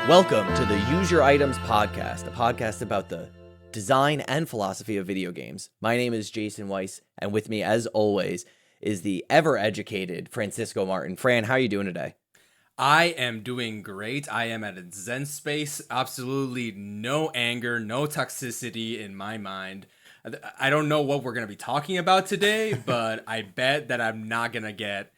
Welcome to the Use Your Items podcast, a podcast about the design and philosophy of video games. My name is Jason Weiss, and with me, as always, is the ever-educated Francisco Martin. Fran, how are you doing today? I am doing great. I am at a zen space. Absolutely no anger, no toxicity in my mind. I don't know what we're going to be talking about today, but I bet that I'm not going to get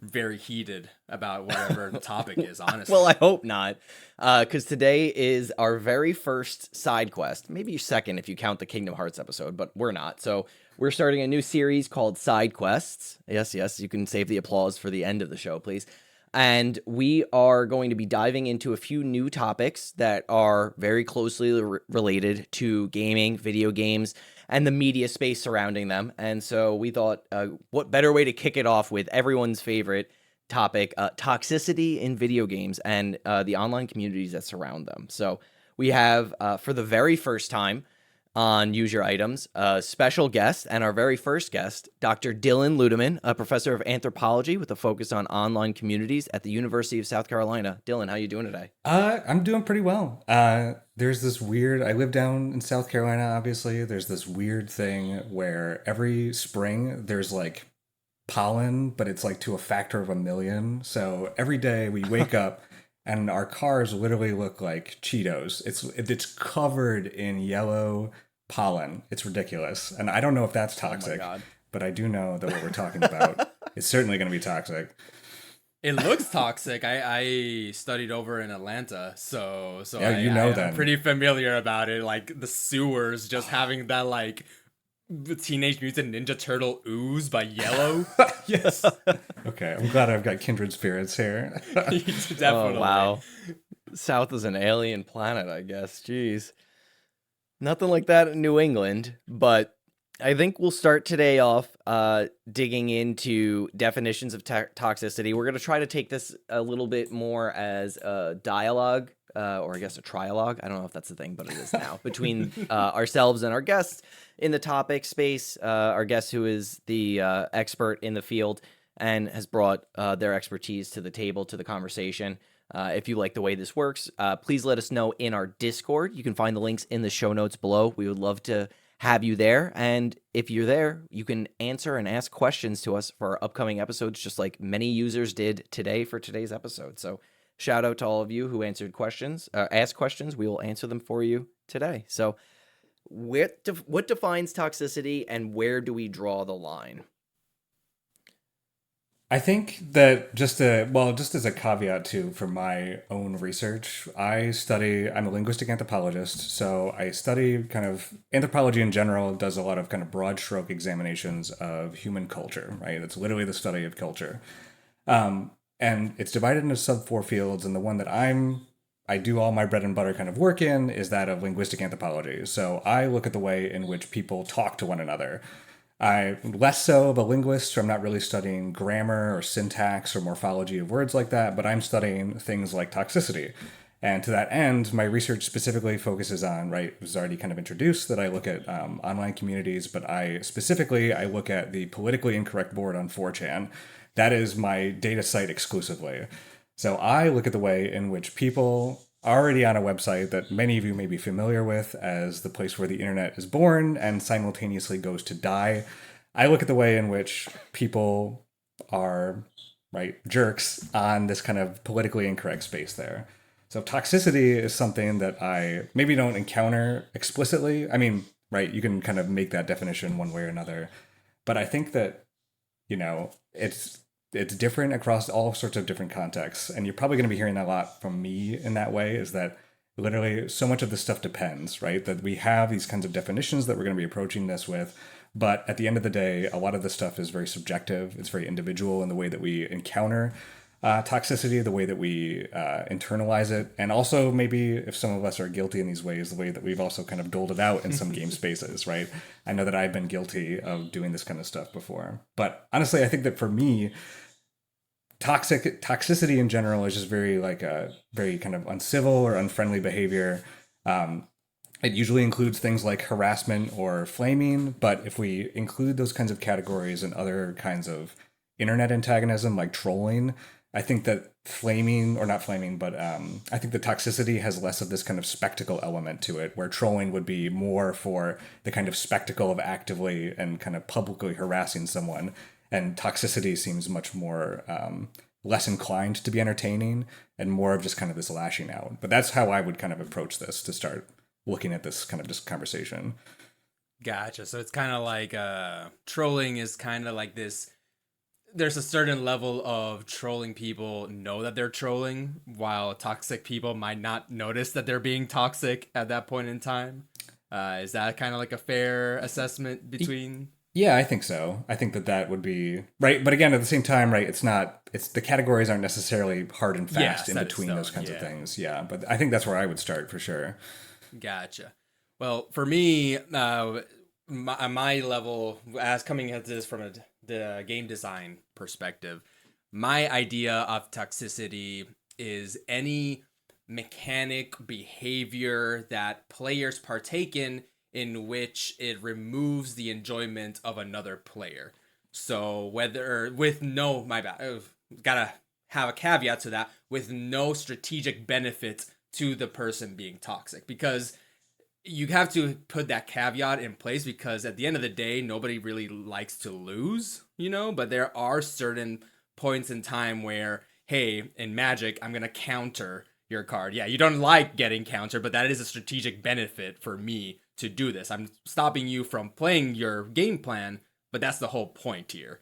very heated about whatever the topic is, honestly. Well, I hope not, because today is our very first side quest. Maybe second if you count the Kingdom Hearts episode, but we're not. So we're starting a new series called Sidequests. Yes, you can save the applause for the end of the show, please. And we are going to be diving into a few new topics that are very closely related to gaming, video games, and the media space surrounding them. And so we thought, what better way to kick it off with everyone's favorite topic, toxicity in video games and the online communities that surround them. So we have, for the very first time on Use Your Items, a special guest, and our very first guest, Dr. Dillon Ludemann, a professor of anthropology with a focus on online communities at the University of South Carolina. Dillon, how are you doing today? I'm doing pretty well. There's this weird, I live down in South Carolina, obviously. There's this weird thing where every spring there's like pollen, but it's like to a factor of 1,000,000. So every day we wake up and our cars literally look like Cheetos. It's covered in yellow pollen. It's ridiculous. And I don't know if that's toxic, but I do know that what we're talking about is certainly going to be toxic. It looks toxic. I studied over in Atlanta, so yeah, I'm pretty familiar about it. Like the sewers, just having that like the Teenage Mutant Ninja Turtle ooze by Yellow. Yes. Okay, I'm glad I've got kindred spirits here. Definitely. Oh, wow. South is an alien planet, I guess. Jeez. Nothing like that in New England, but I think we'll start today off digging into definitions of toxicity. We're going to try to take this a little bit more as a dialogue, or I guess a trialogue. I don't know if that's a thing, but it is now, between ourselves and our guests in the topic space. Our guest, who is the expert in the field and has brought their expertise to the table, to the conversation. If you like the way this works, please let us know in our Discord. You can find the links in the show notes below. We would love to have you there, and if you're there, you can answer and ask questions to us for our upcoming episodes, just like many users did today for today's episode. So shout out to all of you who answered questions, asked questions. We will answer them for you today. So what defines toxicity, and where do we draw the line? I think that just as a caveat too, for my own research, I'm a linguistic anthropologist, so I study kind of anthropology in general, does a lot of kind of broad stroke examinations of human culture, right? It's literally the study of culture. And it's divided into sub 4 fields, and the one that I do all my bread and butter kind of work in is that of linguistic anthropology. So I look at the way in which people talk to one another. I'm less so of a linguist, so I'm not really studying grammar or syntax or morphology of words like that, but I'm studying things like toxicity. And to that end, my research specifically focuses on, right, it was already kind of introduced that I look at online communities, but I look at the politically incorrect board on 4chan. That is my data site exclusively. So I look at the way in which people already on a website that many of you may be familiar with as the place where the internet is born and simultaneously goes to die. I look at the way in which people are, right, jerks on this kind of politically incorrect space there. So toxicity is something that I maybe don't encounter explicitly. I mean, right, you can kind of make that definition one way or another. But I think that, it's different across all sorts of different contexts. And you're probably going to be hearing that a lot from me in that way, is that literally so much of this stuff depends, right? That we have these kinds of definitions that we're going to be approaching this with. But at the end of the day, a lot of this stuff is very subjective. It's very individual in the way that we encounter toxicity, the way that we internalize it. And also maybe if some of us are guilty in these ways, the way that we've also kind of doled it out in some game spaces, right? I know that I've been guilty of doing this kind of stuff before. But honestly, I think that for me, toxicity in general is just very kind of uncivil or unfriendly behavior. It usually includes things like harassment or flaming, but if we include those kinds of categories and other kinds of internet antagonism like trolling, I think that flaming, or not flaming, but I think the toxicity has less of this kind of spectacle element to it, where trolling would be more for the kind of spectacle of actively and kind of publicly harassing someone. And toxicity seems much more less inclined to be entertaining and more of just kind of this lashing out. But that's how I would kind of approach this to start looking at this kind of just conversation. Gotcha. So it's kind of like trolling is kind of like this. There's a certain level of trolling people know that they're trolling, while toxic people might not notice that they're being toxic at that point in time. Is that kind of like a fair assessment between? Yeah, I think so. I think that that would be right. But again, at the same time, right, it's the categories aren't necessarily hard and fast in set in between stone, those kinds of yeah. things. Yeah, but I think that's where I would start for sure. Gotcha. Well, for me, my level, as coming at this from the game design perspective, my idea of toxicity is any mechanic behavior that players partake in which it removes the enjoyment of another player. So whether with no, my bad, gotta have a caveat to that, with no strategic benefit to the person being toxic, because you have to put that caveat in place, because at the end of the day, nobody really likes to lose, but there are certain points in time where, hey, in Magic, I'm going to counter your card. Yeah, you don't like getting countered, but that is a strategic benefit for me to do this. I'm stopping you from playing your game plan, but that's the whole point here.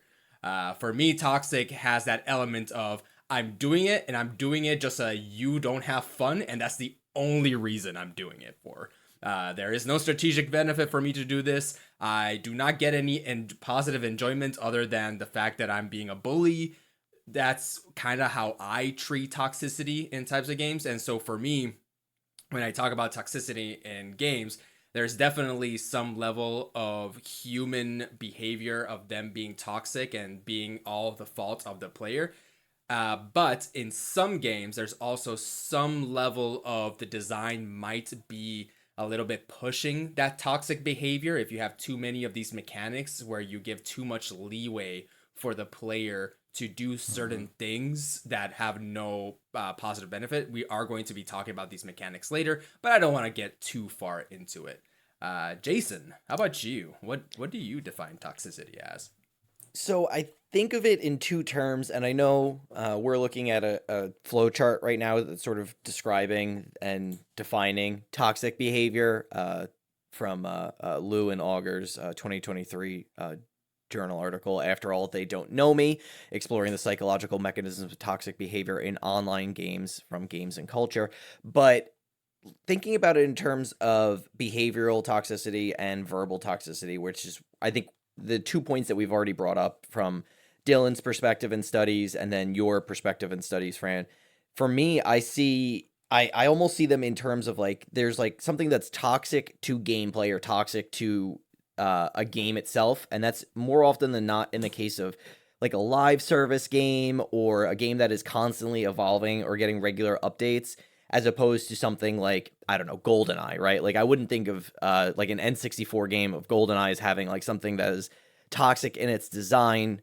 For me, Toxic has that element of I'm doing it, and I'm doing it just so you don't have fun, and that's the only reason I'm doing it for. There is no strategic benefit for me to do this. I do not get any positive enjoyment other than the fact that I'm being a bully. That's kind of how I treat toxicity in types of games. And so for me, when I talk about toxicity in games, there's definitely some level of human behavior of them being toxic and being all the fault of the player. But in some games, there's also some level of the design might be a little bit pushing that toxic behavior. If you have too many of these mechanics where you give too much leeway for the player to do certain things that have no positive benefit. We are going to be talking about these mechanics later, but I don't want to get too far into it. Jason, how about you? What do you define toxicity as? So I think of it in two terms, and I know we're looking at a flow chart right now that's sort of describing and defining toxic behavior from Lou and Augur's 2023 journal article, After All, They Don't Know Me, exploring the psychological mechanisms of toxic behavior in online games from Games and Culture. But thinking about it in terms of behavioral toxicity and verbal toxicity, which is, I think, the 2 points that we've already brought up from Dillon's perspective and studies, and then your perspective and studies, Fran. For me, I almost see them in terms of like, there's like something that's toxic to gameplay or toxic to a game itself. And that's more often than not in the case of like a live service game or a game that is constantly evolving or getting regular updates, as opposed to something like, I don't know, GoldenEye, right? Like I wouldn't think of like an N64 game of GoldenEye as having like something that is toxic in its design,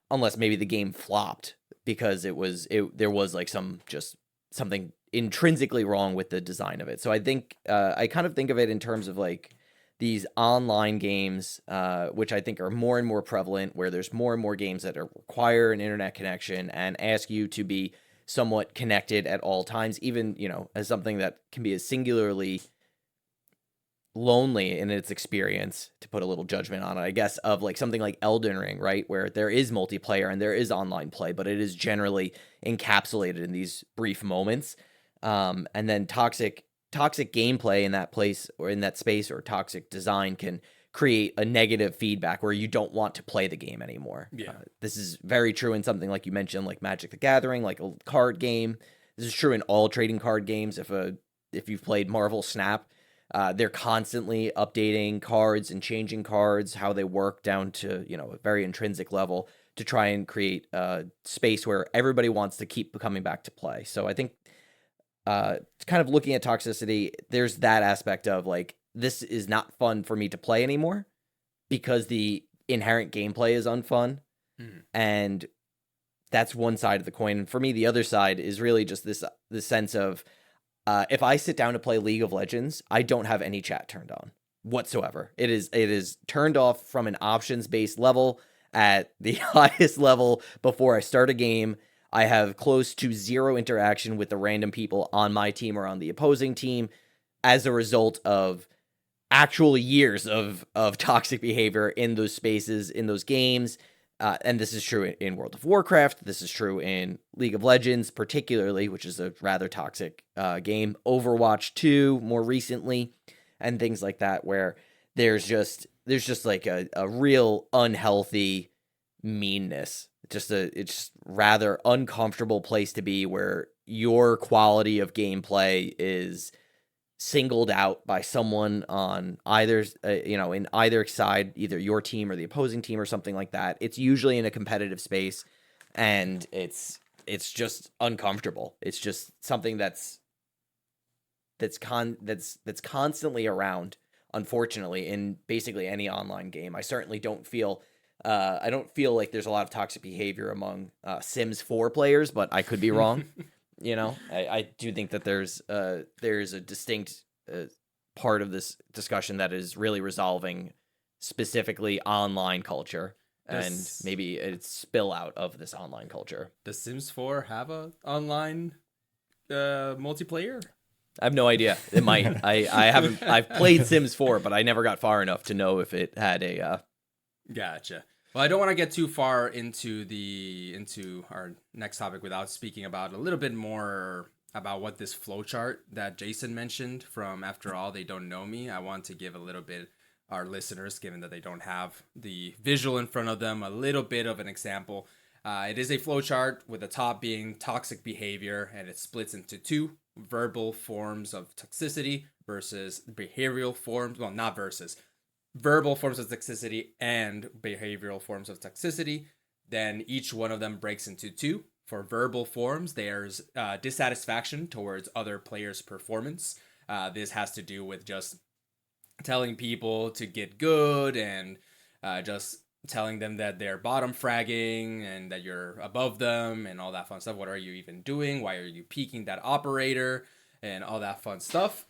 unless maybe the game flopped because there was like something intrinsically wrong with the design of it. So I think I kind of think of it in terms of like these online games, which I think are more and more prevalent, where there's more and more games that require an internet connection and ask you to be somewhat connected at all times, even, as something that can be as singularly lonely in its experience, to put a little judgment on it, I guess, of like something like Elden Ring, right? Where there is multiplayer and there is online play, but it is generally encapsulated in these brief moments. And then toxic gameplay in that place or in that space, or toxic design, can create a negative feedback where you don't want to play the game anymore. Yeah. This is very true in something like you mentioned, like Magic the Gathering, like a card game. This is true in all trading card games. If you've played Marvel Snap, they're constantly updating cards and changing cards, how they work down to, a very intrinsic level, to try and create a space where everybody wants to keep coming back to play. So I think kind of looking at toxicity, there's that aspect of like, this is not fun for me to play anymore because the inherent gameplay is unfun. And that's one side of the coin. And for me, the other side is really just this sense of if I sit down to play League of Legends, I don't have any chat turned on whatsoever. It is turned off from an options-based level at the highest level before I start a game. I have close to zero interaction with the random people on my team or on the opposing team as a result of actual years of toxic behavior in those spaces, in those games. And this is true in World of Warcraft. This is true in League of Legends, particularly, which is a rather toxic game. Overwatch 2, more recently, and things like that, where there's just like a real unhealthy meanness. It's rather uncomfortable place to be, where your quality of gameplay is singled out by someone on either, in either side, either your team or the opposing team or something like that. It's usually in a competitive space, and it's just uncomfortable. It's just something that's constantly around, unfortunately, in basically any online game. I certainly don't feel like there's a lot of toxic behavior among Sims 4 players, but I could be wrong. I do think that there's a distinct part of this discussion that is really resolving specifically online culture, and maybe a spill out of this online culture. Does Sims 4 have a online multiplayer? I have no idea. It might. I've played Sims 4, but I never got far enough to know if it had a Gotcha. Well, I don't want to get too far into our next topic without speaking about a little bit more about what this flowchart that Jason mentioned from After All, They Don't Know Me. I want to give a little bit our listeners, given that they don't have the visual in front of them, a little bit of an example. It is a flowchart with the top being toxic behavior, and it splits into two: verbal forms of toxicity versus behavioral forms. Well, not versus. Verbal forms of toxicity and behavioral forms of toxicity. Then each one of them breaks into two. For verbal forms, there's dissatisfaction towards other players' performance. This has to do with just telling people to get good and just telling them that they're bottom fragging and that you're above them and all that fun stuff. What are you even doing? Why are you peeking that operator? And all that fun stuff.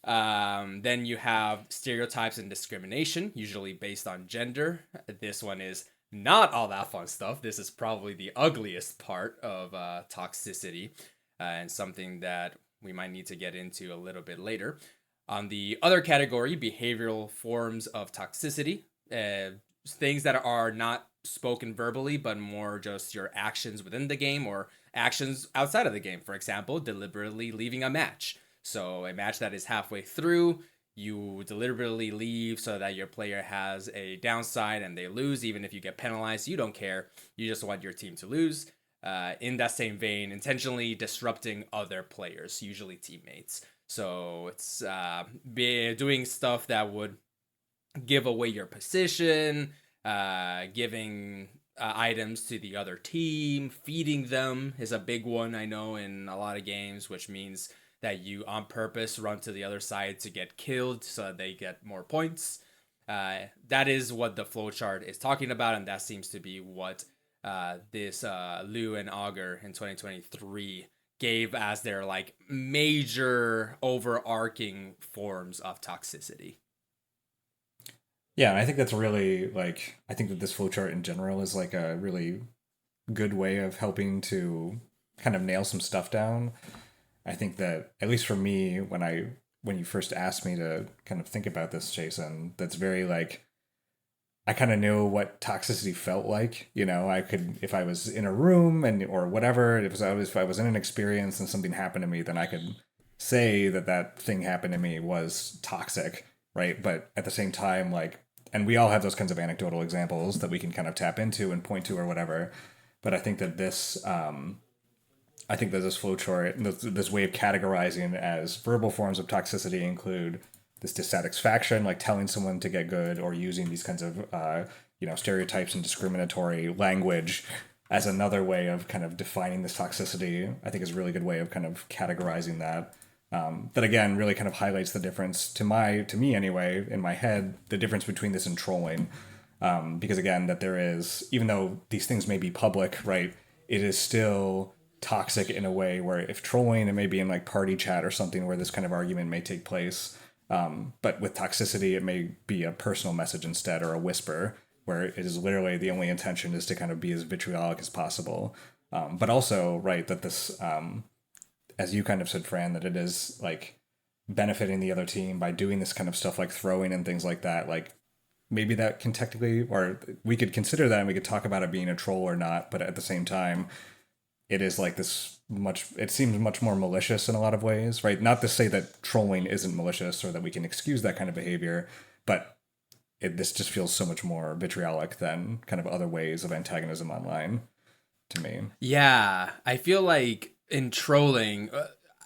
Then you have stereotypes and discrimination, usually based on gender. This one is not all that fun stuff. This is probably the ugliest part of toxicity, and something that we might need to get into a little bit later. On the other category, behavioral forms of toxicity, things that are not spoken verbally, but more just your actions within the game or actions outside of the game. For example, deliberately leaving a match. So a match that is halfway through, you deliberately leave so that your player has a downside and they lose. Even if you get penalized, you don't care. You just want your team to lose. In that same vein, intentionally disrupting other players, usually teammates. So it's doing stuff that would give away your position, giving items to the other team, feeding them is a big one, I know, in a lot of games, which means that you on purpose run to the other side to get killed so that they get more points. That is what the flowchart is talking about, and that seems to be what this Lu and Agur in 2023 gave as their like major overarching forms of toxicity. Yeah, and I think that's really I think that this flowchart in general is like a really good way of helping to kind of nail some stuff down. I think that, at least for me, when you first asked me to kind of think about this, Jason, that's very I kind of knew what toxicity felt like. I could, if I was in a room or whatever, if I was in an experience and something happened to me, then I could say that thing happened to me was toxic, right? But at the same time, and we all have those kinds of anecdotal examples that we can kind of tap into and point to or whatever. But I think that this flowchart, this way of categorizing as verbal forms of toxicity include this dissatisfaction, like telling someone to get good, or using these kinds of stereotypes and discriminatory language as another way of kind of defining this toxicity. I think is a really good way of kind of categorizing that. That again really kind of highlights the difference to me anyway, in my head, the difference between this and trolling. Because again, that there is, even though these things may be public, right? it is still toxic in a way where if trolling, it may be in like party chat or something where this kind of argument may take place. But with toxicity, it may be a personal message instead, or a whisper, where it is literally the only intention is to kind of be as vitriolic as possible. But also, right, that this, as you kind of said, Fran, that it is like benefiting the other team by doing this kind of stuff like throwing and things like that. Like maybe that can technically, or we could consider that and we could talk about it being a troll or not, but at the same time, it is like this much, it seems much more malicious in a lot of ways, right? Not to say that trolling isn't malicious or that we can excuse that kind of behavior, but this just feels so much more vitriolic than kind of other ways of antagonism online to me. Yeah, I feel like in trolling,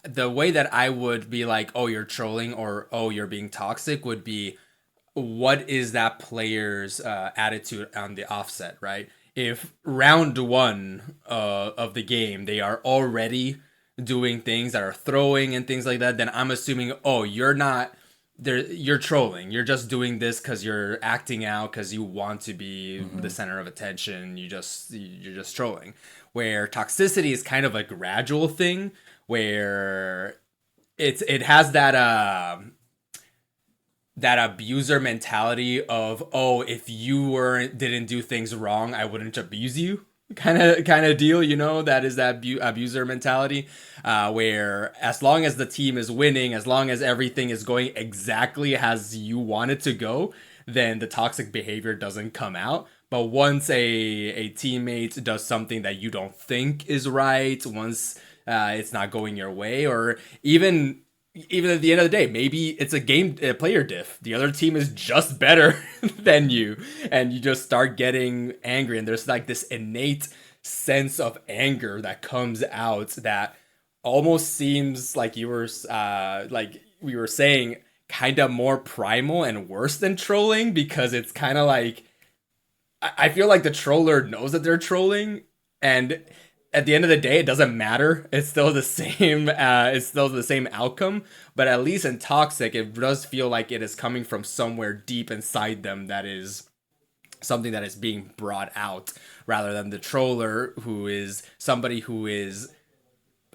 the way that I would be like, oh, you're trolling, or oh, you're being toxic, would be, what is that player's attitude on the offset, right? If round one of the game, they are already doing things that are throwing and things like that, then I'm assuming, oh, you're not there, you're trolling. You're just doing this because you're acting out because you want to be the center of attention. You're just trolling. Where toxicity is kind of a gradual thing, where it has that abuser mentality of, oh, if you didn't do things wrong, I wouldn't abuse you, kind of deal, that is that abuser mentality, where as long as the team is winning, as long as everything is going exactly as you want it to go, then the toxic behavior doesn't come out. But once a teammate does something that you don't think is right, once it's not going your way, or even at the end of the day, maybe it's a player diff. The other team is just better than you, and you just start getting angry, and there's like this innate sense of anger that comes out that almost seems like like we were saying, kind of more primal and worse than trolling, because it's kind of like, I feel like the troller knows that they're trolling, and at the end of the day, it doesn't matter. It's still the same. It's still the same outcome. But at least in Toxic, it does feel like it is coming from somewhere deep inside them. That is something that is being brought out, rather than the troller, who is somebody who is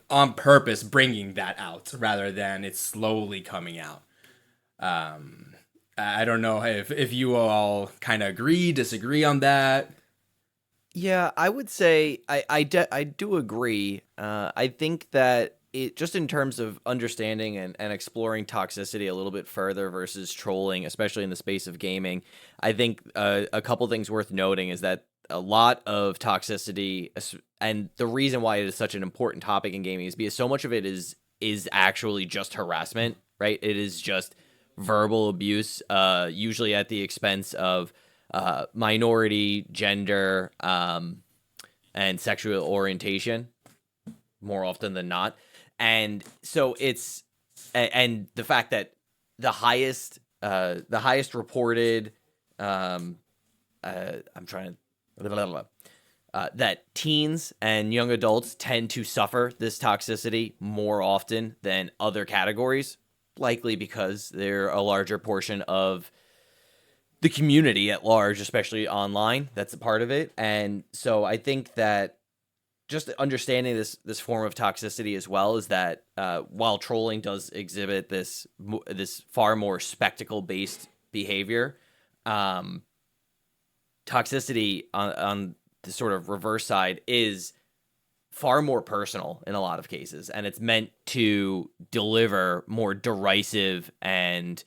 on purpose bringing that out, rather than it's slowly coming out. I don't know if you all kind of disagree on that. Yeah, I would say I do agree. I think that it, just in terms of understanding and exploring toxicity a little bit further versus trolling, especially in the space of gaming, I think a couple things worth noting is that a lot of toxicity, and the reason why it is such an important topic in gaming, is because so much of it is actually just harassment, right? It is just verbal abuse, usually at the expense of minority, gender, and sexual orientation, more often than not. And so and the fact that the highest reported, I'm trying to, that teens and young adults tend to suffer this toxicity more often than other categories, likely because they're a larger portion of the community at large, especially online, that's a part of it. And so I think that just understanding this form of toxicity as well is that while trolling does exhibit this far more spectacle based behavior, toxicity on the sort of reverse side is far more personal in a lot of cases, and it's meant to deliver more derisive and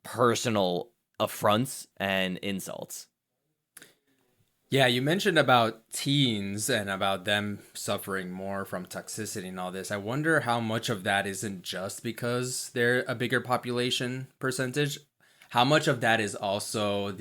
personal affronts and insults. Yeah, you mentioned about teens and about them suffering more from toxicity and all this. I wonder how much of that isn't just because they're a bigger population percentage. How much of that is also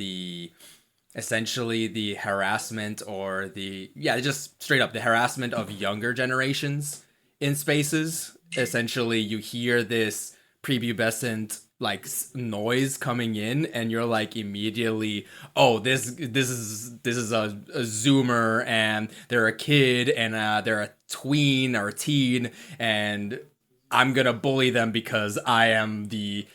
essentially the harassment, or just straight up the harassment of younger generations in spaces. Essentially, you hear this prepubescent like noise coming in, and you're like immediately, oh, this is a zoomer, and they're a kid, and they're a tween or a teen, and I'm gonna bully them because I am the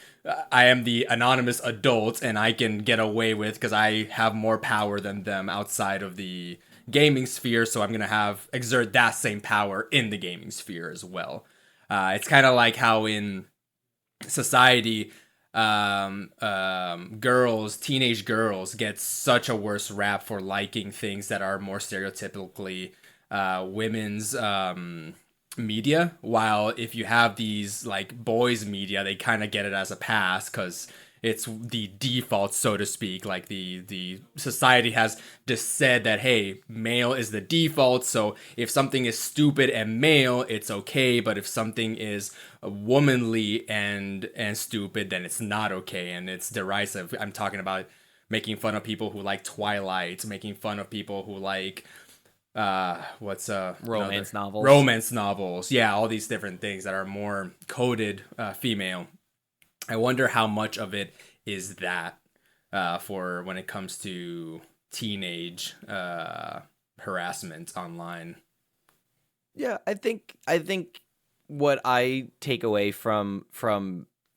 anonymous adult, and I can get away with, because I have more power than them outside of the gaming sphere, so I'm gonna have exert that same power in the gaming sphere as well. It's kind of like how in society, teenage girls get such a worse rap for liking things that are more stereotypically women's media, while if you have these like boys media, they kind of get it as a pass because it's the default, so to speak. Like the society has just said that, hey, male is the default, so if something is stupid and male, it's okay, but if something is womanly and stupid, then it's not okay, and it's derisive. I'm talking about making fun of people who like Twilight, making fun of people who like what's Romance novels. Romance novels. Yeah, all these different things that are more coded female. I wonder how much of it is that for when it comes to teenage harassment online. Yeah, I think what I take away from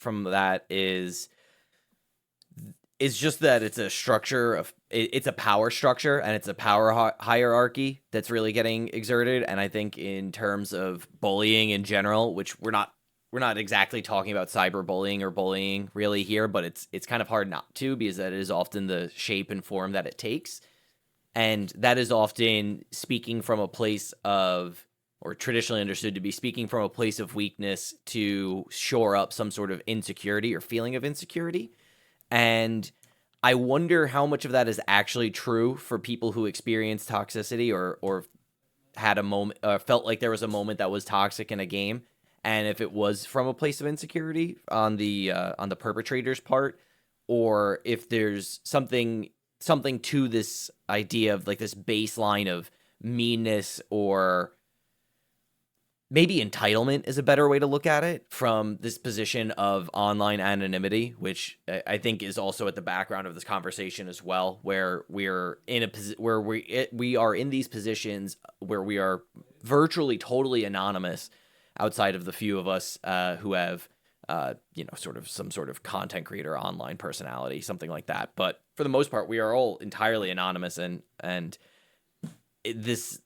that is just that it's a structure of it's a power structure, and it's a power hierarchy that's really getting exerted. And I think in terms of bullying in general, which we're not exactly talking about cyberbullying or bullying really here, but it's kind of hard not to, because that is often the shape and form that it takes. And that is often speaking from a place of, or traditionally understood to be speaking from a place of weakness to shore up some sort of insecurity or feeling of insecurity. And I wonder how much of that is actually true for people who experience toxicity or had a moment, felt like there was a moment that was toxic in a game, and if it was from a place of insecurity on the perpetrator's part, or if there's something to this idea of like this baseline of meanness, or maybe entitlement is a better way to look at it, from this position of online anonymity, which I think is also at the background of this conversation as well, where we're in where we are in these positions where we are virtually totally anonymous outside of the few of us who have sort of some sort of content creator, online personality, something like that. But for the most part, we are all entirely anonymous, and this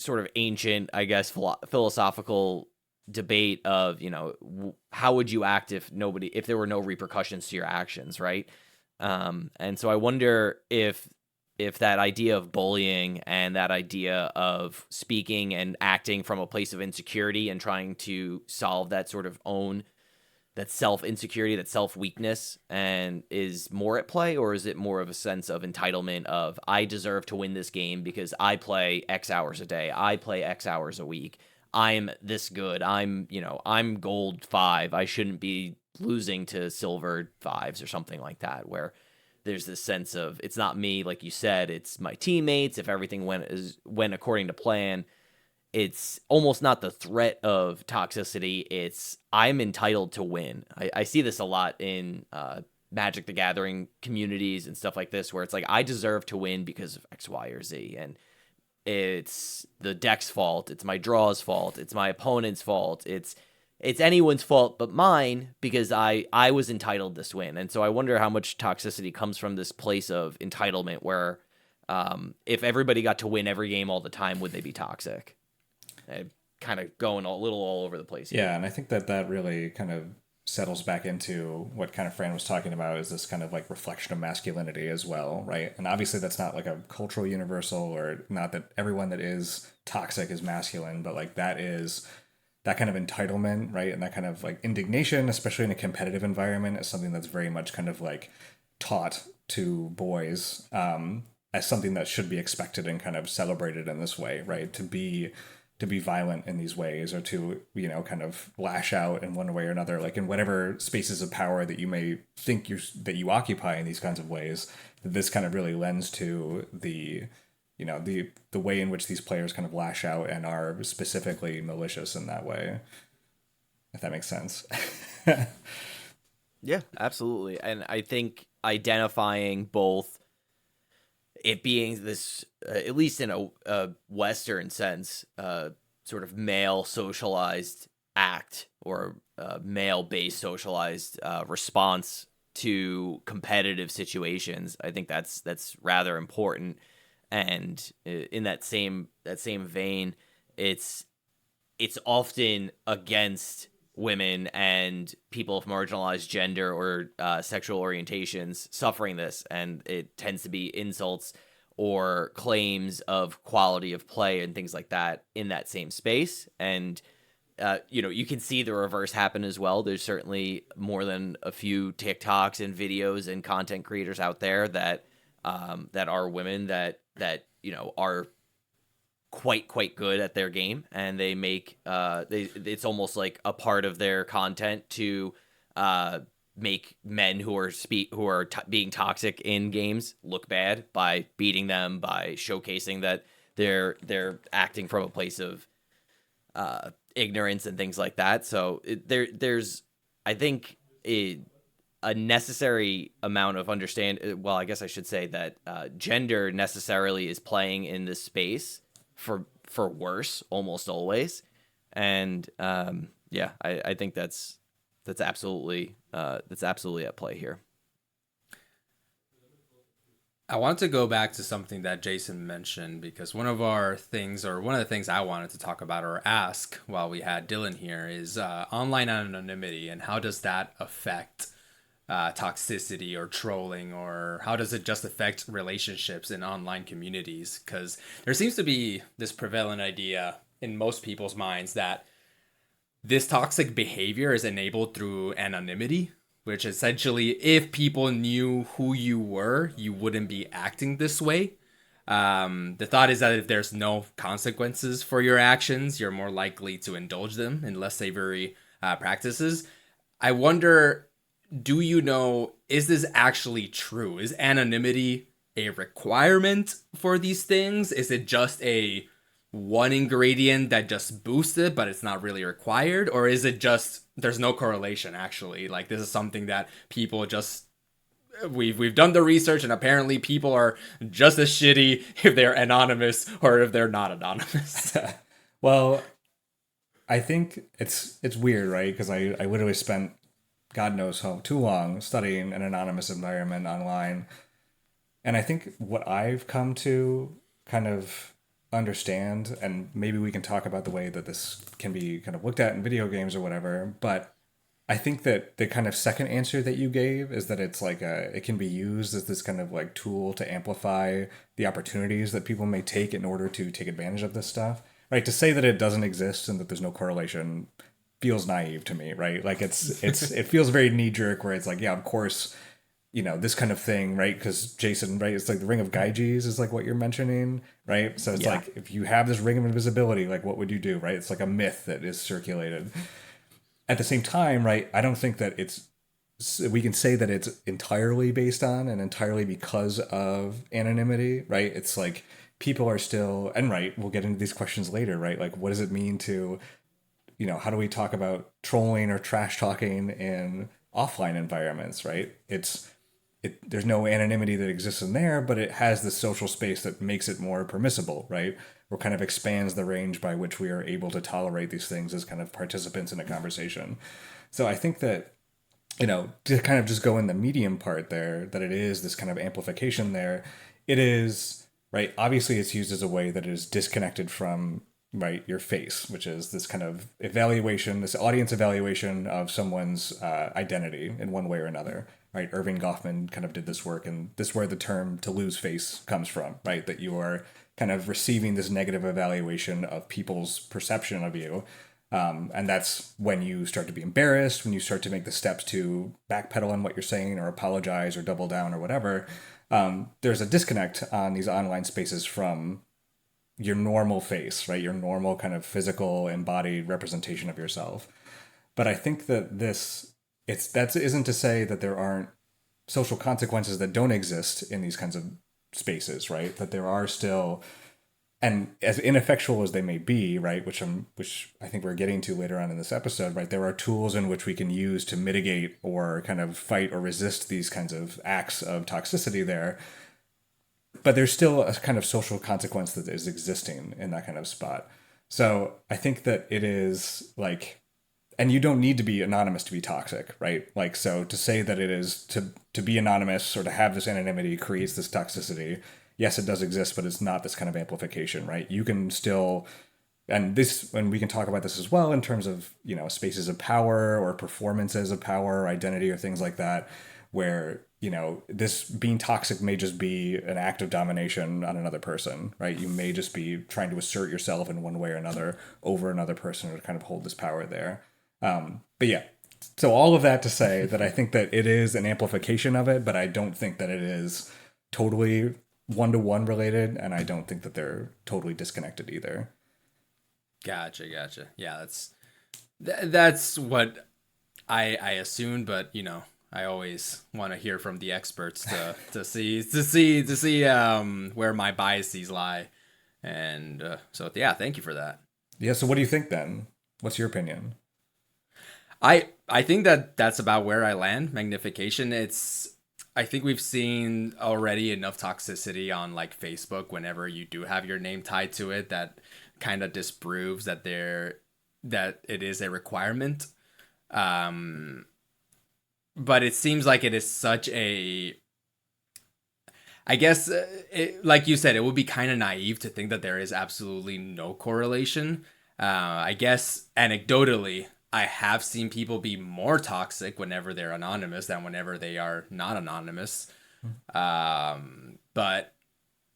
sort of ancient, I guess, philosophical debate of, how would you act if there were no repercussions to your actions, right? And so I wonder if that idea of bullying and that idea of speaking and acting from a place of insecurity and trying to solve that sort of that self-insecurity, that self-weakness, and is more at play, or is it more of a sense of entitlement of, I deserve to win this game because I play X hours a day, I play X hours a week, I'm this good, I'm gold 5, I shouldn't be losing to silver 5s or something like that, where there's this sense of, it's not me, like you said, it's my teammates. If everything went according to plan, it's almost not the threat of toxicity. It's, I'm entitled to win. I see this a lot in Magic the Gathering communities and stuff like this, where it's like, I deserve to win because of X, Y, or Z. And it's the deck's fault. It's my draw's fault. It's my opponent's fault. It's anyone's fault but mine, because I was entitled this win. And so I wonder how much toxicity comes from this place of entitlement, where if everybody got to win every game all the time, would they be toxic? Kind of going a little all over the place here. Yeah, and I think that really kind of settles back into what kind of Fran was talking about, is this kind of like reflection of masculinity as well, right? And obviously that's not like a cultural universal, or not that everyone that is toxic is masculine, but like that is that kind of entitlement, right? And that kind of like indignation, especially in a competitive environment, is something that's very much kind of like taught to boys as something that should be expected and kind of celebrated in this way, right? To be violent in these ways, or to, kind of lash out in one way or another, like in whatever spaces of power that you may think that you occupy in these kinds of ways. This kind of really lends to the way in which these players kind of lash out and are specifically malicious in that way, if that makes sense. Yeah, absolutely. And I think identifying both it being this, at least in a Western sense, sort of male socialized act, or male-based socialized response to competitive situations, I think that's rather important. And in that same vein, it's often against women and people of marginalized gender or sexual orientations suffering this, and it tends to be insults or claims of quality of play and things like that in that same space. And you can see the reverse happen as well. There's certainly more than a few TikToks and videos and content creators out there that are women that are quite good at their game, and they make it's almost like a part of their content to make men who are being toxic in games look bad by beating them, by showcasing that they're acting from a place of ignorance and things like that. So there's I think a necessary amount of well, I guess I should say that gender necessarily is playing in this space for worse almost always. And I think that's absolutely at play here. I want to go back to something that Jason mentioned, because one of the things I wanted to talk about or ask while we had Dillon here is online anonymity, and how does that affect toxicity or trolling, or how does it just affect relationships in online communities? Because there seems to be this prevalent idea in most people's minds that this toxic behavior is enabled through anonymity, which essentially, if people knew who you were, you wouldn't be acting this way. The thought is that if there's no consequences for your actions, you're more likely to indulge them in less savory practices. I wonder, do you know, is this actually true? Is anonymity a requirement for these things? Is it just a one ingredient that just boosts it, but it's not really required? Or is it just there's no correlation actually? Like, this is something that people just we've done the research, and apparently people are just as shitty if they're anonymous or if they're not anonymous. Well, I think it's weird, right? Because I literally spent God knows how too long studying an anonymous environment online. And I think what I've come to kind of understand, and maybe we can talk about the way that this can be kind of looked at in video games or whatever, but I think that the kind of second answer that you gave is that it's like it can be used as this kind of like tool to amplify the opportunities that people may take in order to take advantage of this stuff, right? To say that it doesn't exist and that there's no correlation feels naive to me, right? Like it feels very knee jerk, where it's like, yeah, of course, this kind of thing, right? Because Jason, right, it's like the ring of Gyges is like what you're mentioning, right? So it's like, if you have this ring of invisibility, like what would you do, right? It's like a myth that is circulated. At the same time, right, I don't think that we can say that it's entirely based on and entirely because of anonymity, right? It's like people are still, and right, we'll get into these questions later, right? Like, what does it mean to, how do we talk about trolling or trash talking in offline environments, right? There's no anonymity that exists in there, but it has this social space that makes it more permissible, right? Or kind of expands the range by which we are able to tolerate these things as kind of participants in a conversation. So I think that, to kind of just go in the medium part there, that it is this kind of amplification there. It is, right? Obviously, it's used as a way that is disconnected from, right, your face, which is this kind of evaluation, this audience evaluation of someone's identity in one way or another, right? Irving Goffman kind of did this work, and this is where the term "to lose face" comes from, right? That you are kind of receiving this negative evaluation of people's perception of you. And that's when you start to be embarrassed, when you start to make the steps to backpedal on what you're saying or apologize or double down or whatever. There's a disconnect on these online spaces from your normal face, right? Your normal kind of physical embodied representation of yourself. But I think that that isn't to say that there aren't social consequences that don't exist in these kinds of spaces, right? That there are still, and as ineffectual as they may be, right, which I think we're getting to later on in this episode, right, there are tools in which we can use to mitigate or kind of fight or resist these kinds of acts of toxicity there. But there's still a kind of social consequence that is existing in that kind of spot. So I think that it is like, and you don't need to be anonymous to be toxic, right? Like, so to say that it is to be anonymous or to have this anonymity creates this toxicity yes, it does exist, but it's not this kind of amplification, right? You can still, and we can talk about this as well in terms of, spaces of power or performances of power or identity or things like that, where, this being toxic may just be an act of domination on another person, right? You may just be trying to assert yourself in one way or another over another person to kind of hold this power there. But yeah, so all of that to say that I think that it is an amplification of it, but I don't think that it is totally one-to-one related, and I don't think that they're totally disconnected either. Gotcha. Yeah, that's what I assumed, but I always want to hear from the experts to see where my biases lie, and so yeah, thank you for that. Yeah. So what do you think then? What's your opinion? I think that that's about where I land. Magnification. I think we've seen already enough toxicity on like Facebook whenever you do have your name tied to it that kind of disproves that it is a requirement. But it seems like it is such a, I guess, like you said, it would be kind of naive to think that there is absolutely no correlation. I guess anecdotally, I have seen people be more toxic whenever they're anonymous than whenever they are not anonymous. But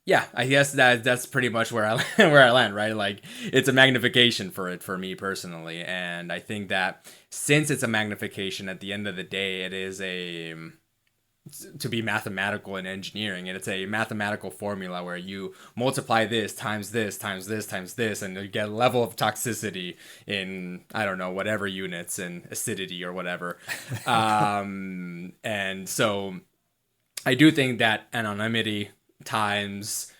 yeah, I guess that's pretty much where I where I land, right? Like it's a magnification for me personally, and I think that since it's a magnification, at the end of the day, it is to be mathematical in engineering, and it's a mathematical formula where you multiply this times this times this times this, and you get a level of toxicity in, I don't know, whatever units and acidity or whatever. And so I do think that anonymity times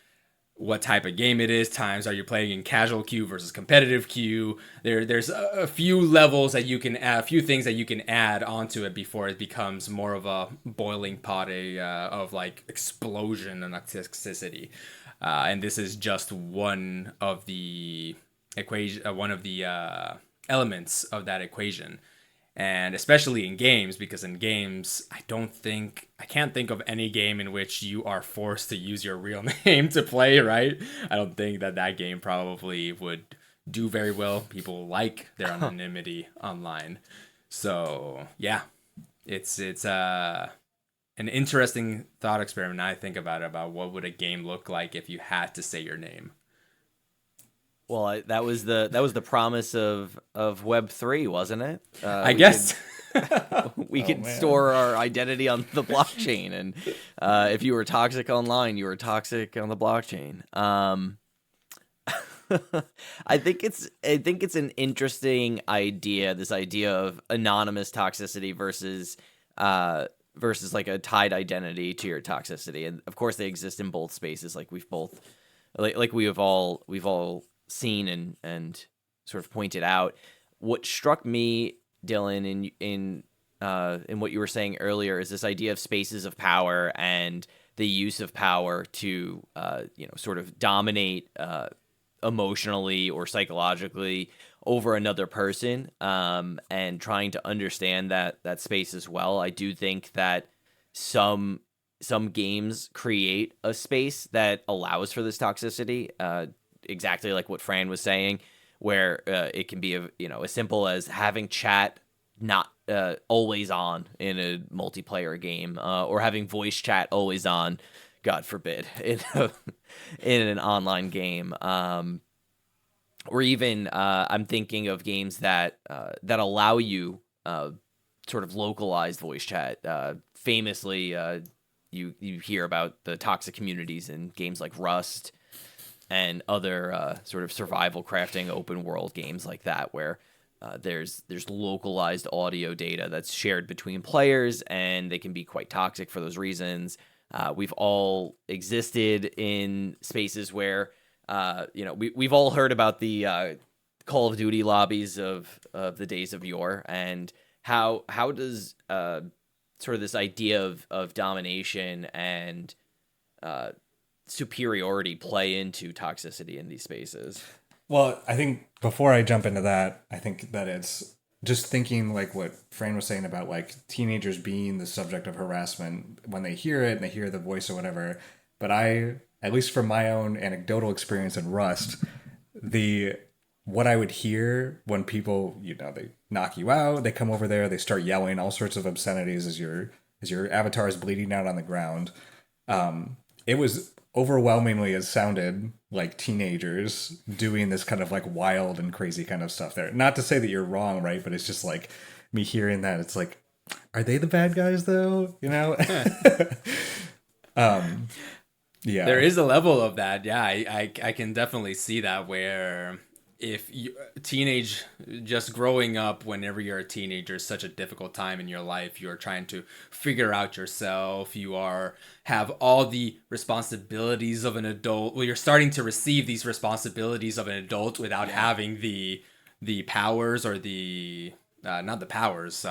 what type of game it is times are you playing in casual queue versus competitive queue, there's a few levels that you can add, a few things that you can add onto it before it becomes more of a boiling pot of like explosion and toxicity, and this is just one of the elements of that equation. And especially in games, because in games, I can't think of any game in which you are forced to use your real name to play, right? I don't think that game probably would do very well. People like their anonymity online. So, yeah, it's an interesting thought experiment. I think about what would a game look like if you had to say your name. Well, that was the promise of Web3, wasn't it? I guess we could store our identity on the blockchain, and if you were toxic online, you were toxic on the blockchain. I think it's an interesting idea. This idea of anonymous toxicity versus like a tied identity to your toxicity, and of course they exist in both spaces. Like we've all seen and sort of pointed out. What struck me, Dillon, in what you were saying earlier, is this idea of spaces of power and the use of power to sort of dominate emotionally or psychologically over another person, and trying to understand that space as well. I do think that some games create a space that allows for this toxicity, exactly like what Fran was saying, where it can be as simple as having chat not always on in a multiplayer game, or having voice chat always on, God forbid, in an online game, or even I'm thinking of games that allow you sort of localized voice chat. Famously, you hear about the toxic communities in games like Rust and other sort of survival crafting open world games like that, where there's localized audio data that's shared between players, and they can be quite toxic for those reasons. We've all existed in spaces where we've all heard about the Call of Duty lobbies of the days of yore, and how does sort of this idea of domination and superiority play into toxicity in these spaces? Well, I think before I jump into that, I think that it's just thinking like what Fran was saying about like teenagers being the subject of harassment when they hear it and they hear the voice or whatever. But I at least from my own anecdotal experience in Rust, the what I would hear when people, they knock you out, they come over there, they start yelling all sorts of obscenities as your avatar is bleeding out on the ground. It was overwhelmingly, it sounded like teenagers doing this kind of like wild and crazy kind of stuff there. Not to say that you're wrong, right? But it's just like me hearing that, it's like, are they the bad guys though? Yeah. There is a level of that. Yeah, I can definitely see that where if you teenage just growing up whenever you're a teenager is such a difficult time in your life. You're trying to figure out yourself. You are have all the responsibilities of an adult. Well, you're starting to receive these responsibilities of an adult without having the powers or the not the powers,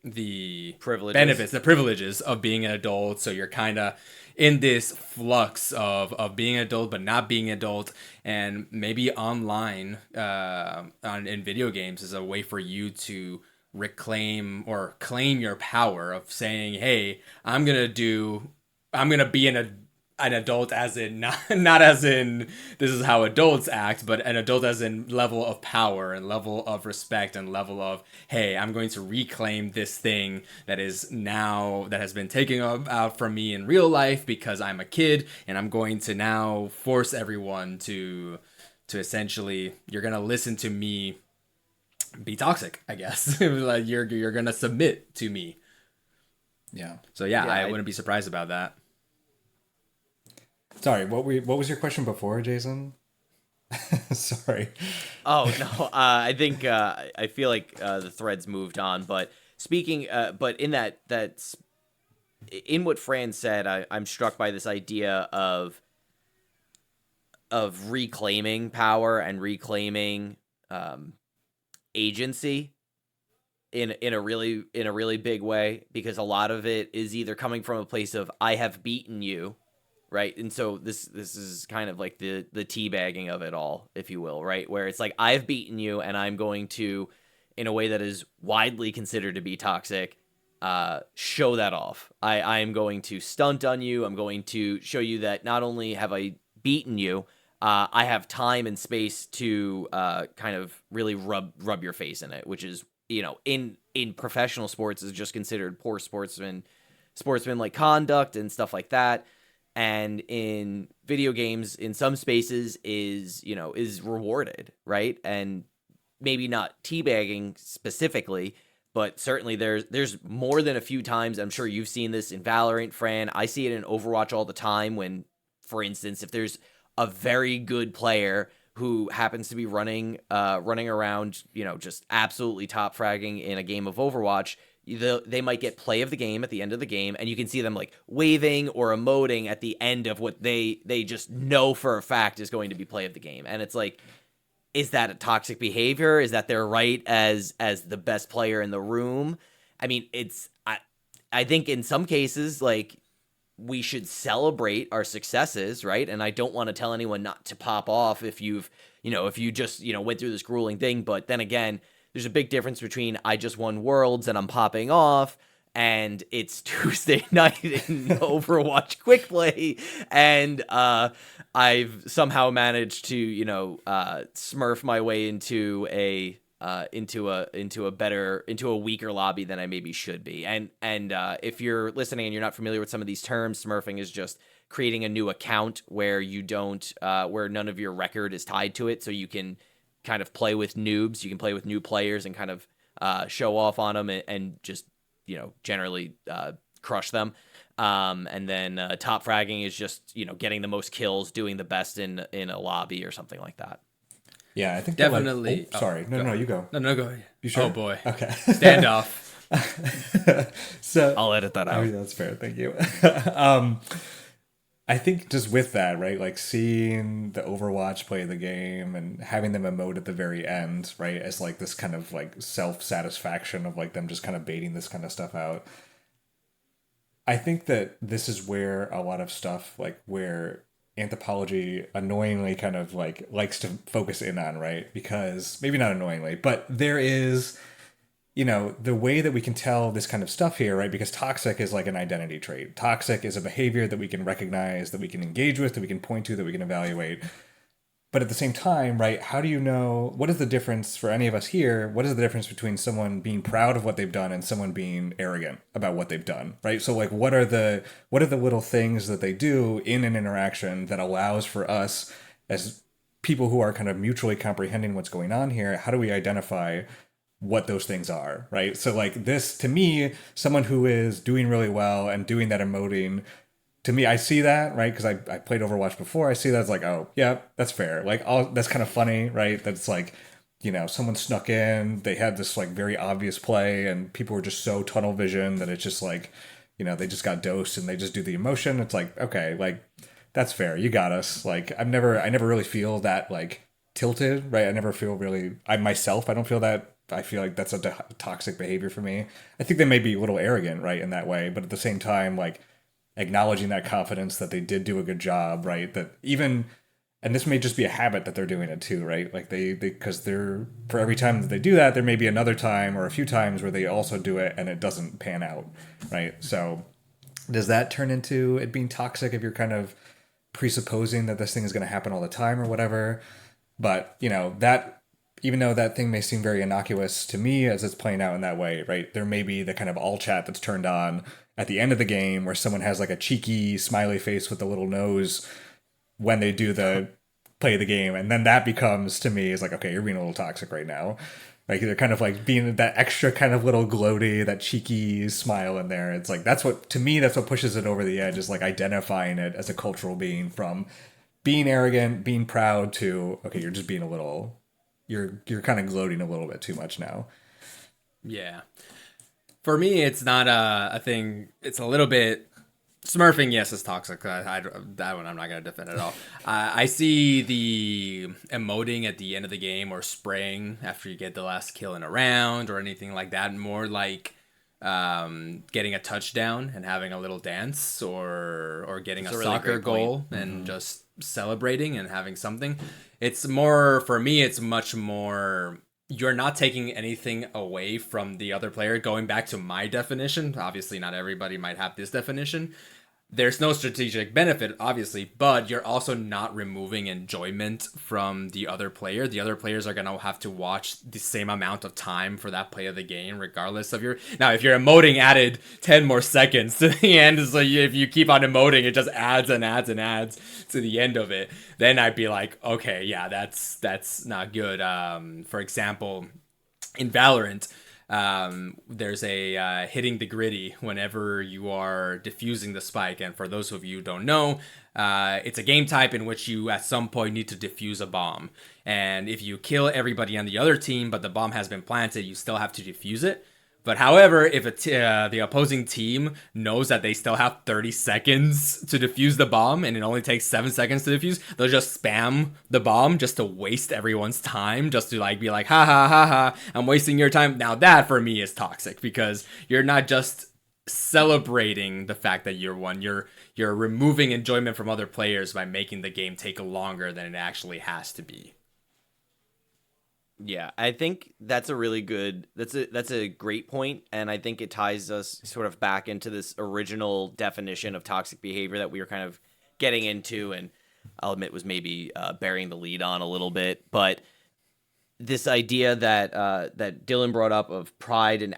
the Privileges. benefits, the privileges of being an adult. So you're kind of in this flux of being an adult but not being an adult, and maybe online in video games is a way for you to reclaim or claim your power of saying, hey, I'm gonna be an adult, as in not as in this is how adults act, but an adult as in level of power and level of respect and level of, hey, I'm going to reclaim this thing that has been taken out from me in real life because I'm a kid, and I'm going to now force everyone to essentially, you're gonna listen to me be toxic, I guess. Like you're gonna submit to me. Yeah. So yeah, I wouldn't be surprised about that. Sorry, what was your question before, Jason? Sorry. Oh no, I think I feel like the thread's moved on. But speaking, but in that's in what Fran said, I'm struck by this idea of reclaiming power and reclaiming agency in a really big way, because a lot of it is either coming from a place of I have beaten you. Right. And so this is kind of like the teabagging of it all, if you will. Right. Where it's like, I've beaten you and I'm going to, in a way that is widely considered to be toxic, show that off. I am going to stunt on you. I'm going to show you that not only have I beaten you, I have time and space to kind of really rub your face in it, which is, in professional sports is just considered poor sportsman-like conduct and stuff like that. And in video games, in some spaces is rewarded, right? And maybe not teabagging specifically, but certainly there's more than a few times. I'm sure you've seen this in Valorant, Fran. I see it in Overwatch all the time when, for instance, if there's a very good player who happens to be running around, just absolutely top fragging in a game of Overwatch, they might get play of the game at the end of the game, and you can see them like waving or emoting at the end of what they just know for a fact is going to be play of the game. And it's like, is that a toxic behavior? Is that their right as the best player in the room? I mean, I think in some cases, like, we should celebrate our successes, right? And I don't want to tell anyone not to pop off if you just, went through this grueling thing. But then again, there's a big difference between I just won Worlds and I'm popping off, and it's Tuesday night in Overwatch quick play, and I've somehow managed to smurf my way into a weaker lobby than I maybe should be. And if you're listening and you're not familiar with some of these terms, smurfing is just creating a new account where you don't where none of your record is tied to it, so you can kind of play with noobs. You can play with new players and kind of show off on them and just generally crush them. And then top fragging is just getting the most kills, doing the best in a lobby or something like that. Yeah, I think definitely. Sorry, no, you go. No, go ahead. You sure? Oh boy. Okay. Standoff. So I'll edit that out. That's fair. Thank you. I think just with that, right, like seeing the Overwatch play the game and having them emote at the very end, right, as like this kind of like self-satisfaction of like them just kind of baiting this kind of stuff out. I think that this is where a lot of stuff, like where anthropology annoyingly kind of like likes to focus in on, right? Because maybe not annoyingly, but there is the way that we can tell this kind of stuff here, right? Because toxic is like an identity trait. Toxic is a behavior that we can recognize, that we can engage with, that we can point to, that we can evaluate. But at the same time, right, how do you know what is the difference for any of us here? What is the difference between someone being proud of what they've done and someone being arrogant about what they've done, right? So like what are the little things that they do in an interaction that allows for us as people who are kind of mutually comprehending what's going on here? How do we identify what those things are, right? So like this, to me, someone who is doing really well and doing that emoting, to me, I see that, right? Because I played Overwatch before. I see that as like, oh, yeah, that's fair. Like, that's kind of funny, right? That's like, someone snuck in, they had this like very obvious play, and people were just so tunnel vision that it's just like, they just got dosed and they just do the emotion. It's like, okay, like, that's fair. You got us. Like, I never really feel that like tilted, right? I never feel really, I don't feel that. I feel like that's a toxic behavior for me. I think they may be a little arrogant, right, in that way, but at the same time, like, acknowledging that confidence that they did do a good job, right? That even, and this may just be a habit that they're doing it too, right? Like because they're, for every time that they do that, there may be another time or a few times where they also do it and it doesn't pan out, right? So does that turn into it being toxic if you're kind of presupposing that this thing is going to happen all the time or whatever? But, that, even though that thing may seem very innocuous to me as it's playing out in that way, right? There may be the kind of all chat that's turned on at the end of the game where someone has like a cheeky smiley face with a little nose when they do the play the game. And then that becomes, to me, is like, okay, you're being a little toxic right now. Like they're kind of like being that extra kind of little gloaty, that cheeky smile in there. It's like, that's what pushes it over the edge, is like identifying it as a cultural being, from being arrogant, being proud, to, okay, you're just being a little, you're kind of gloating a little bit too much now. Yeah. For me, it's not a thing. It's a little bit smurfing. Yes, it's toxic. That one I'm not gonna defend at all. I see the emoting at the end of the game or spraying after you get the last kill in a round or anything like that, more like getting a touchdown and having a little dance, or getting a really soccer goal and just celebrating and having something. It's more, for me, it's much more, you're not taking anything away from the other player. Going back to my definition, obviously not everybody might have this definition. There's no strategic benefit, obviously, but you're also not removing enjoyment from the other player. The other players are going to have to watch the same amount of time for that play of the game, regardless of your... Now, if your emoting added 10 more seconds to the end, so if you keep on emoting, it just adds and adds and adds to the end of it, then I'd be like, okay, yeah, that's not good. For example, in Valorant, there's a hitting the gritty whenever you are defusing the spike, and for those of you who don't know, it's a game type in which you at some point need to defuse a bomb, and if you kill everybody on the other team but the bomb has been planted, you still have to defuse it. But however, if the opposing team knows that they still have 30 seconds to defuse the bomb and it only takes 7 seconds to defuse, they'll just spam the bomb just to waste everyone's time, just to like be like, ha ha ha ha, I'm wasting your time. Now that for me is toxic, because you're not just celebrating the fact that you're one, you're removing enjoyment from other players by making the game take longer than it actually has to be. Yeah, I think that's a really good, that's a great point, and I think it ties us sort of back into this original definition of toxic behavior that we were kind of getting into, and I'll admit was maybe burying the lead on a little bit, but this idea that that Dillon brought up of pride and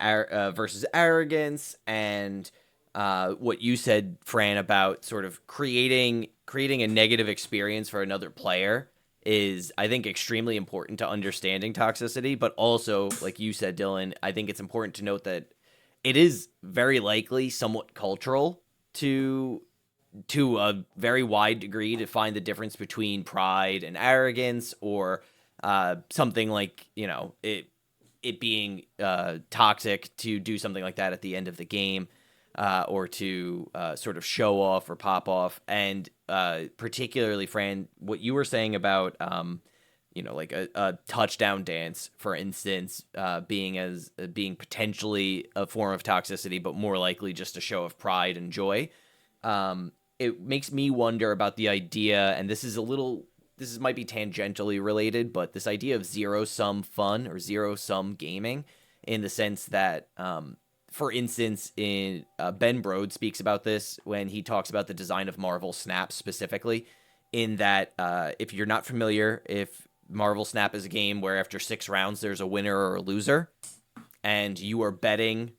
versus arrogance, and what you said, Fran, about sort of creating a negative experience for another player, is, I think, extremely important to understanding toxicity. But also, like you said, Dillon, I think it's important to note that it is very likely somewhat cultural to a very wide degree to find the difference between pride and arrogance, or something like, it being toxic to do something like that at the end of the game, or to sort of show off or pop off. And particularly, Fran, what you were saying about, like a touchdown dance, for instance, being potentially a form of toxicity, but more likely just a show of pride and joy. It makes me wonder about the idea, and this might be tangentially related, but this idea of zero-sum fun or zero-sum gaming, in the sense that, for instance, in Ben Brode speaks about this when he talks about the design of Marvel Snap specifically, in that if you're not familiar, if Marvel Snap is a game where after 6 rounds there's a winner or a loser, and you are betting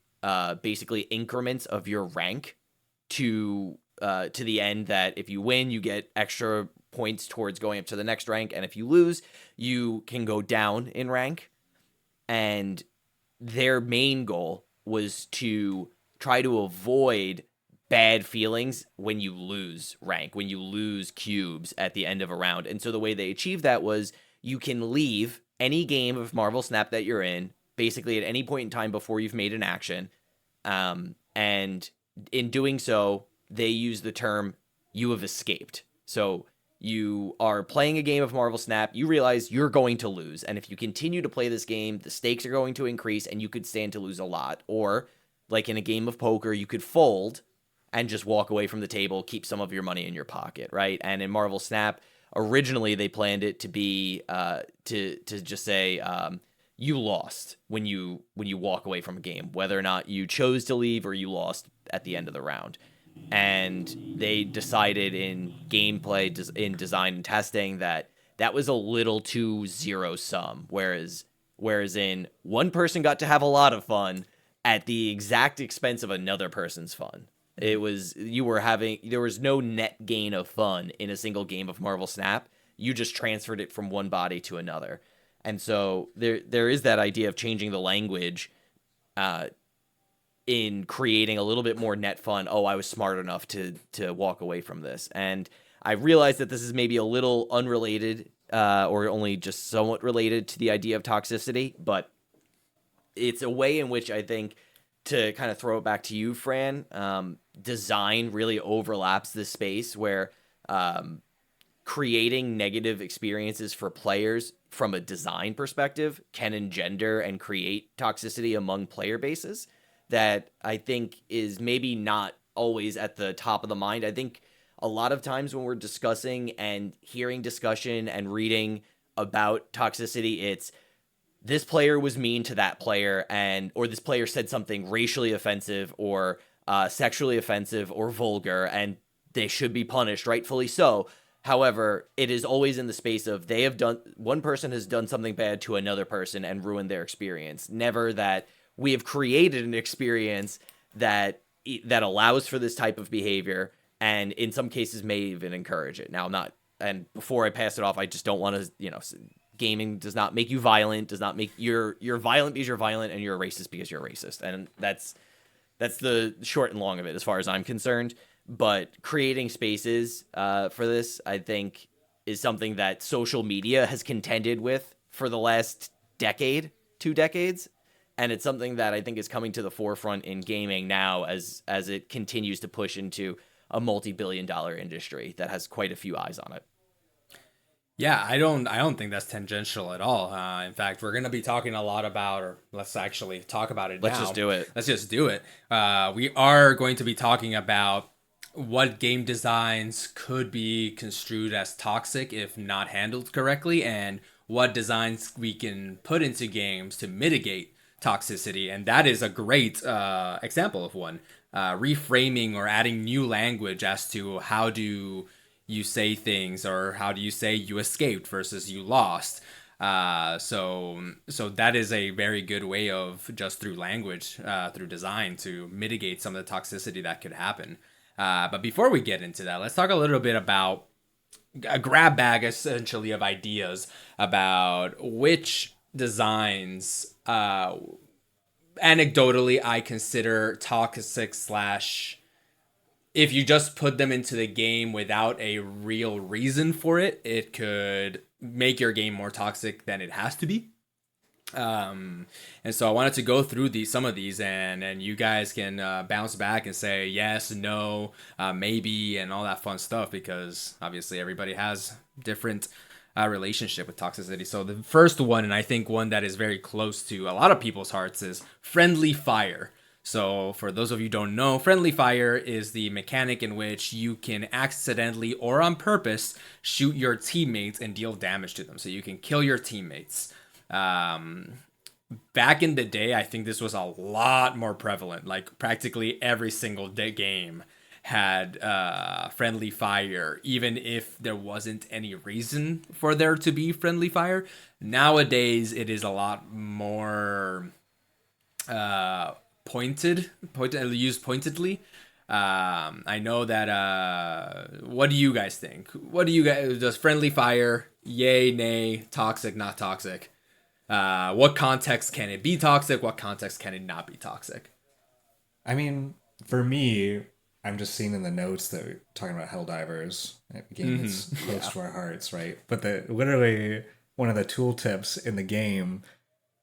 basically increments of your rank to the end, that if you win, you get extra points towards going up to the next rank, and if you lose, you can go down in rank. And their main goal was to try to avoid bad feelings when you lose rank, when you lose cubes at the end of a round. And so the way they achieved that was you can leave any game of Marvel Snap that you're in, basically at any point in time before you've made an action. And in doing so, they use the term, you have escaped. So you are playing a game of Marvel Snap, you realize you're going to lose. And if you continue to play this game, the stakes are going to increase and you could stand to lose a lot. Or, like in a game of poker, you could fold and just walk away from the table, keep some of your money in your pocket, right? And in Marvel Snap, originally they planned it to be to just say you lost when you walk away from a game, whether or not you chose to leave or you lost at the end of the round. And they decided in gameplay, in design and testing, that was a little too zero sum. Whereas in one person got to have a lot of fun at the exact expense of another person's fun. There was no net gain of fun in a single game of Marvel Snap. You just transferred it from one body to another. And so there is that idea of changing the language in creating a little bit more net fun. Oh, I was smart enough to walk away from this. And I realize that this is maybe a little unrelated or only just somewhat related to the idea of toxicity, but it's a way in which I think, to kind of throw it back to you, Fran, design really overlaps this space where creating negative experiences for players from a design perspective can engender and create toxicity among player bases that I think is maybe not always at the top of the mind. I think a lot of times when we're discussing and hearing discussion and reading about toxicity, it's this player was mean to that player, or this player said something racially offensive or sexually offensive or vulgar, and they should be punished, rightfully so. However, it is always in the space of one person has done something bad to another person and ruined their experience. Never that we have created an experience that allows for this type of behavior, and in some cases may even encourage it. Now, and before I pass it off, I just don't want to, gaming does not make you violent, does not make you're violent because you're violent, and you're a racist because you're racist. And that's the short and long of it as far as I'm concerned. But creating spaces for this, I think, is something that social media has contended with for the last 2 decades. And it's something that I think is coming to the forefront in gaming now as it continues to push into a multi-billion-dollar industry that has quite a few eyes on it. Yeah, I don't think that's tangential at all. In fact, we're going to be talking a lot about, or let's actually talk about it now. Let's just do it. Let's just do it. We are going to be talking about what game designs could be construed as toxic if not handled correctly, and what designs we can put into games to mitigate toxicity. And that is a great example of one. Reframing or adding new language as to how do you say things, or how do you say you escaped versus you lost. So that is a very good way of, just through language, through design, to mitigate some of the toxicity that could happen. But before we get into that, let's talk a little bit about a grab bag, essentially, of ideas about which designs, anecdotally, I consider toxic / if you just put them into the game without a real reason for it, it could make your game more toxic than it has to be. And so I wanted to go through some of these, and you guys can bounce back and say yes, no, maybe, and all that fun stuff, because obviously everybody has different relationship with toxicity. So the first one, and I think one that is very close to a lot of people's hearts, is friendly fire. So for those of you who don't know, friendly fire is the mechanic in which you can accidentally or on purpose shoot your teammates and deal damage to them. So you can kill your teammates. back in the day, I think this was a lot more prevalent. Like practically every single day game had friendly fire, even if there wasn't any reason for there to be friendly fire. Nowadays, it is a lot more used pointedly. I know that. What do you guys think? What do you guys? Does friendly fire? Yay, nay, toxic, not toxic? What context can it be toxic? What context can it not be toxic? I mean, for me, I'm just seeing in the notes that we're talking about Helldivers, a game that's close to our hearts, right? But literally one of the tooltips in the game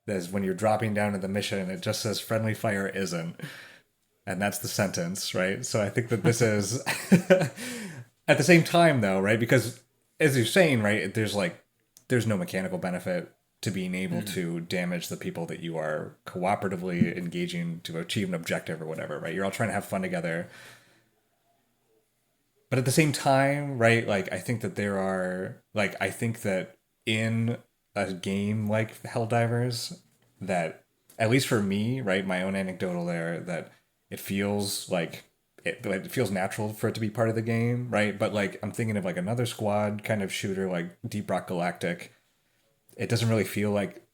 is when you're dropping down to the mission, it just says friendly fire isn't. And that's the sentence, right? So I think that this is at the same time though, right? Because as you're saying, right, there's no mechanical benefit to being able to damage the people that you are cooperatively engaging to achieve an objective or whatever, right? You're all trying to have fun together. But at the same time, right, like I think that in a game like Helldivers, that at least for me, right, my own anecdotal there, that it feels like it feels natural for it to be part of the game, right? But like I'm thinking of like another squad kind of shooter like Deep Rock Galactic. It doesn't really feel like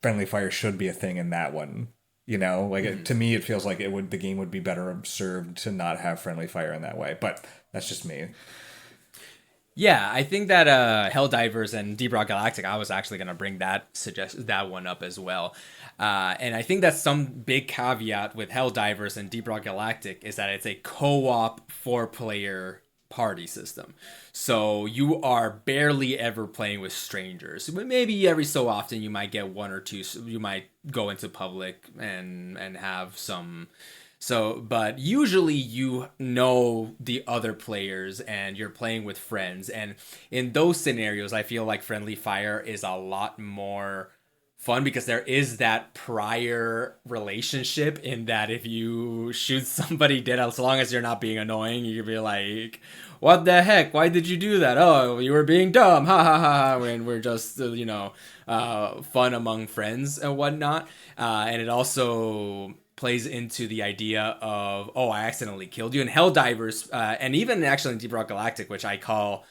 friendly fire should be a thing in that one. You know, like to me, it feels like the game would be better served to not have friendly fire in that way. But that's just me. Yeah, I think that Helldivers and Deep Rock Galactic, I was actually gonna bring that one up as well, and I think that's some big caveat with Helldivers and Deep Rock Galactic is that it's a co-op 4-player party system, so you are barely ever playing with strangers. Maybe every so often you might get one or two. You might go into public and have some. So, but usually you know the other players and you're playing with friends. And in those scenarios, I feel like friendly fire is a lot more fun because there is that prior relationship in that if you shoot somebody dead, as long as you're not being annoying, you can be like, what the heck? Why did you do that? Oh, you were being dumb. Ha ha ha ha. When we're just, fun among friends and whatnot. And it also plays into the idea of, oh, I accidentally killed you. And Helldivers, and even actually in Deep Rock Galactic, which I call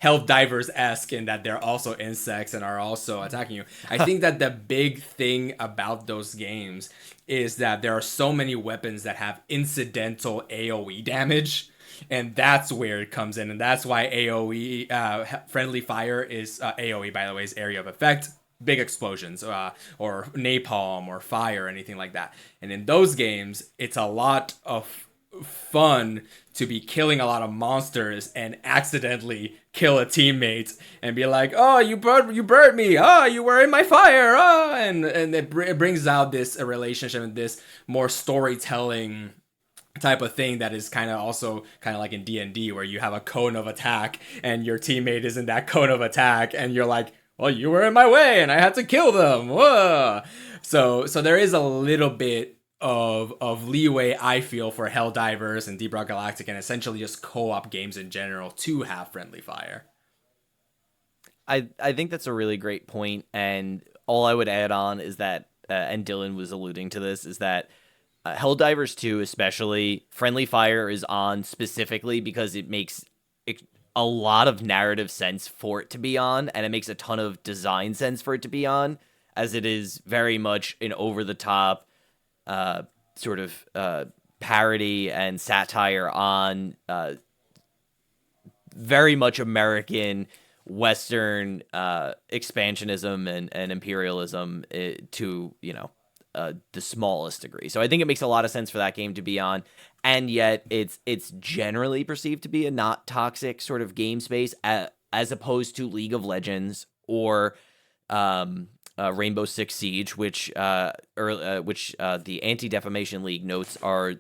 Helldivers-esque in that they're also insects and are also attacking you. I think that the big thing about those games is that there are so many weapons that have incidental AoE damage. And that's where it comes in. And that's why AoE, friendly fire is, AoE, by the way, is area of effect. Big explosions or napalm or fire or anything like that. And in those games, it's a lot of fun to be killing a lot of monsters and accidentally kill a teammate and be like, oh, you burned me, oh, you were in my fire, oh, and it brings out this relationship and this more storytelling type of thing that is kind of also kind of like in D&D where you have a cone of attack and your teammate is in that cone of attack and you're like, well, you were in my way and I had to kill them. Whoa. So there is a little bit of leeway, I feel, for Helldivers and Deep Rock Galactic and essentially just co-op games in general to have friendly fire. I think that's a really great point, and all I would add on is that, and Dillon was alluding to this, is that Helldivers 2 especially, friendly fire is on specifically because it makes a lot of narrative sense for it to be on, and it makes a ton of design sense for it to be on, as it is very much an over-the-top sort of parody and satire on very much American Western expansionism and imperialism to, the smallest degree. So I think it makes a lot of sense for that game to be on, and yet it's generally perceived to be a not toxic sort of game space as opposed to League of Legends or Rainbow Six Siege, which the Anti-Defamation League notes are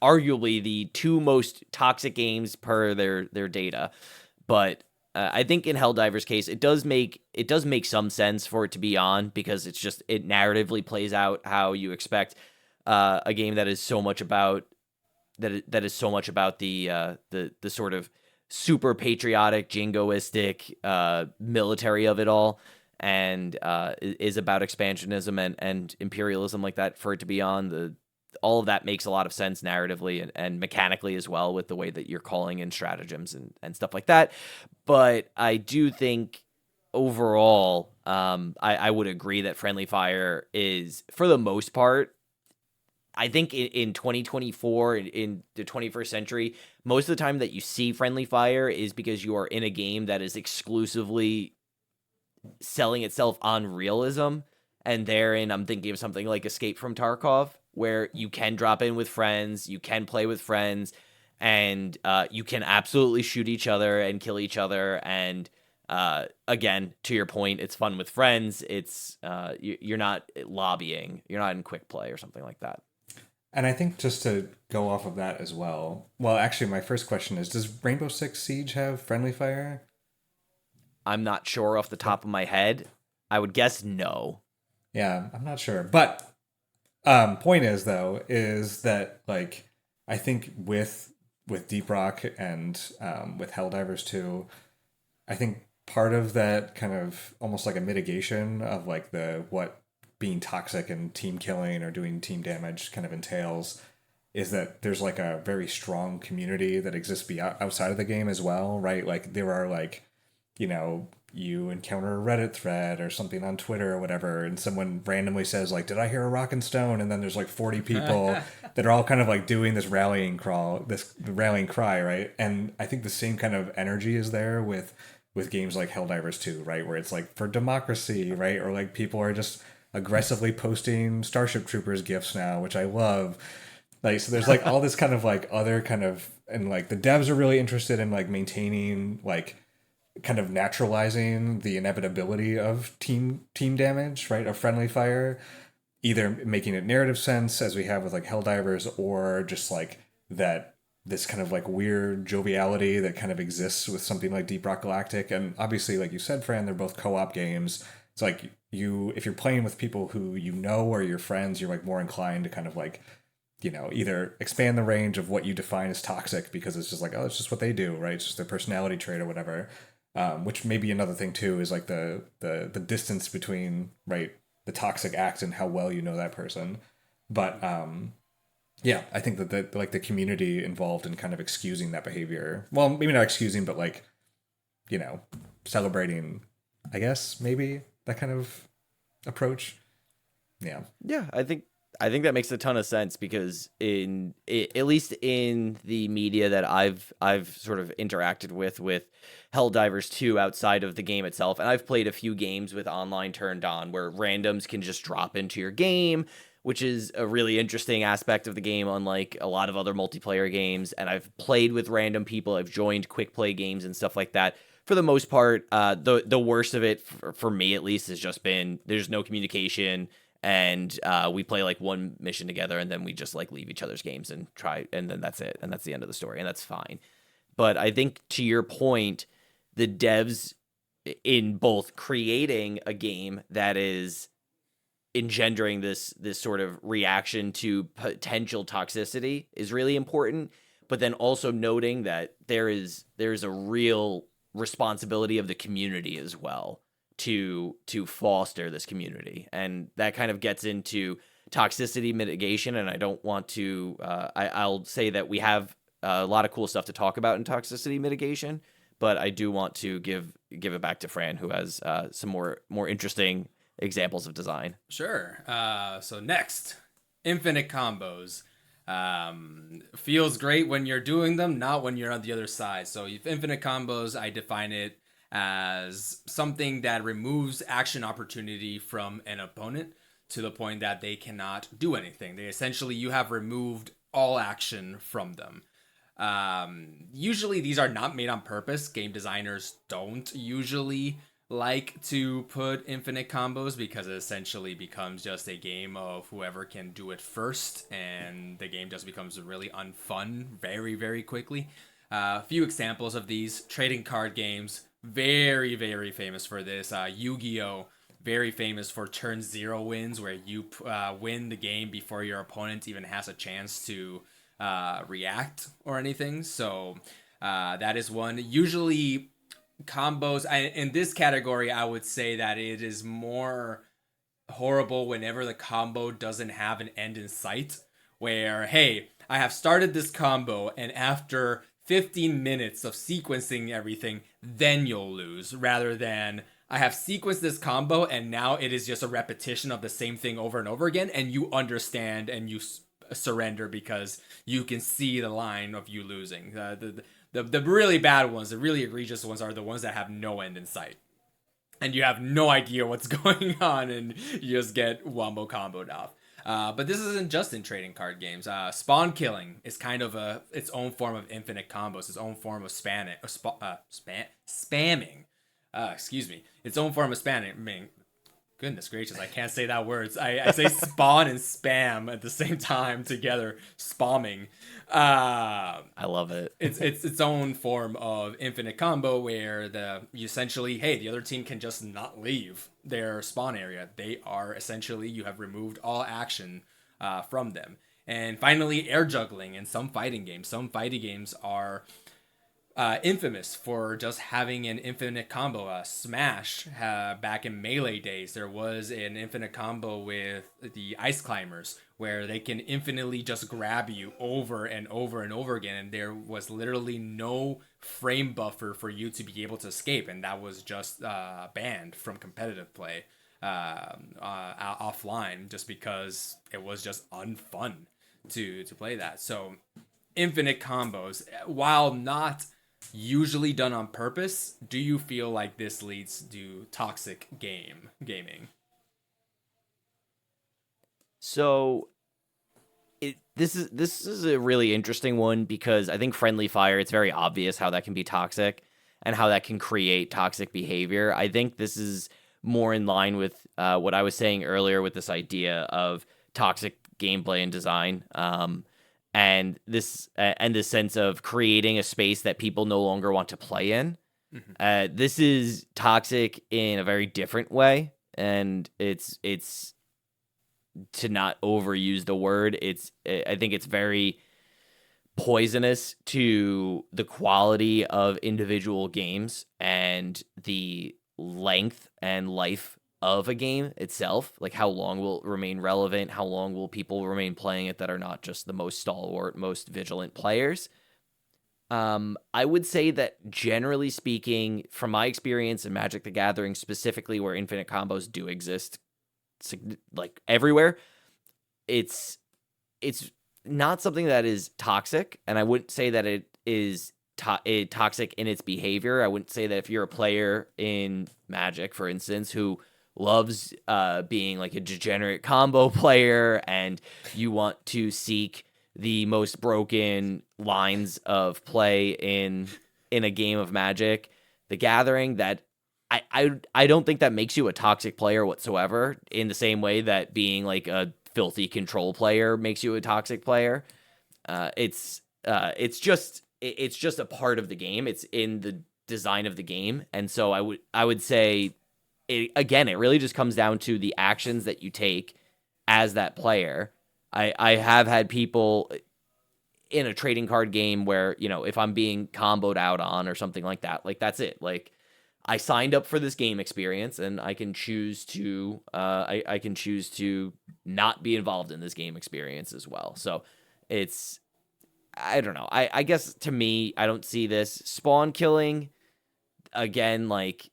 arguably the two most toxic games per their data. But I think in Helldivers' case, it does make some sense for it to be on because it narratively plays out how you expect a game that is so much about that is so much about the sort of super patriotic, jingoistic military of it all. and is about expansionism and imperialism like that, for it to be on the all of that makes a lot of sense narratively and mechanically as well, with the way that you're calling in stratagems and stuff like that. But I do think overall, I would agree that friendly fire is, for the most part, I think in 2024, in the 21st century, most of the time that you see friendly fire is because you are in a game that is exclusively selling itself on realism. And therein, I'm thinking of something like Escape from Tarkov, where you can drop in with friends, you can play with friends, and you can absolutely shoot each other and kill each other. And again, to your point, it's fun with friends. It's you're not lobbying, you're not in quick play or something like that. And I think just to go off of that as well. Well, actually, my first question is: does Rainbow Six Siege have friendly fire? I'm not sure off the top of my head. I would guess no. Yeah, I'm not sure. But point is though is that like I think with Deep Rock and with Helldivers too, I think part of that kind of almost like a mitigation of like the what being toxic and team killing or doing team damage kind of entails is that there's like a very strong community that exists outside of the game as well, right? Like there are like, you know, you encounter a Reddit thread or something on Twitter or whatever, and someone randomly says like, "Did I hear a rock and stone?" And then there's like 40 people that are all kind of like doing this rallying cry, right? And I think the same kind of energy is there with games like Helldivers 2, right? Where it's like for democracy, right? Or like people are just aggressively posting Starship Troopers gifs now, which I love. Like, so there's like all this kind of like other kind of, and like the devs are really interested in like maintaining like kind of naturalizing the inevitability of team damage, right? Of friendly fire, either making it narrative sense as we have with like Helldivers, or just like that this kind of like weird joviality that kind of exists with something like Deep Rock Galactic. And obviously, like you said, Fran, they're both co-op games. It's like if you're playing with people who you know are your friends, you're like more inclined to kind of like, you know, either expand the range of what you define as toxic because it's just like, oh, it's just what they do, right? It's just their personality trait or whatever. Which may be another thing too, is like the distance between, right, the toxic act and how well you know that person. But yeah, I think that the community involved in kind of excusing that behavior, well, maybe not excusing, but like, you know, celebrating, I guess, maybe that kind of approach. Yeah. Yeah, I think that makes a ton of sense, because at least in the media that I've sort of interacted with Helldivers 2 outside of the game itself, and I've played a few games with online turned on where randoms can just drop into your game, which is a really interesting aspect of the game, unlike a lot of other multiplayer games. And I've played with random people, I've joined quick play games and stuff like that. For the most part, the worst of it, for me at least, has just been there's no communication, and we play like one mission together, and then we just like leave each other's games and try, and then that's it, and that's the end of the story, and that's fine. But I think, to your point, the devs in both creating a game that is engendering this sort of reaction to potential toxicity is really important, but then also noting that there's a real responsibility of the community as well to foster this community. And that kind of gets into toxicity mitigation. And I don't want to I'll say that we have a lot of cool stuff to talk about in toxicity mitigation, but I do want to give it back to Fran, who has some more interesting examples of design. Sure. So next, infinite combos. Feels great when you're doing them, not when you're on the other side. So infinite combos, I define it as something that removes action opportunity from an opponent to the point that they cannot do anything. You have removed all action from them. Usually these are not made on purpose. Game designers don't usually like to put infinite combos because it essentially becomes just a game of whoever can do it first, and the game just becomes really unfun very, very quickly. A few examples of these: trading card games, very, very famous for this. Yu-Gi-Oh! Very famous for turn 0 wins, where you win the game before your opponent even has a chance to react or anything. So that is one. Usually combos in this category, I would say that it is more horrible whenever the combo doesn't have an end in sight. Where, hey, I have started this combo, and after 15 minutes of sequencing everything, then you'll lose, rather than I have sequenced this combo and now it is just a repetition of the same thing over and over again, and you understand and you surrender because you can see the line of you losing. The really bad ones, the really egregious ones, are the ones that have no end in sight. And you have no idea what's going on, and you just get wombo comboed off. But this isn't just in trading card games. Spawn killing is kind of its own form of infinite combos, its own form of spamming. Excuse me, its own form of spamming. Goodness gracious, I can't say that words. I say spawn and spam at the same time together. Spamming. I love it. It's its own form of infinite combo where you essentially, hey, the other team can just not leave their spawn area. They are essentially, you have removed all action from them. And finally, air juggling in some fighting games. Some fighting games are infamous for just having an infinite combo. Smash, back in Melee days, there was an infinite combo with the Ice Climbers where they can infinitely just grab you over and over and over again, and there was literally no frame buffer for you to be able to escape, and that was just banned from competitive play offline, just because it was just unfun to play that. So infinite combos, while not usually done on purpose, do you feel like this leads to toxic gaming? So this is a really interesting one because I think friendly fire, it's very obvious how that can be toxic and how that can create toxic behavior. I think this is more in line with what I was saying earlier with this idea of toxic gameplay and design. And this sense of creating a space that people no longer want to play in. Mm-hmm. This is toxic in a very different way, and it's to not overuse the word. I think it's very poisonous to the quality of individual games and the length and life of a game itself. Like, how long will it remain relevant? How long will people remain playing it that are not just the most stalwart, most vigilant players? I would say that generally speaking, from my experience in Magic the Gathering, specifically where infinite combos do exist, like everywhere, it's not something that is toxic, and I wouldn't say that it is toxic in its behavior. I wouldn't say that if you're a player in Magic, for instance, who loves being like a degenerate combo player and you want to seek the most broken lines of play in a game of Magic the Gathering, that I don't think that makes you a toxic player whatsoever, in the same way that being like a filthy control player makes you a toxic player. It's just a part of the game. It's in the design of the game. And so I would say it really just comes down to the actions that you take as that player. I have had people in a trading card game where, if I'm being comboed out on or something like that, like that's it. Like, I signed up for this game experience, and I can choose to I can choose to not be involved in this game experience as well. So I don't know. I guess to me, I don't see this spawn killing again. Like,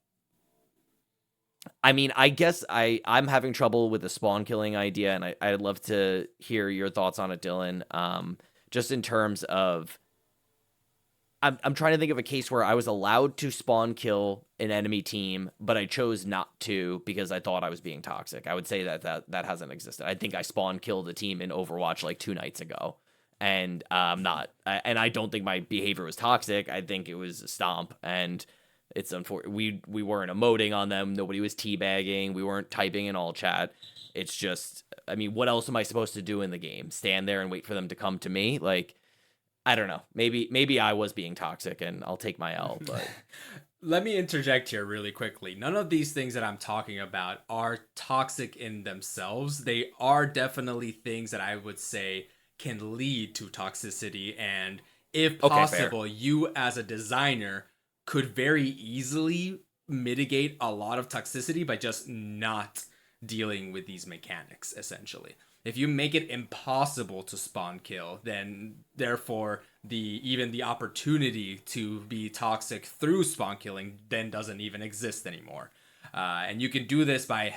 I mean, I guess I'm having trouble with the spawn killing idea, and I'd love to hear your thoughts on it, Dillon. Just in terms of, I'm trying to think of a case where I was allowed to spawn kill an enemy team, but I chose not to because I thought I was being toxic. I would say that hasn't existed. I think I spawn killed a team in Overwatch like 2 nights ago, and I don't think my behavior was toxic. I think it was a stomp, and it's unfortunate. We weren't emoting on them. Nobody was teabagging. We weren't typing in all chat. It's just, I mean, what else am I supposed to do in the game? Stand there and wait for them to come to me? Like, I don't know. Maybe I was being toxic, and I'll take my L. But let me interject here really quickly. None of these things that I'm talking about are toxic in themselves. They are definitely things that I would say can lead to toxicity, and if possible, you as a designer could very easily mitigate a lot of toxicity by just not dealing with these mechanics, essentially. If you make it impossible to spawn kill, then therefore even the opportunity to be toxic through spawn killing then doesn't even exist anymore. And you can do this by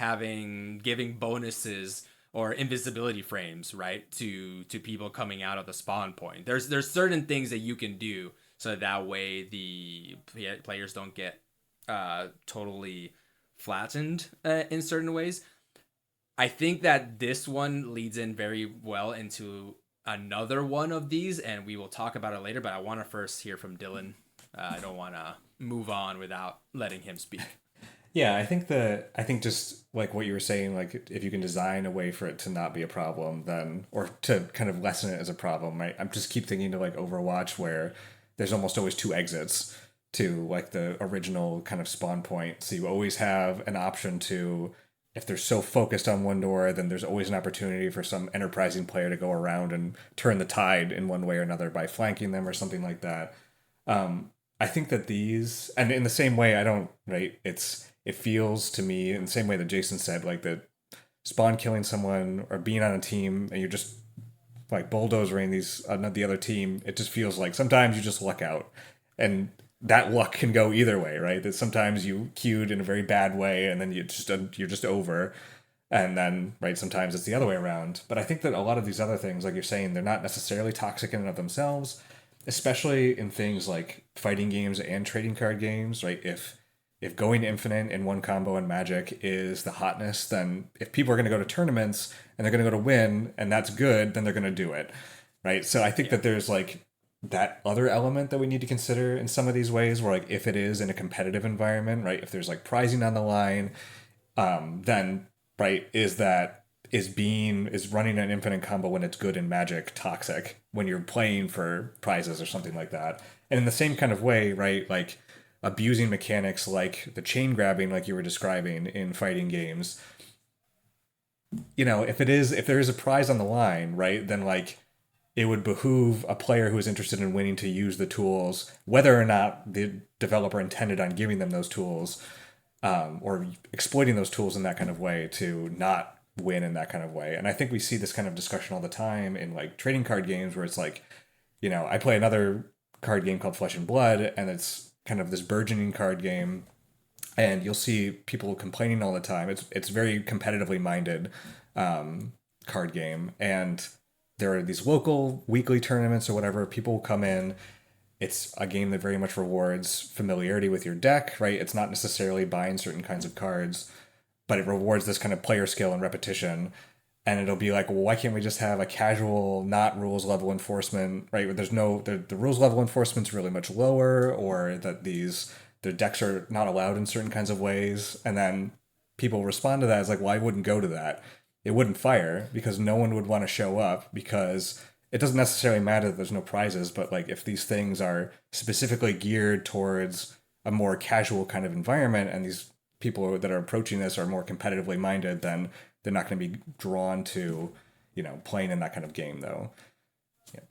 giving bonuses or invisibility frames, right, to people coming out of the spawn point. There's certain things that you can do so that way the players don't get totally flattened in certain ways. I think that this one leads in very well into another one of these, and we will talk about it later, but I want to first hear from Dillon. I don't want to move on without letting him speak. Yeah, I think just like what you were saying, like if you can design a way for it to not be a problem, then, or to kind of lessen it as a problem, I'm just keep thinking to like Overwatch, where there's almost always two exits to like the original kind of spawn point. So you always have an option to, if they're so focused on one door, then there's always an opportunity for some enterprising player to go around and turn the tide in one way or another by flanking them or something like that. I think that these, and in the same way, it feels to me in the same way that Jason said, like that spawn killing someone or being on a team and you're just like bulldozering the other team, it just feels like sometimes you just luck out. And that luck can go either way, right? That sometimes you queued in a very bad way and then you're just over. And then, right, sometimes it's the other way around. But I think that a lot of these other things, like you're saying, they're not necessarily toxic in and of themselves, especially in things like fighting games and trading card games, right? If going infinite in one combo in Magic is the hotness, then if people are going to go to tournaments and they're going to go to win and that's good, then they're going to do it, right? So I think that there's like that other element that we need to consider in some of these ways, where like if it is in a competitive environment, right, if there's like prizing on the line, then right, is running an infinite combo when it's good in Magic toxic when you're playing for prizes or something like that. And in the same kind of way, right, like abusing mechanics like the chain grabbing, like you were describing in fighting games, you know, if there is a prize on the line, right, then like it would behoove a player who is interested in winning to use the tools, whether or not the developer intended on giving them those tools, or exploiting those tools in that kind of way, to not win in that kind of way. And I think we see this kind of discussion all the time in like trading card games, where it's like, you know, I play another card game called Flesh and Blood, and it's kind of this burgeoning card game, and you'll see people complaining all the time. It's very competitively minded card game, and there are these local weekly tournaments or whatever. People come in. It's a game that very much rewards familiarity with your deck, right? It's not necessarily buying certain kinds of cards, but it rewards this kind of player skill and repetition. And it'll be like, well, why can't we just have a casual, not rules level enforcement, right? Where there's the rules level enforcement's really much lower, or that the decks are not allowed in certain kinds of ways. And then people respond to that as like, well, I wouldn't go to that. It wouldn't fire because no one would want to show up, because it doesn't necessarily matter that there's no prizes, but like if these things are specifically geared towards a more casual kind of environment, and these people that are approaching this are more competitively minded, then they're not going to be drawn to, you know, playing in that kind of game, though. Yeah.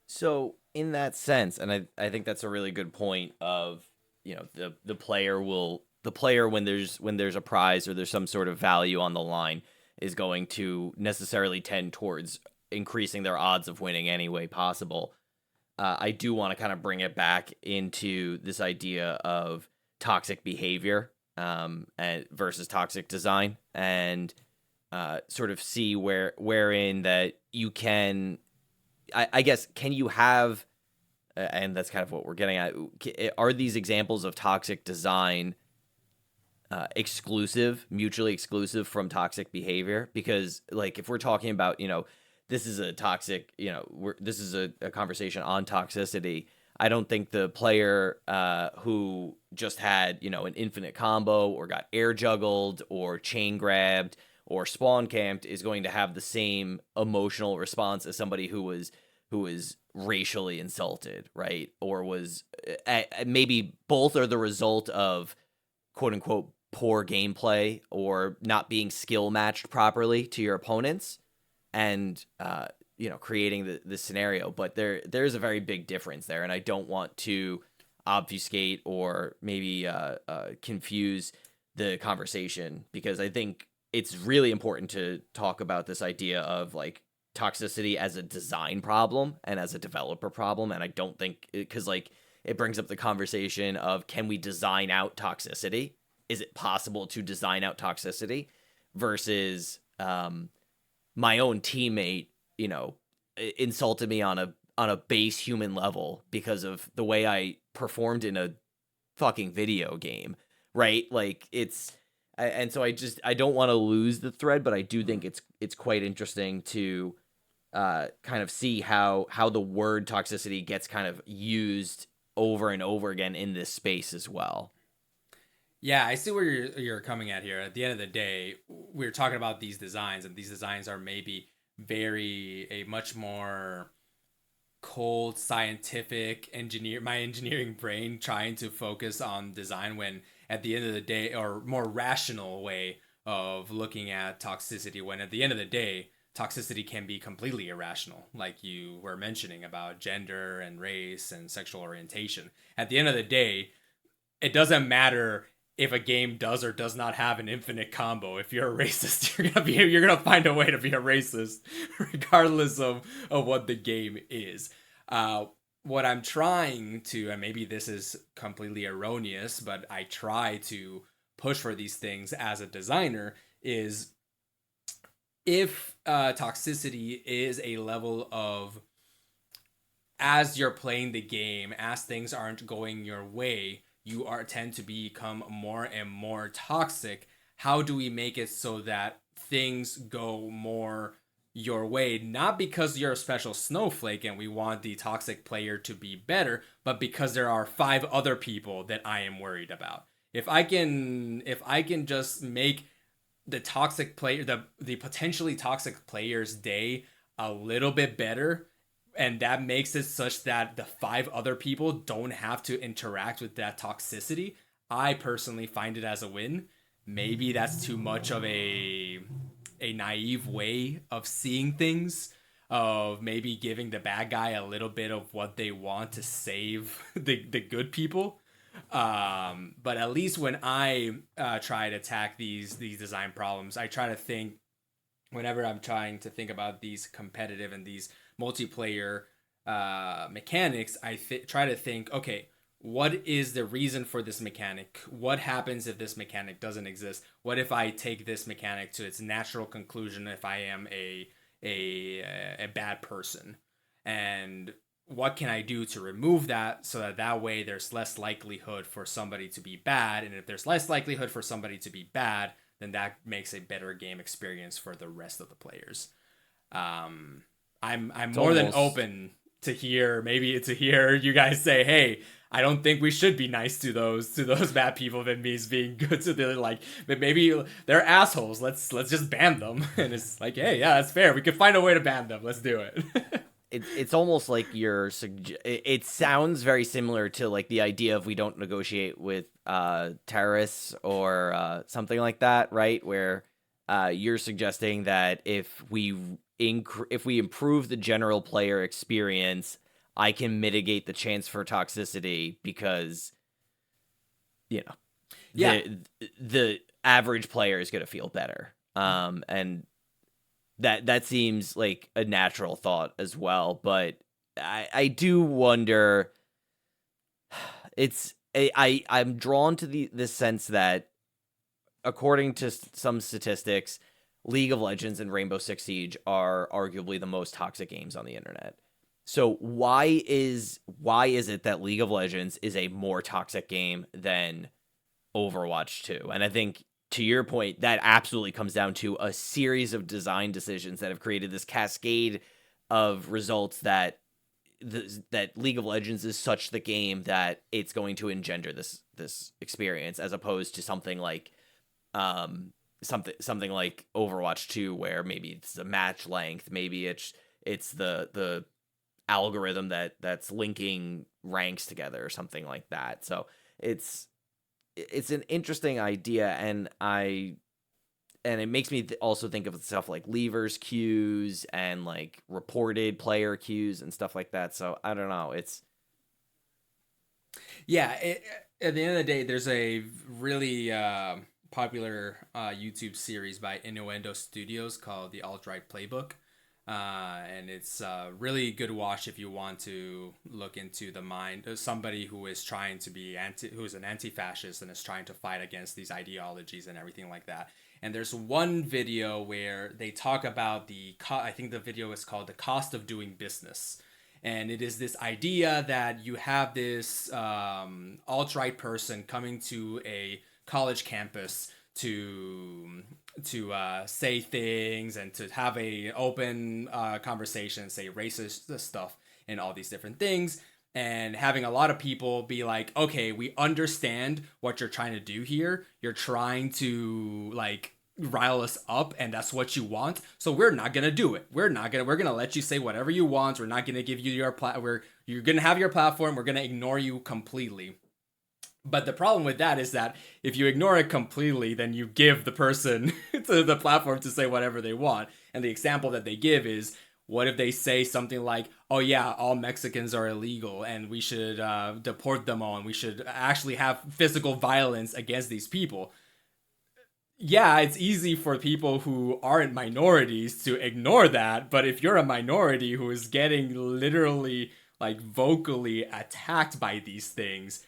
So in that sense, and I think that's a really good point of, you know, the player when there's a prize or there's some sort of value on the line is going to necessarily tend towards increasing their odds of winning any way possible. I do want to kind of bring it back into this idea of toxic behavior and versus toxic design, and sort of see wherein that you can, I guess, can you have, and that's kind of what we're getting at, are these examples of toxic design mutually exclusive from toxic behavior? Because like if we're talking about, you know, this is a toxic, you know, this is a conversation on toxicity. I don't think the player who just had, you know, an infinite combo or got air juggled or chain grabbed or spawn camped is going to have the same emotional response as somebody who was racially insulted, right? Or was maybe both are the result of quote unquote poor gameplay or not being skill matched properly to your opponents. And creating the scenario, but there's a very big difference there, and I don't want to obfuscate or maybe confuse the conversation, because I think it's really important to talk about this idea of like toxicity as a design problem and as a developer problem. And I don't think, because like it brings up the conversation of, can we design out toxicity? Is it possible to design out toxicity? Versus my own teammate, insulted me on a base human level because of the way I performed in a fucking video game, right? Like and so I don't want to lose the thread, but I do think it's quite interesting to kind of see how the word toxicity gets kind of used over and over again in this space as well. Yeah, I see where you're coming at here. At the end of the day, we're talking about these designs, and these designs are maybe a much more cold scientific my engineering brain trying to focus on design, when at the end of the day, or more rational way of looking at toxicity, when at the end of the day, toxicity can be completely irrational, like you were mentioning about gender and race and sexual orientation. At the end of the day, it doesn't matter if a game does or does not have an infinite combo. If you're a racist, you're gonna find a way to be a racist, regardless of what the game is. What I'm trying to, and maybe this is completely erroneous, but I try to push for these things as a designer, is if toxicity is a level of, as you're playing the game, as things aren't going your way, you tend to become more and more toxic. How do we make it so that things go more your way? Not because you're a special snowflake and we want the toxic player to be better, but because there are 5 other people that I am worried about. If I can just make the toxic player, the potentially toxic player's day a little bit better, and that makes it such that the 5 other people don't have to interact with that toxicity, I personally find it as a win. Maybe that's too much of a naive way of seeing things, of maybe giving the bad guy a little bit of what they want to save the good people. But at least when I try to attack these design problems, I try to think, whenever I'm trying to think about these competitive and these multiplayer mechanics, I try to think, okay, what is the reason for this mechanic? What happens if this mechanic doesn't exist? What if I take this mechanic to its natural conclusion if I am a bad person? And what can I do to remove that, so that way there's less likelihood for somebody to be bad? And if there's less likelihood for somebody to be bad, then that makes a better game experience for the rest of the players. I'm more than open to hear you guys say, hey, I don't think we should be nice to those bad people. That means being good to the, like, but maybe they're assholes. Let's just ban them. And it's like, hey, yeah, that's fair. We could find a way to ban them. Let's do it. It's almost like it sounds very similar to like the idea of we don't negotiate with terrorists or something like that, right? Where you're suggesting that if we improve the general player experience, I can mitigate the chance for toxicity, because the average player is going to feel better. And that seems like a natural thought as well, but I do wonder. I'm drawn to the sense that, according to some statistics, League of Legends and Rainbow Six Siege are arguably the most toxic games on the internet. So why is it that League of Legends is a more toxic game than Overwatch 2? And I think, to your point, that absolutely comes down to a series of design decisions that have created this cascade of results that League of Legends is such the game that it's going to engender this experience, as opposed to something like something like Overwatch 2, where maybe it's the match length, maybe it's the algorithm that's linking ranks together or something like that. So it's an interesting idea, and and it makes me also think of stuff like levers queues and like reported player queues and stuff like that. So I don't know. It's Yeah, at the end of the day, there's a really popular YouTube series by Innuendo Studios called the Alt-Right Playbook. And it's really good watch if you want to look into the mind of somebody who is trying to be who is an anti-fascist and is trying to fight against these ideologies and everything like that. And there's one video where they talk about I think the video is called "The Cost of Doing Business." And it is this idea that you have this alt-right person coming to a college campus to say things and to have a open conversation, say racist stuff and all these different things, and having a lot of people be like, okay, we understand what you're trying to do here. You're trying to like rile us up, and that's what you want, so we're not gonna do it. We're gonna let you say whatever you want. We're not gonna give you your you're gonna have your platform. We're gonna ignore you completely. But the problem with that is that if you ignore it completely, then you give the person to the platform to say whatever they want. And the example that they give is, what if they say something like, oh yeah, all Mexicans are illegal and we should deport them all and we should actually have physical violence against these people. Yeah, it's easy for people who aren't minorities to ignore that, but if you're a minority who is getting literally like vocally attacked by these things,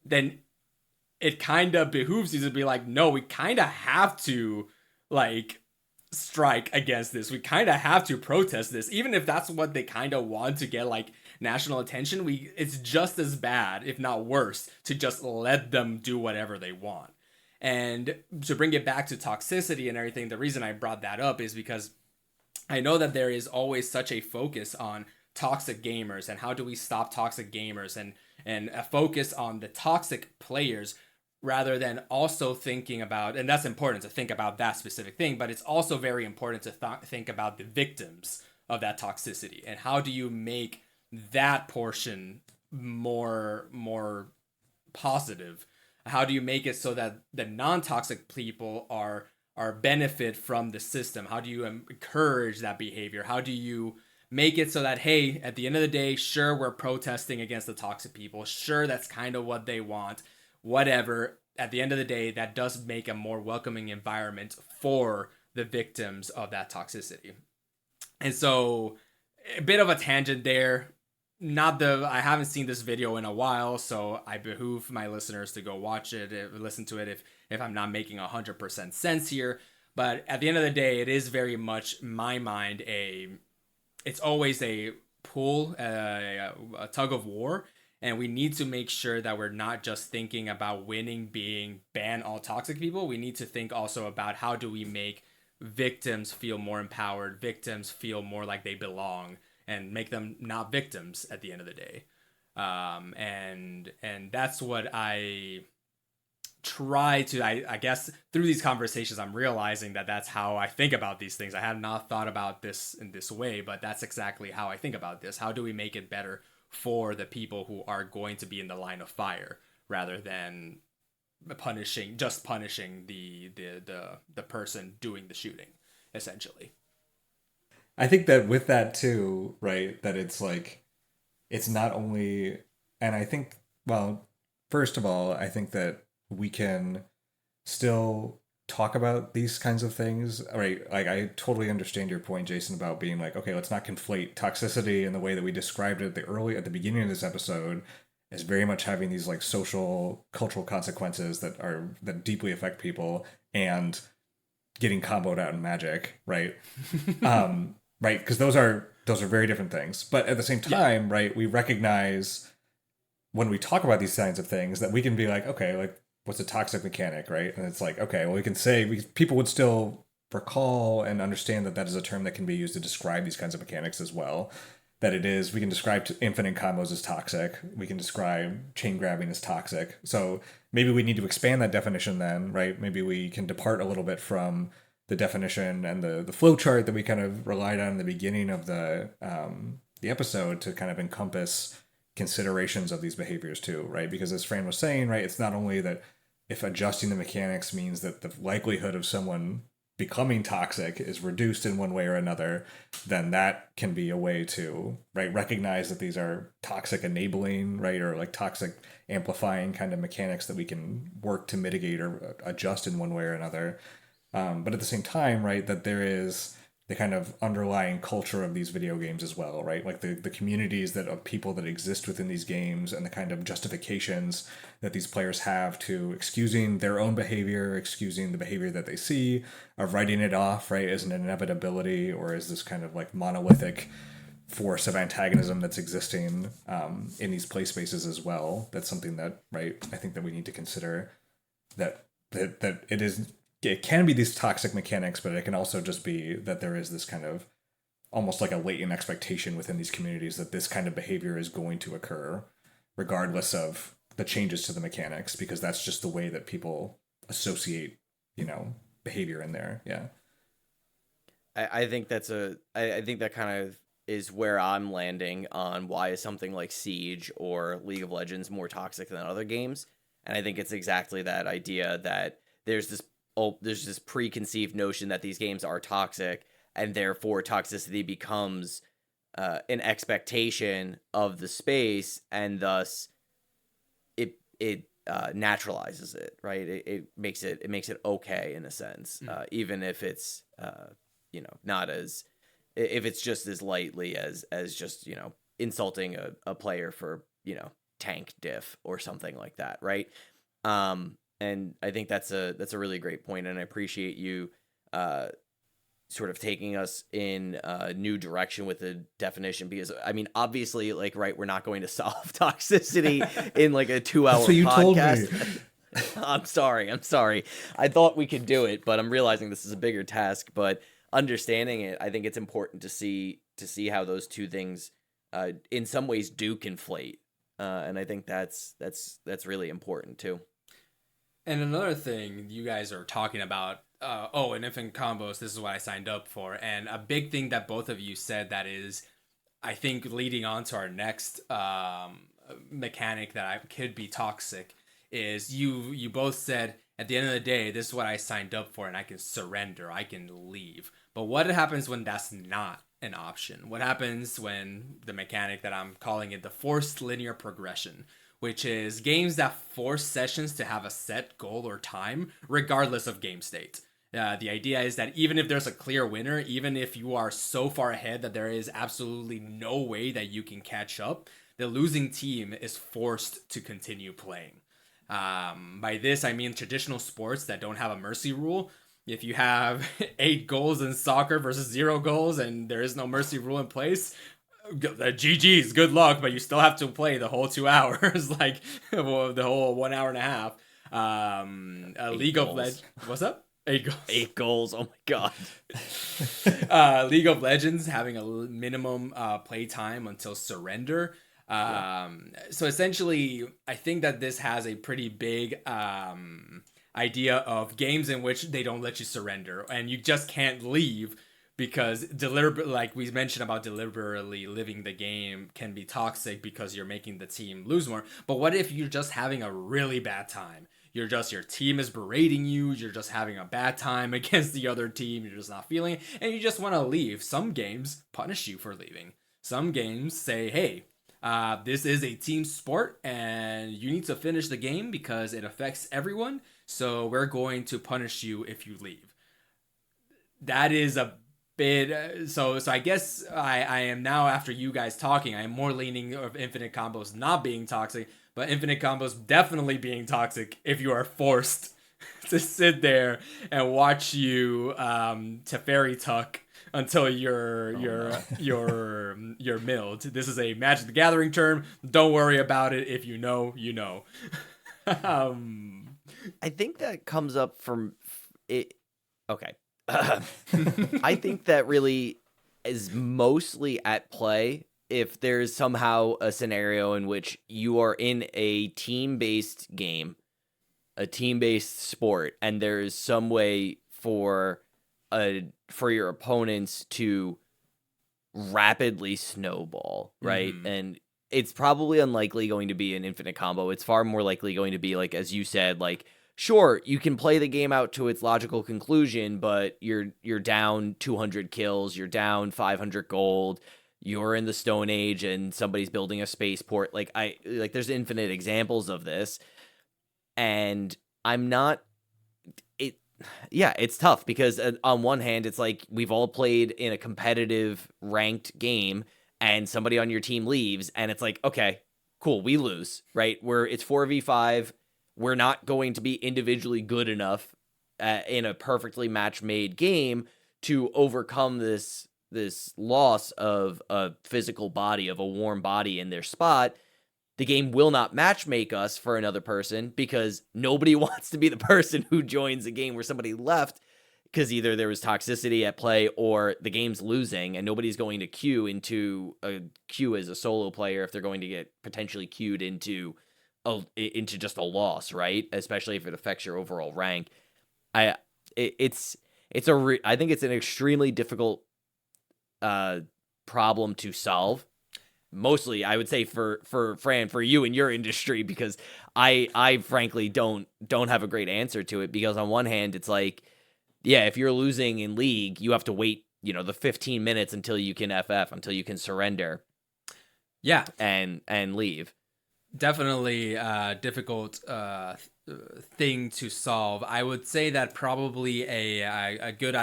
then it kind of behooves you to be like, no, we kind of have to like strike against this. We kind of have to protest this, even if that's what they kind of want to get like national attention. It's just as bad, if not worse, to just let them do whatever they want. And to bring it back to toxicity and everything, the reason I brought that up is because I know that there is always such a focus on toxic gamers and how do we stop toxic gamers, and a focus on the toxic players rather than also thinking about, and that's important to think about that specific thing, but it's also very important to think about the victims of that toxicity and how do you make that portion more positive. How do you make it so that the non-toxic people are benefit from the system? How do you encourage that behavior? How do you make it so that, hey, at the end of the day, sure, we're protesting against the toxic people. Sure, that's kind of what they want. Whatever. At the end of the day, that does make a more welcoming environment for the victims of that toxicity. And so, a bit of a tangent there. I haven't seen this video in a while, so I behoove my listeners to go watch it, listen to it if I'm not making 100% sense here. But at the end of the day, it is very much, in my mind, it's always a pull, a tug of war, and we need to make sure that we're not just thinking about winning being ban all toxic people. We need to think also about how do we make victims feel more empowered, victims feel more like they belong, and make them not victims at the end of the day. And that's what I try to, I guess through these conversations, I'm realizing that that's how I think about these things. I had not thought about this in this way, but that's exactly how I think about this. How do we make it better for the people who are going to be in the line of fire rather than punishing the person doing the shooting, essentially. I think that with that too, right, that it's like, it's not only, and I think, well, first of all, I think that we can still talk about these kinds of things, right? Like, I totally understand your point, Jason, about being like, okay, let's not conflate toxicity in the way that we described it at the beginning of this episode as very much having these like social, cultural consequences that deeply affect people, and getting comboed out in Magic, right? Right, because those are very different things. But at the same time, right, we recognize when we talk about these kinds of things that we can be like, okay, like, what's a toxic mechanic, right? And it's like, okay, well, we can say people would still recall and understand that is a term that can be used to describe these kinds of mechanics as well. That it is, we can describe infinite combos as toxic. We can describe chain grabbing as toxic. So maybe we need to expand that definition then, right? Maybe we can depart a little bit from the definition and the flow chart that we kind of relied on in the beginning of the episode to kind of encompass considerations of these behaviors too, right? Because as Fran was saying, right, it's not only that if adjusting the mechanics means that the likelihood of someone becoming toxic is reduced in one way or another, then that can be a way to, right, recognize that these are toxic enabling, right, or like toxic amplifying kind of mechanics that we can work to mitigate or adjust in one way or another. But at the same time, right, that there is the kind of underlying culture of these video games as well, right? Like the communities that of people that exist within these games and the kind of justifications that these players have to excusing their own behavior, excusing the behavior that they see, of writing it off, right, as an inevitability or as this kind of like monolithic force of antagonism that's existing in these play spaces as well. That's something that, right, I think that we need to consider that it is, it can be these toxic mechanics, but it can also just be that there is this kind of almost like a latent expectation within these communities that this kind of behavior is going to occur regardless of the changes to the mechanics, because that's just the way that people associate, behavior in there. Yeah. I think I think that kind of is where I'm landing on why is something like Siege or League of Legends more toxic than other games. And I think it's exactly that idea that there's this preconceived notion that these games are toxic, and therefore toxicity becomes an expectation of the space, and thus it naturalizes it, right? It makes it okay in a sense, even if it's not as, if it's just as lightly as just insulting a player for tank diff or something like that, right? And I think that's a really great point, and I appreciate you sort of taking us in a new direction with the definition, because I mean, obviously, like, right, we're not going to solve toxicity in like a 2-hour That's what you podcast. told me. I'm sorry. I thought we could do it, but I'm realizing this is a bigger task. But understanding it, I think it's important to see how those two things in some ways do conflate, and I think that's really important too. And another thing you guys are talking about, in infinite combos, this is what I signed up for. And a big thing that both of you said that is, I think, leading on to our next mechanic that could be toxic is you both said, at the end of the day, this is what I signed up for and I can surrender, I can leave. But what happens when that's not an option? What happens when the mechanic that I'm calling it the forced linear progression, which is games that force sessions to have a set goal or time, regardless of game state. The idea is that even if there's a clear winner, even if you are so far ahead that there is absolutely no way that you can catch up, the losing team is forced to continue playing. By this, I mean traditional sports that don't have a mercy rule. If you have 8 goals in soccer versus 0 goals and there is no mercy rule in place, GG's, good luck, but you still have to play the whole 2 hours, like the whole 1 hour and a half. League of Legends. What's up? 8 goals. 8 goals. Oh my god. League of Legends having a minimum play time until surrender. So essentially, I think that this has a pretty big idea of games in which they don't let you surrender, and you just can't leave. Because like we mentioned about deliberately living the game can be toxic because you're making the team lose more. But what if you're just having a really bad time? Your team is berating you. You're just having a bad time against the other team. You're just not feeling it, and you just want to leave. Some games punish you for leaving. Some games say, hey, this is a team sport and you need to finish the game because it affects everyone. So we're going to punish you if you leave. That is a bit, so I guess I am now, after you guys talking, I am more leaning of infinite combos not being toxic, but infinite combos definitely being toxic if you are forced to sit there and watch you Teferi tuck until you're milled. This is a Magic the Gathering term. Don't worry about it. If you know, you know. I think that comes up from it. Okay. I think that really is mostly at play if there's somehow a scenario in which you are in a team-based game, a team-based sport, and there's some way for your opponents to rapidly snowball, right? And it's probably unlikely going to be an infinite combo. It's far more likely going to be, like, as you said, like sure, you can play the game out to its logical conclusion, but you're down 200 kills, you're down 500 gold, you're in the Stone Age, and somebody's building a spaceport. Like there's infinite examples of this, and I'm not. It, yeah, it's tough because on one hand, it's like we've all played in a competitive ranked game, and somebody on your team leaves, and it's like, okay, cool, we lose, right? It's 4v5. We're not going to be individually good enough in a perfectly match-made game to overcome this loss of a physical body, of a warm body in their spot. The game will not matchmake us for another person because nobody wants to be the person who joins a game where somebody left because either there was toxicity at play or the game's losing, and nobody's going to queue as a solo player if they're going to get potentially queued into just a loss, right? Especially if it affects your overall rank. I think it's an extremely difficult problem to solve. Mostly, I would say for Fran, for you in your industry, because I frankly don't have a great answer to it. Because on one hand, it's like, yeah, if you're losing in League, you have to wait, the 15 minutes until you can FF, until you can surrender. Yeah, and leave. Definitely difficult thing to solve. I would say that probably a good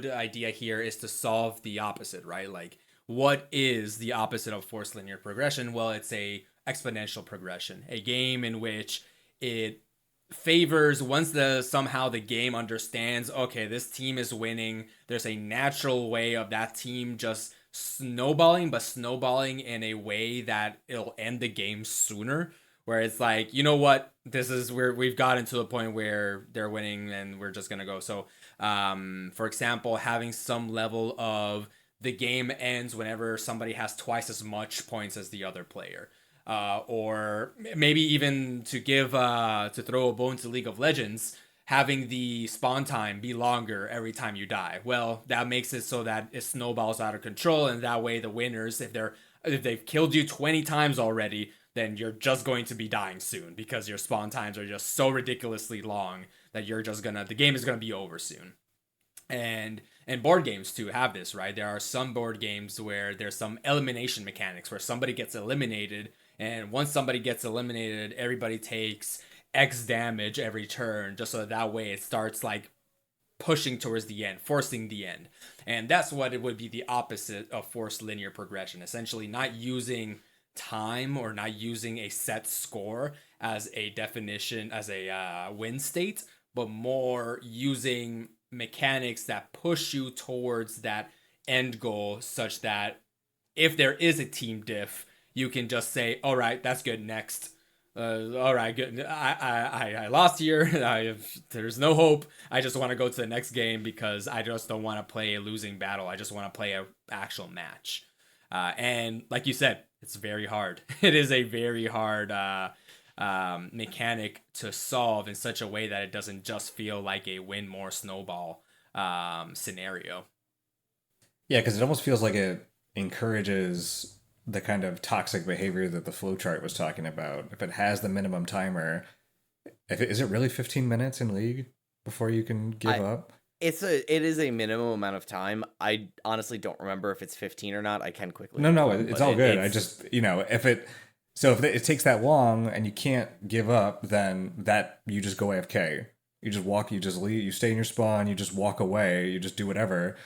idea here is to solve the opposite, right? Like, what is the opposite of forced linear progression? Well, it's a exponential progression, a game in which it favors once somehow the game understands, okay, this team is winning. There's a natural way of that team just snowballing, but snowballing in a way that it'll end the game sooner. Where it's like, you know what, this is where we've gotten to the point where they're winning and we're just gonna go. So, for example, having some level of the game ends whenever somebody has twice as much points as the other player. Or maybe even to throw a bone to League of Legends, having the spawn time be longer every time you die. Well, that makes it so that it snowballs out of control, and that way the winners, if they've killed you 20 times already, then you're just going to be dying soon because your spawn times are just so ridiculously long that the game is gonna be over soon. And board games too have this, right? There are some board games where there's some elimination mechanics where somebody gets eliminated, and once somebody gets eliminated, everybody takes X damage every turn, just so that way it starts like pushing towards the end, forcing the end. And that's what it would be the opposite of forced linear progression, essentially not using time or not using a set score as a definition, as a win state, but more using mechanics that push you towards that end goal, such that if there is a team diff, you can just say, all right, that's good, next. All right, good. I lost here. There's no hope. I just want to go to the next game because I just don't want to play a losing battle. I just want to play an actual match. And like you said, it's very hard. It is a very hard mechanic to solve in such a way that it doesn't just feel like a win more snowball scenario. Yeah, because it almost feels like it encourages the kind of toxic behavior that the flowchart was talking about. If it has the minimum timer, is it really 15 minutes in League before you can give up? It is a minimum amount of time. I honestly don't remember if it's 15 or not. I can quickly. No, it's all good. I just, if it takes that long and you can't give up, then that you just go AFK. You just walk, you just leave, you stay in your spawn, you just walk away, you just do whatever.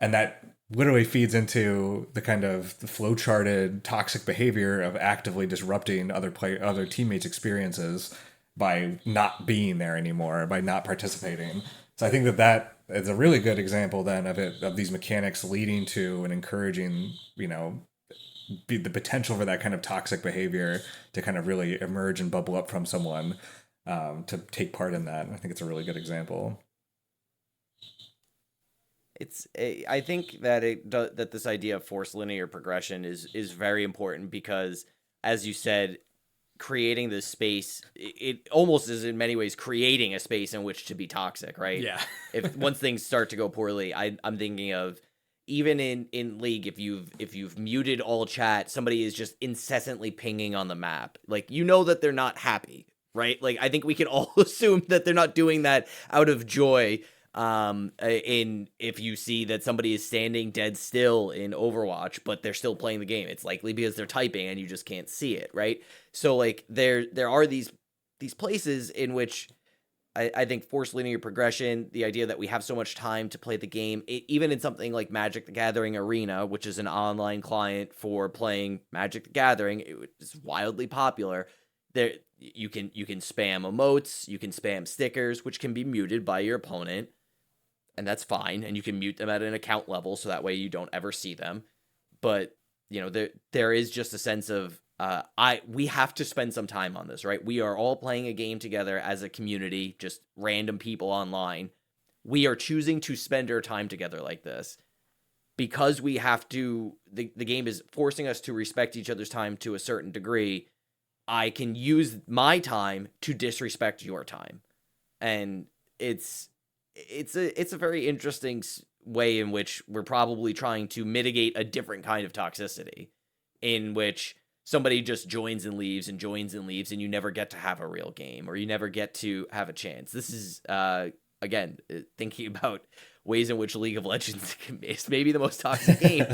And that literally feeds into the kind of the flow-charted toxic behavior of actively disrupting other teammates' experiences by not being there anymore, by not participating. So I think that is a really good example then of these mechanics leading to and encouraging, the potential for that kind of toxic behavior to kind of really emerge and bubble up from someone to take part in that. And I think it's a really good example. I think that that this idea of forced linear progression is very important because, as you said, creating this space, it almost is in many ways creating a space in which to be toxic, right? Yeah. If once things start to go poorly, I'm thinking of even in League, if you've muted all chat, somebody is just incessantly pinging on the map. Like, that they're not happy. right? Like, I think we can all assume that they're not doing that out of joy. In if you see that somebody is standing dead still in Overwatch, but they're still playing the game, it's likely because they're typing and you just can't see it, right? So like there are these places in which I think forced linear progression, the idea that we have so much time to play the game, even in something like Magic the Gathering Arena, which is an online client for playing Magic the Gathering, it's wildly popular. There you can spam emotes, you can spam stickers, which can be muted by your opponent, and that's fine. And you can mute them at an account level, so that way you don't ever see them. But there is just a sense of we have to spend some time on this, right? We are all playing a game together as a community, just random people online. We are choosing to spend our time together like this because we have to. The game is forcing us to respect each other's time to a certain degree. I can use my time to disrespect your time, and it's a very interesting way in which we're probably trying to mitigate a different kind of toxicity, in which somebody just joins and leaves and joins and leaves, and you never get to have a real game, or you never get to have a chance. This is again thinking about ways in which League of Legends is maybe the most toxic game.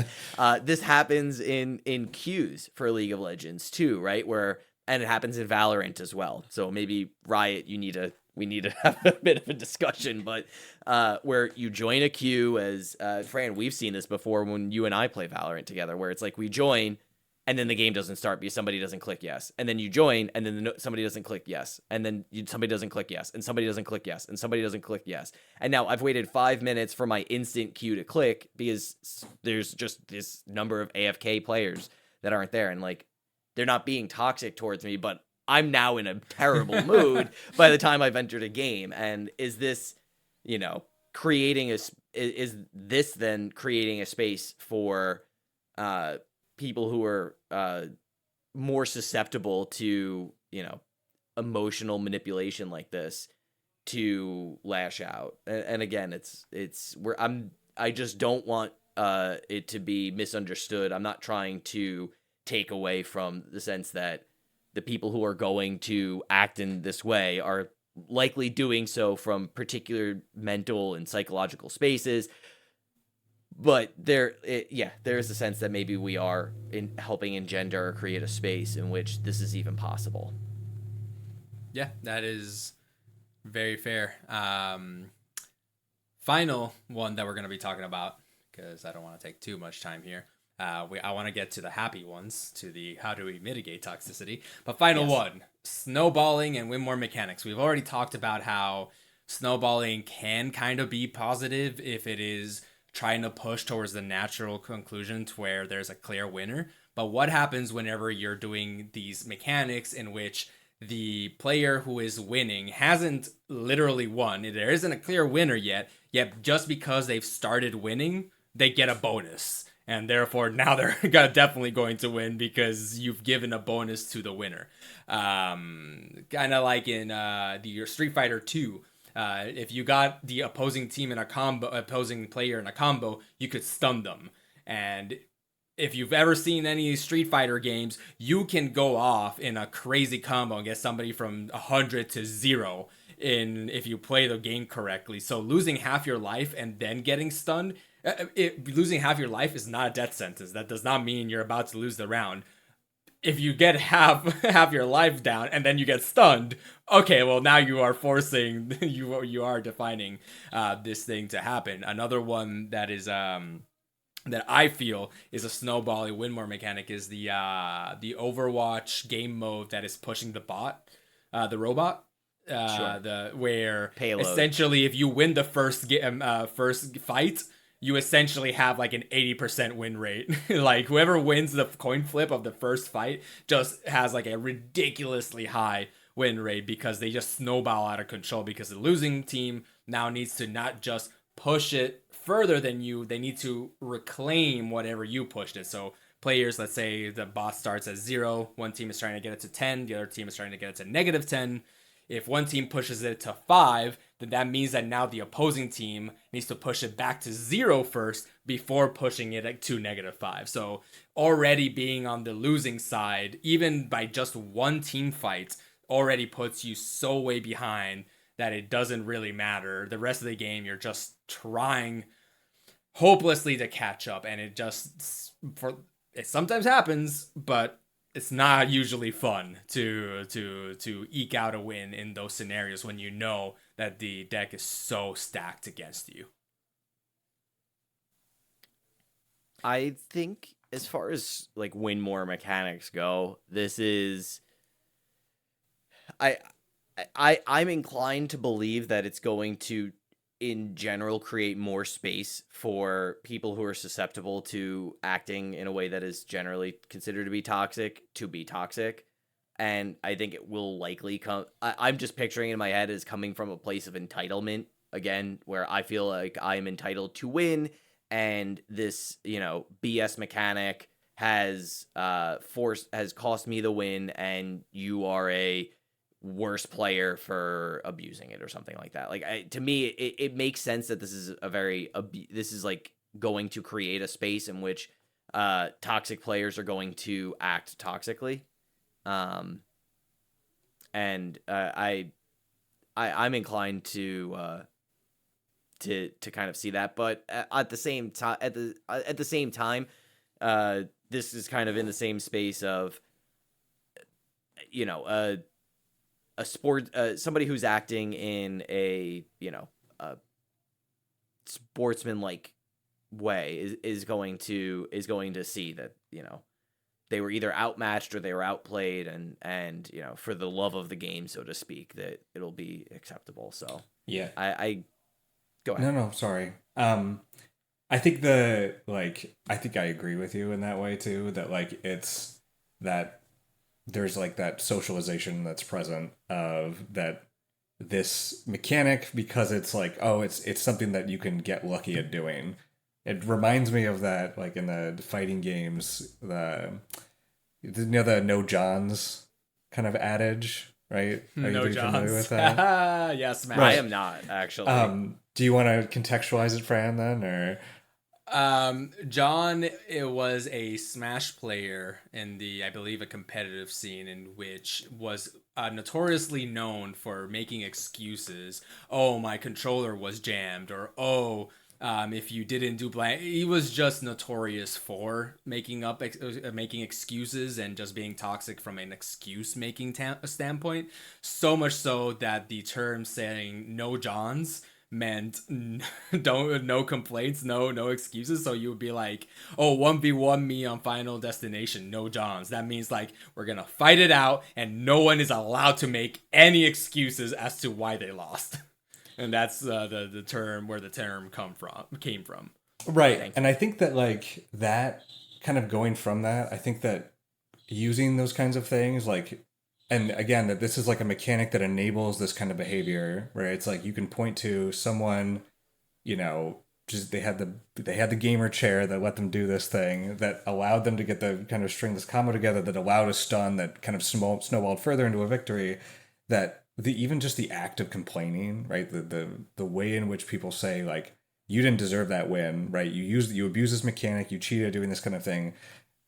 This happens in queues for League of Legends too, right? And it happens in Valorant as well. So maybe Riot, we need to have a bit of a discussion, but where you join a queue as Fran, we've seen this before when you and I play Valorant together, where it's like we join and then the game doesn't start because somebody doesn't click yes, and then you join and then somebody doesn't click yes, and then somebody doesn't click yes, and somebody doesn't click yes, and somebody doesn't click yes, and now I've waited 5 minutes for my instant queue to click because there's just this number of AFK players that aren't there, and like they're not being toxic towards me, but I'm now in a terrible mood by the time I've entered a game. And is this, creating is this then creating a space for people who are more susceptible to, emotional manipulation like this to lash out? And again, I just don't want it to be misunderstood. I'm not trying to take away from the sense that the people who are going to act in this way are likely doing so from particular mental and psychological spaces. But there is a sense that maybe we are helping engender or create a space in which this is even possible. Yeah, that is very fair. Final one that we're going to be talking about, because I don't want to take too much time here. I want to get to the happy ones, to the how do we mitigate toxicity. But final one, snowballing and win more mechanics. We've already talked about how snowballing can kind of be positive if it is trying to push towards the natural conclusion to where there's a clear winner. But what happens whenever you're doing these mechanics in which the player who is winning hasn't literally won? There isn't a clear winner yet just because they've started winning, they get a bonus. And therefore, now they're definitely going to win because you've given a bonus to the winner. Kind of like in your Street Fighter 2. If you got the opposing player in a combo, you could stun them. And if you've ever seen any Street Fighter games, you can go off in a crazy combo and get somebody from 100 to 0 if you play the game correctly. So losing half your life and then getting stunned, losing half your life is not a death sentence. That does not mean you're about to lose the round. If you get half your life down and then you get stunned, okay, well now you are forcing, you are defining this thing to happen. Another one that is that I feel is a snowball win more mechanic is the Overwatch game mode that is pushing the bot, the robot. Sure. Where Payload. Essentially if you win the first fight, you essentially have like an 80% win rate. Like whoever wins the coin flip of the first fight just has like a ridiculously high win rate because they just snowball out of control, because the losing team now needs to not just push it further than you, they need to reclaim whatever you pushed it. So players, let's say the bot starts at 0, one team is trying to get it to 10, the other team is trying to get it to -10. If one team pushes it to 5, then that means that now the opposing team needs to push it back to 0 first before pushing it to -5. So already being on the losing side, even by just one team fight, already puts you so way behind that it doesn't really matter. The rest of the game, you're just trying hopelessly to catch up, and it sometimes happens, but it's not usually fun to eke out a win in those scenarios when you know that the deck is so stacked against you. I think as far as like win more mechanics go, this is I'm inclined to believe that it's going to in general create more space for people who are susceptible to acting in a way that is generally considered to be toxic. And I think it will likely come. I'm just picturing it in my head as coming from a place of entitlement again, where I feel like I'm entitled to win, and this, BS mechanic has cost me the win, and you are a worse player for abusing it or something like that. Like, to me, it makes sense that this is this is like going to create a space in which toxic players are going to act toxically. And I'm inclined to kind of see that, but at the same time, this is kind of in the same space of, a sport, somebody who's acting in a sportsman-like way is going to see that, they were either outmatched or they were outplayed, and for the love of the game, so to speak, that it'll be acceptable. So yeah, I go ahead. No, sorry. I think I agree with you in that way too, that like it's that there's like that socialization that's present of that this mechanic, because it's like, oh, it's something that you can get lucky at doing. It reminds me of that, like in the fighting games, the no Johns kind of adage, right? Are No you Johns. familiar with that? Yes, man. I am not, actually. Do you want to contextualize it, Fran, then, or? John, it was a Smash player in I believe, a competitive scene, in which was notoriously known for making excuses. Oh, my controller was jammed, or if you didn't do blank. He was just notorious for making excuses and just being toxic from an excuse making standpoint. So much so that the term saying "no Johns" meant no complaints, no excuses. So you would be like, oh, 1v1 me on Final Destination, no Johns. That means like we're gonna fight it out, and no one is allowed to make any excuses as to why they lost. And that's the term, where the term came from. Right. And I think that like that kind of going from that, I think that using those kinds of things, like, and again, that this is like a mechanic that enables this kind of behavior, where it's like you can point to someone, just they had the gamer chair that let them do this thing, that allowed them to get the kind of string this combo together, that allowed a stun that kind of snowballed further into a victory. That even just the act of complaining, right? The way in which people say like, you didn't deserve that win, right? You abuse this mechanic, you cheated doing this kind of thing.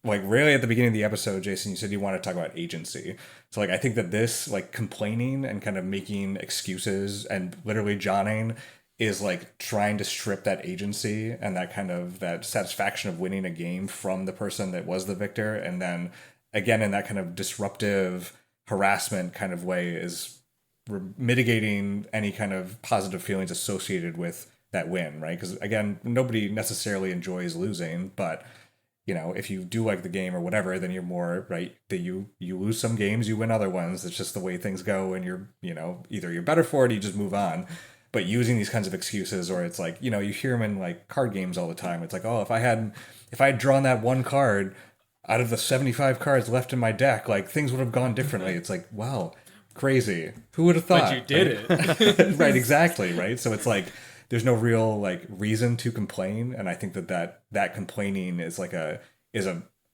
Like, really, at the beginning of the episode, Jason, you said you want to talk about agency. So like, I think that this like complaining and kind of making excuses and literally Johnning is like trying to strip that agency and that kind of that satisfaction of winning a game from the person that was the victor. And then again, in that kind of disruptive harassment kind of way, is mitigating any kind of positive feelings associated with that win, right? Because again, nobody necessarily enjoys losing, but if you do like the game or whatever, then you're more right that you lose some games, you win other ones. It's just the way things go, and you're either you're better for it or you just move on. But using these kinds of excuses, or it's like you hear them in like card games all the time. It's like, oh, if I had drawn that one card out of the 75 cards left in my deck, like things would have gone differently. It's like, wow, crazy. Who would have thought? But you did it. Right, exactly, right? So it's like there's no real like reason to complain, and I think that complaining is like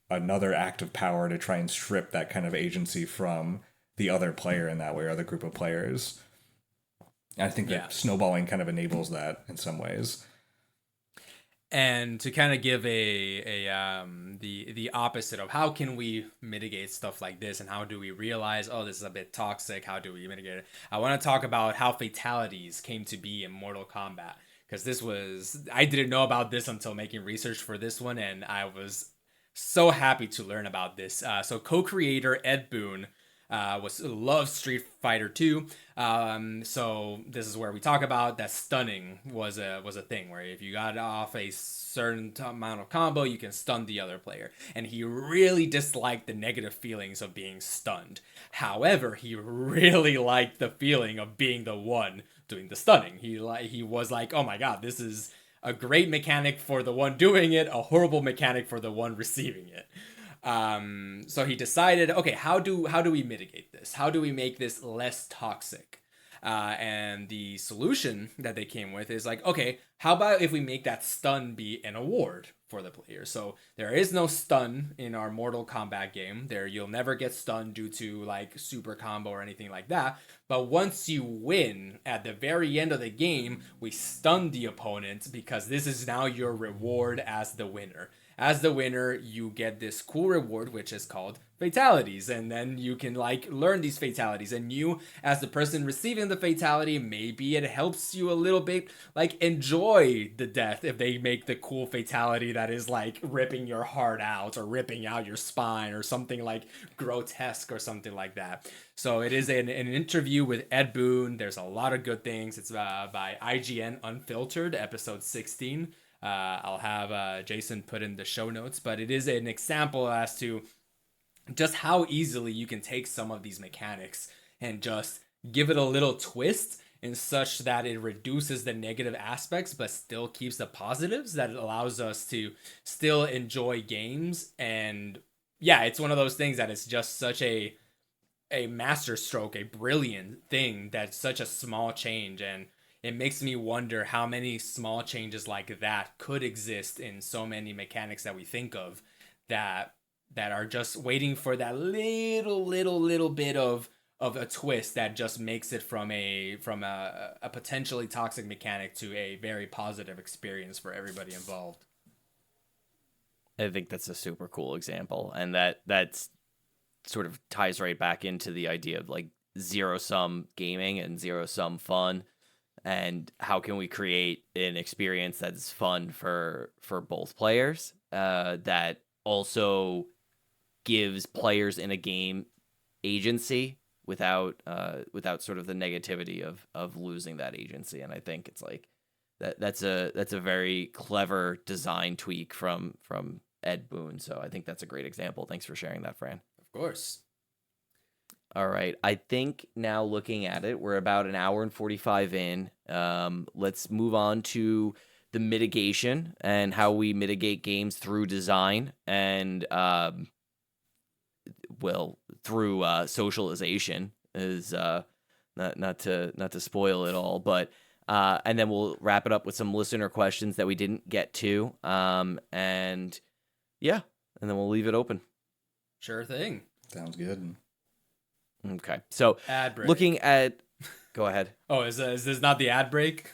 another act of power to try and strip that kind of agency from the other player in that way, or other group of players. And I think that snowballing kind of enables that in some ways. And to kind of give the opposite of how can we mitigate stuff like this, and how do we realize, oh, this is a bit toxic, how do we mitigate it, I want to talk about how fatalities came to be in Mortal Kombat, because I didn't know about this until making research for this one, and I was so happy to learn about this. So co-creator Ed Boon loves Street Fighter 2. So this is where we talk about that stunning was a thing where if you got off a certain amount of combo, you can stun the other player. And he really disliked the negative feelings of being stunned. However, he really liked the feeling of being the one doing the stunning. He was like, oh my god, this is a great mechanic for the one doing it, a horrible mechanic for the one receiving it. So he decided, okay, how do we mitigate this? How do we make this less toxic? And the solution that they came with is like, okay, how about if we make that stun be an award for the player? So there is no stun in our Mortal Kombat game. You'll never get stunned due to like super combo or anything like that. But once you win at the very end of the game, we stun the opponent because this is now your reward as the winner. As the winner, you get this cool reward, which is called fatalities. And then you can like learn these fatalities. And you, as the person receiving the fatality, maybe it helps you a little bit like enjoy the death if they make the cool fatality that is like ripping your heart out or ripping out your spine or something like grotesque or something like that. So it is an interview with Ed Boon. There's a lot of good things. It's by IGN Unfiltered, episode 16. I'll have Jason put in the show notes, but it is an example as to just how easily you can take some of these mechanics and just give it a little twist in such that it reduces the negative aspects but still keeps the positives, that it allows us to still enjoy games. And yeah, it's one of those things that is just such a masterstroke, a brilliant thing, that's such a small change. And it makes me wonder how many small changes like that could exist in so many mechanics that we think of that are just waiting for that little bit of a twist that just makes it from a potentially toxic mechanic to a very positive experience for everybody involved. I think that's a super cool example, and that's sort of ties right back into the idea of like zero-sum gaming and zero-sum fun. And how can we create an experience that's fun for both players, that also gives players in a game agency without sort of the negativity of losing that agency. And I think it's like that's a very clever design tweak from Ed Boon. So I think that's a great example. Thanks for sharing that, Fran. Of course. All right. I think now looking at it, we're about an hour and 45 in. Let's move on to the mitigation and how we mitigate games through design and, through socialization is not to spoil it all, but and then we'll wrap it up with some listener questions that we didn't get to. And yeah, and then we'll leave it open. Sure thing. Sounds good. Okay, so ad break. Looking at, go ahead. Oh, is this not the ad break?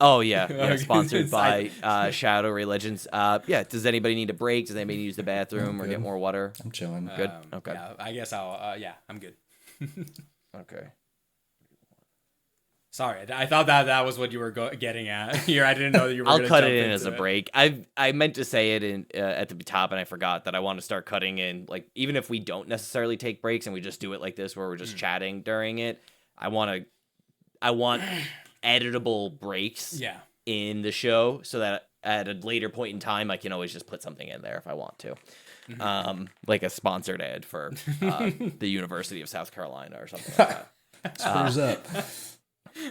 Oh yeah, sponsored by Shadow Ray Legends. Yeah, does anybody need a break? Does anybody use the bathroom or get more water? I'm chilling. Good. Okay. Yeah, I guess I'll. Yeah, I'm good. Okay. Sorry, I thought that was what you were getting at here. I didn't know that you were. I'll cut it in as a break. I meant to say it in at the top, and I forgot that I want to start cutting in. Like, even if we don't necessarily take breaks and we just do it like this, where we're just chatting during it, I want editable breaks. Yeah. In the show, so that at a later point in time, I can always just put something in there if I want to, like a sponsored ad for the University of South Carolina or something like that. Spurs up.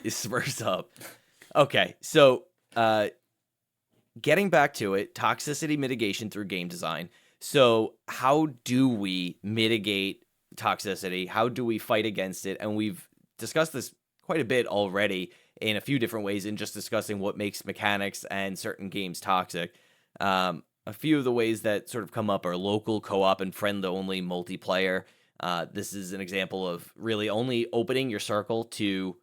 Spurs up. Okay, so getting back to it, toxicity mitigation through game design. So how do we mitigate toxicity? How do we fight against it? And we've discussed this quite a bit already in a few different ways in just discussing what makes mechanics and certain games toxic. A few of the ways that sort of come up are local, co-op, and friend-only multiplayer. This is an example of really only opening your circle to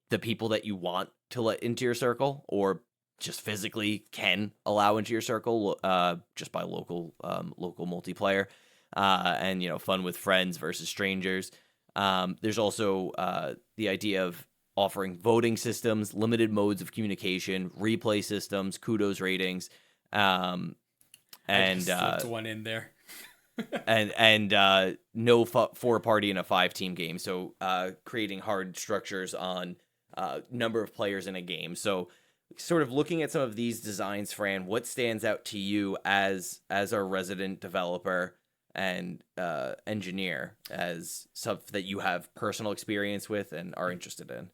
the people that you want to let into your circle, or just physically can allow into your circle, just by local multiplayer, and fun with friends versus strangers. There's also the idea of offering voting systems, limited modes of communication, replay systems, kudos ratings, I and just slipped one in there. and no 4-party in a 5-team game. So creating hard structures on number of players in a game. So sort of looking at some of these designs, Fran, what stands out to you as our resident developer and engineer as stuff that you have personal experience with and are interested in?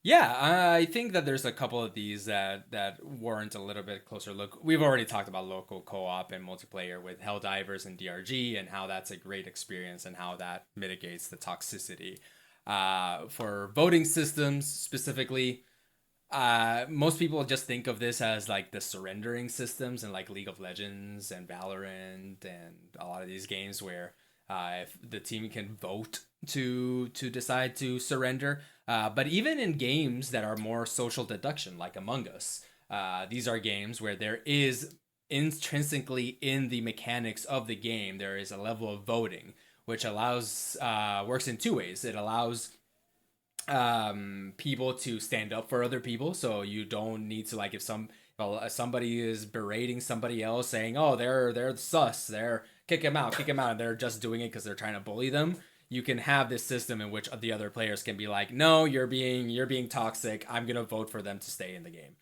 Yeah, I think that there's a couple of these that warrant a little bit closer look. We've already talked about local co-op and multiplayer with Helldivers and DRG and how that's a great experience and how that mitigates the toxicity. For voting systems specifically, most people just think of this as like the surrendering systems in like League of Legends and Valorant and a lot of these games where if the team can vote to decide to surrender. But even in games that are more social deduction, like Among Us, these are games where there is intrinsically in the mechanics of the game, there is a level of voting, which allows works in two ways. It allows people to stand up for other people, so you don't need to like if somebody is berating somebody else saying, oh, they're sus, they're kick him out, and they're just doing it because they're trying to bully them. You can have this system in which the other players can be like, no, you're being toxic, I'm gonna vote for them to stay in the game.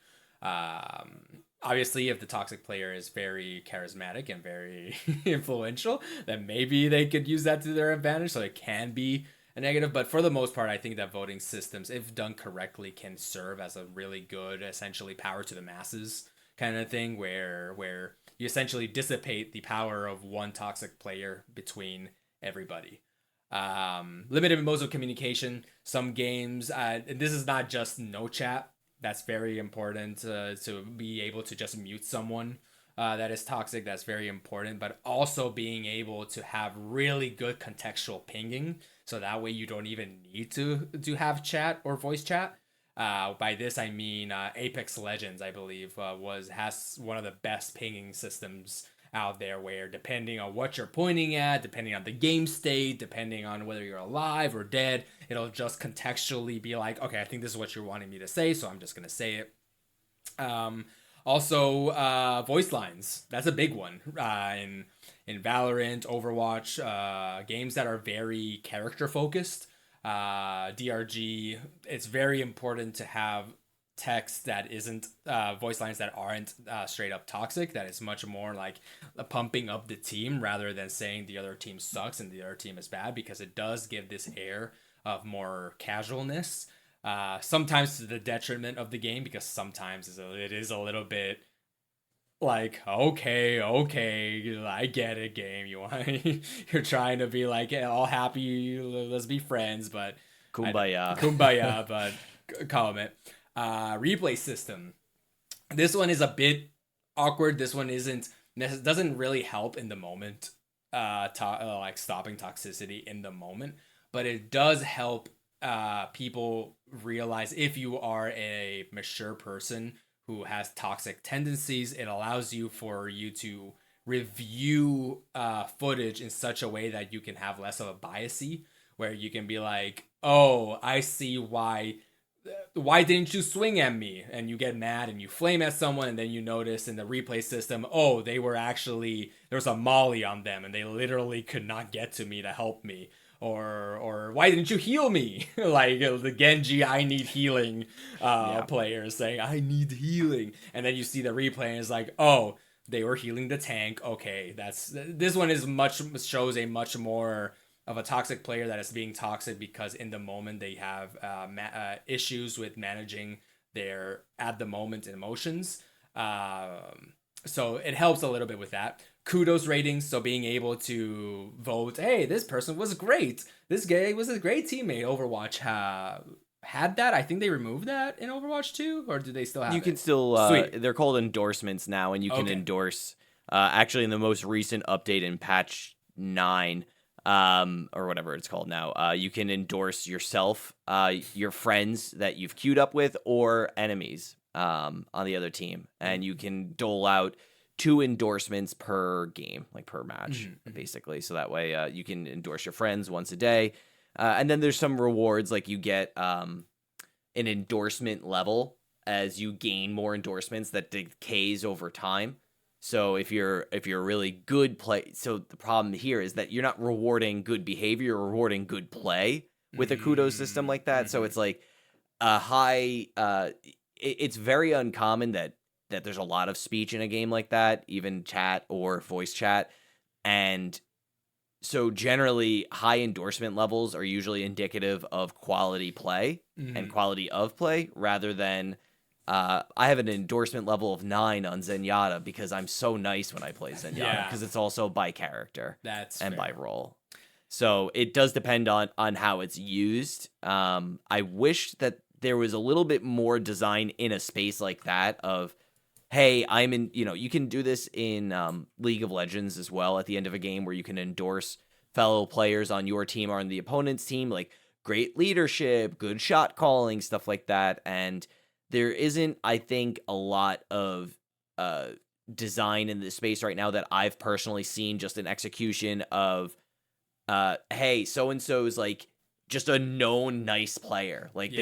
Obviously, if the toxic player is very charismatic and very influential, then maybe they could use that to their advantage, so it can be a negative. But for the most part, I think that voting systems, if done correctly, can serve as a really good, essentially power to the masses kind of thing, where you essentially dissipate the power of one toxic player between everybody. Limited modes of communication. Some games, and this is not just no chat. That's very important to be able to just mute someone that is toxic. That's very important. But also being able to have really good contextual pinging, so that way you don't even need to have chat or voice chat. By this I mean Apex Legends, I believe, has one of the best pinging systems out there, where depending on what you're pointing at, depending on the game state, depending on whether you're alive or dead, it'll just contextually be like, okay, I think this is what you're wanting me to say, so I'm just gonna say it. Also, voice lines. That's a big one in Valorant, Overwatch, games that are very character focused. DRG, it's very important to have text that isn't voice lines that aren't straight up toxic, that is much more like pumping up the team rather than saying the other team sucks and the other team is bad, because it does give this air of more casualness, sometimes to the detriment of the game, because sometimes it is a little bit like, okay, I get it, game, you're trying to be like all happy, let's be friends, but kumbaya, but calm it. Replay system. This one is a bit awkward. This one doesn't really help in the moment, like stopping toxicity in the moment, but it does help people realize, if you are a mature person who has toxic tendencies, it allows you to review footage in such a way that you can have less of a biasy, where you can be like, oh, I see why didn't you swing at me? And you get mad and you flame at someone, and then you notice in the replay system, oh, there was a molly on them and they literally could not get to me to help me. Or why didn't you heal me? Like the Genji, I need healing players saying, I need healing. And then you see the replay and it's like, oh, they were healing the tank. Okay, this one shows a much more of a toxic player that is being toxic because in the moment they have issues with managing their at the moment emotions. So it helps a little bit with that. Kudos ratings, so being able to vote, hey, this person was great. This guy was a great teammate. Overwatch had that. I think they removed that in Overwatch 2, or do they still have it? You can still, they're called endorsements now, and you can endorse, actually in the most recent update in patch 9, or whatever it's called now, you can endorse yourself, your friends that you've queued up with, or enemies. on the other team, and you can dole out 2 endorsements per game, like per match, basically. So that way you can endorse your friends once a day. And then there's some rewards, like you get an endorsement level as you gain more endorsements that decays over time. So if you're a really good play, so the problem here is that you're not rewarding good behavior, you're rewarding good play with a kudos system like that. So it's like a high. It's very uncommon that there's a lot of speech in a game like that, even chat or voice chat, and so generally high endorsement levels are usually indicative of quality play and quality of play rather than. I have an endorsement level of 9 on Zenyatta because I'm so nice when I play Zenyatta because it's also by character and by role. So it does depend on how it's used. I wish that there was a little bit more design in a space like that of, hey, I'm in, you can do this in League of Legends as well at the end of a game where you can endorse fellow players on your team or on the opponent's team, like great leadership, good shot calling, stuff like that. And there isn't, I think, a lot of design in this space right now that I've personally seen, just an execution of, hey, so-and-so is like just a known nice player. Like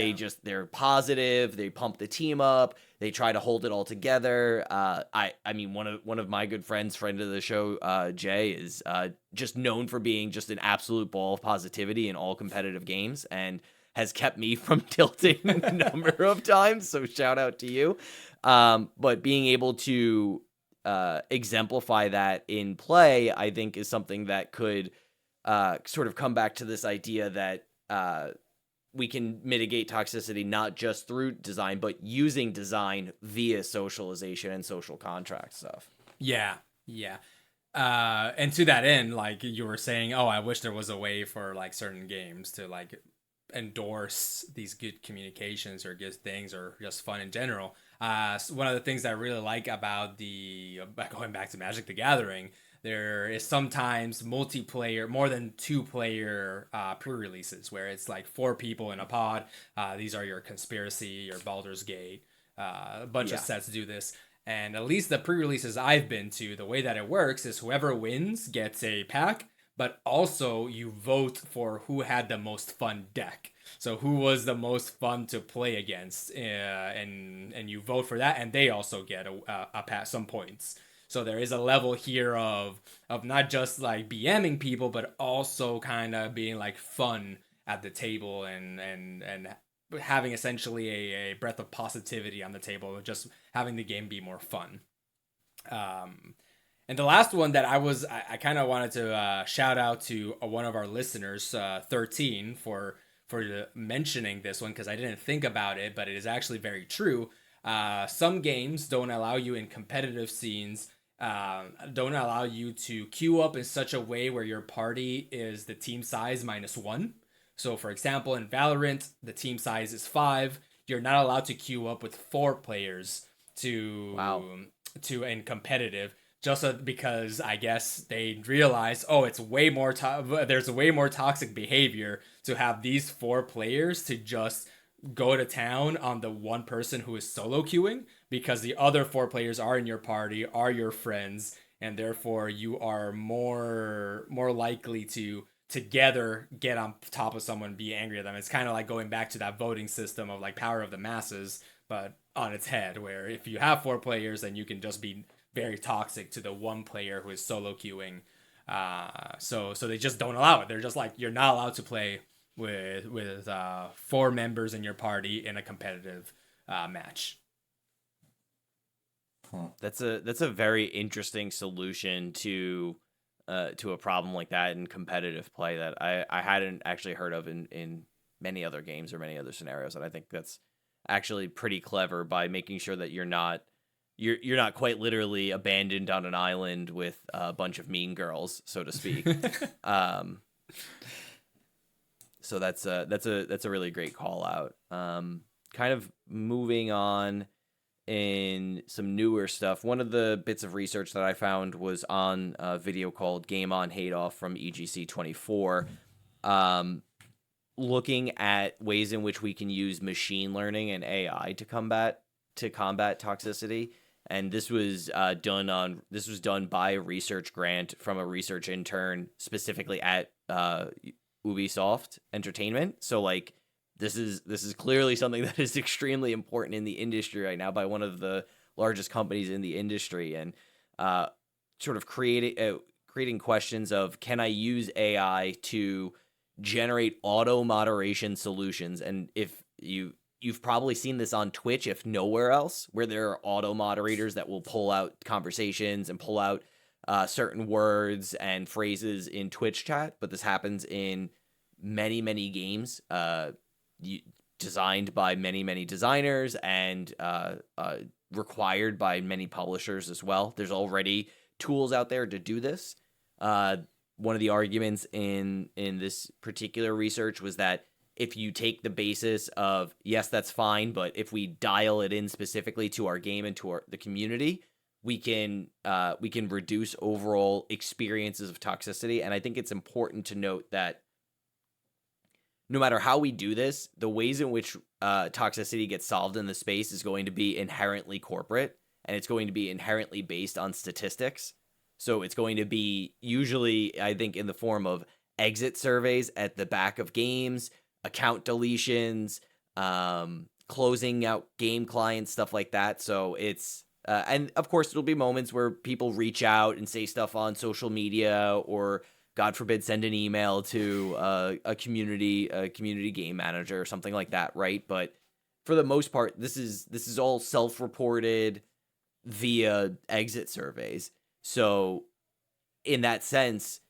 they're positive, they pump the team up, they try to hold it all together. I mean, one of my good friends, friend of the show, Jay, is just known for being just an absolute ball of positivity in all competitive games, and has kept me from tilting a number of times, so shout out to you. But being able to exemplify that in play, I think, is something that could sort of come back to this idea that we can mitigate toxicity not just through design, but using design via socialization and social contract stuff. Yeah. And to that end, like you were saying, I wish there was a way for like certain games to like endorse these good communications or good things or just fun in general. One of the things I really like about going back to Magic the Gathering, there is sometimes multiplayer, more than 2-player pre-releases where it's like 4 people in a pod. These are your Conspiracy, your Baldur's Gate, a bunch of sets do this. And at least the pre-releases I've been to, the way that it works is whoever wins gets a pack, but also you vote for who had the most fun deck. So who was the most fun to play against, and you vote for that, and they also get a pass, some points. So there is a level here of not just like BMing people, but also kind of being like fun at the table and having essentially a breath of positivity on the table, just having the game be more fun. And the last one that I kind of wanted to shout out to one of our listeners, 13, for mentioning this one, because I didn't think about it, but it is actually very true. Some games don't allow you in competitive scenes, don't allow you to queue up in such a way where your party is the team size -1. So for example, in Valorant, the team size is 5. You're not allowed to queue up with 4 players to in competitive. Just because I guess they realize, it's way more. There's way more toxic behavior to have these 4 players to just go to town on the one person who is solo queuing, because the other 4 players are in your party, are your friends, and therefore you are more likely to together get on top of someone, be angry at them. It's kind of like going back to that voting system of like power of the masses, but on its head, where if you have 4 players, then you can just be very toxic to the one player who is solo queuing. So they just don't allow it. They're just like, you're not allowed to play with 4 members in your party in a competitive match. That's a very interesting solution to a problem like that in competitive play that I hadn't actually heard of in many other games or many other scenarios. And I think that's actually pretty clever, by making sure that you're not quite literally abandoned on an island with a bunch of mean girls, so to speak. So that's a really great call out. Kind of moving on in some newer stuff. One of the bits of research that I found was on a video called Game On Hate Off from EGC 24, looking at ways in which we can use machine learning and AI to combat to combat toxicity. And this was done by a research grant from a research intern specifically at Ubisoft Entertainment. So like this is clearly something that is extremely important in the industry right now by one of the largest companies in the industry, and sort of creating questions of, can I use AI to generate auto moderation solutions? And if you've probably seen this on Twitch, if nowhere else, where there are auto moderators that will pull out conversations and pull out certain words and phrases in Twitch chat. But this happens in many games designed by many designers and required by many publishers as well. There's already tools out there to do this. One of the arguments in this particular research was that if you take the basis of, yes, that's fine, but if we dial it in specifically to our game and to the community, we can reduce overall experiences of toxicity. And I think it's important to note that no matter how we do this, the ways in which toxicity gets solved in the space is going to be inherently corporate, and it's going to be inherently based on statistics. So it's going to be usually, I think, in the form of exit surveys at the back of games, account deletions, closing out game clients, stuff like that. So it's and of course there'll be moments where people reach out and say stuff on social media, or God forbid send an email to a community game manager or something like that, right? But for the most part, this is all self-reported via exit surveys. So in that sense,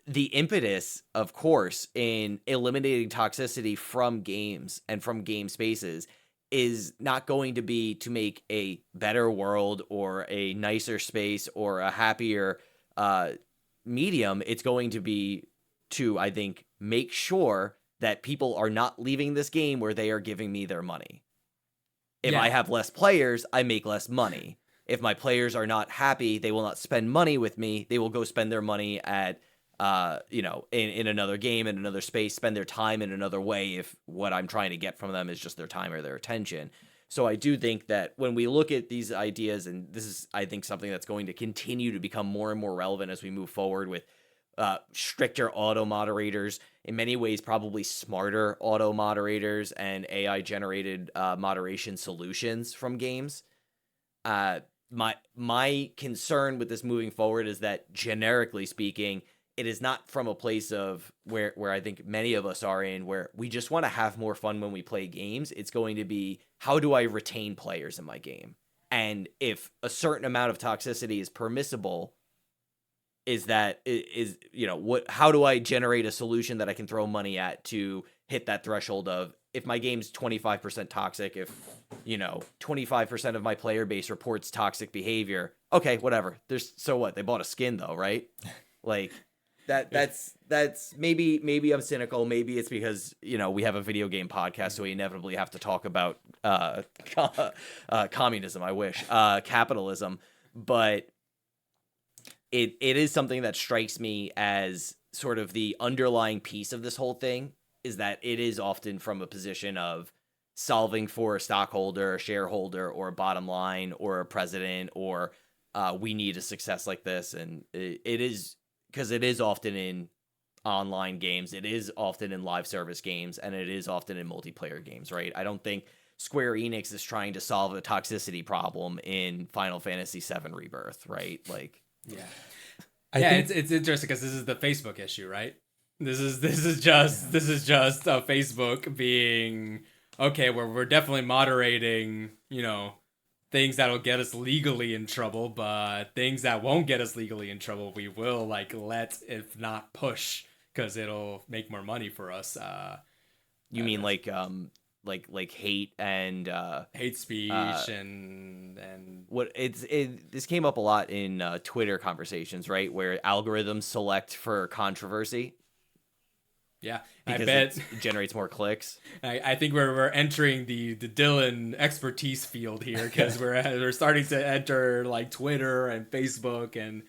the impetus, of course, in eliminating toxicity from games and from game spaces is not going to be to make a better world or a nicer space or a happier medium. It's going to be to, I think, make sure that people are not leaving this game where they are giving me their money. If I have less players, I make less money. If my players are not happy, they will not spend money with me. They will go spend their money at in another game, in another space, spend their time in another way if what I'm trying to get from them is just their time or their attention. So I do think that when we look at these ideas, and this is, I think, something that's going to continue to become more and more relevant as we move forward with stricter auto moderators, in many ways probably smarter auto moderators and AI generated moderation solutions from games. My concern with this moving forward is that, generically speaking, it is not from a place of where I think many of us are in, where we just want to have more fun when we play games. It's going to be, how do I retain players in my game? And if a certain amount of toxicity is permissible, how do I generate a solution that I can throw money at to hit that threshold of, if my game's 25% toxic, if 25% of my player base reports toxic behavior, okay, whatever. So what? They bought a skin though, right? Like that's maybe I'm cynical. Maybe it's because we have a video game podcast, so we inevitably have to talk about communism. I wish capitalism, but it is something that strikes me as sort of the underlying piece of this whole thing, is that it is often from a position of solving for a stockholder, a shareholder, or a bottom line, or a president, or we need a success like this. And it is, because it is often in online games, it is often in live service games, and it is often in multiplayer games, right? I don't think Square Enix is trying to solve a toxicity problem in Final Fantasy VII Rebirth, right? Like, yeah. It's interesting because this is the Facebook issue, right? This is just Facebook being, okay, we're definitely moderating, things that'll get us legally in trouble, but things that won't get us legally in trouble, we will let, if not push, because it'll make more money for us. You mean like hate and hate speech and what this came up a lot in Twitter conversations, right? Where algorithms select for controversy. Yeah, because I bet it generates more clicks. I think we're entering the Dillon expertise field here, because we're starting to enter like Twitter and Facebook and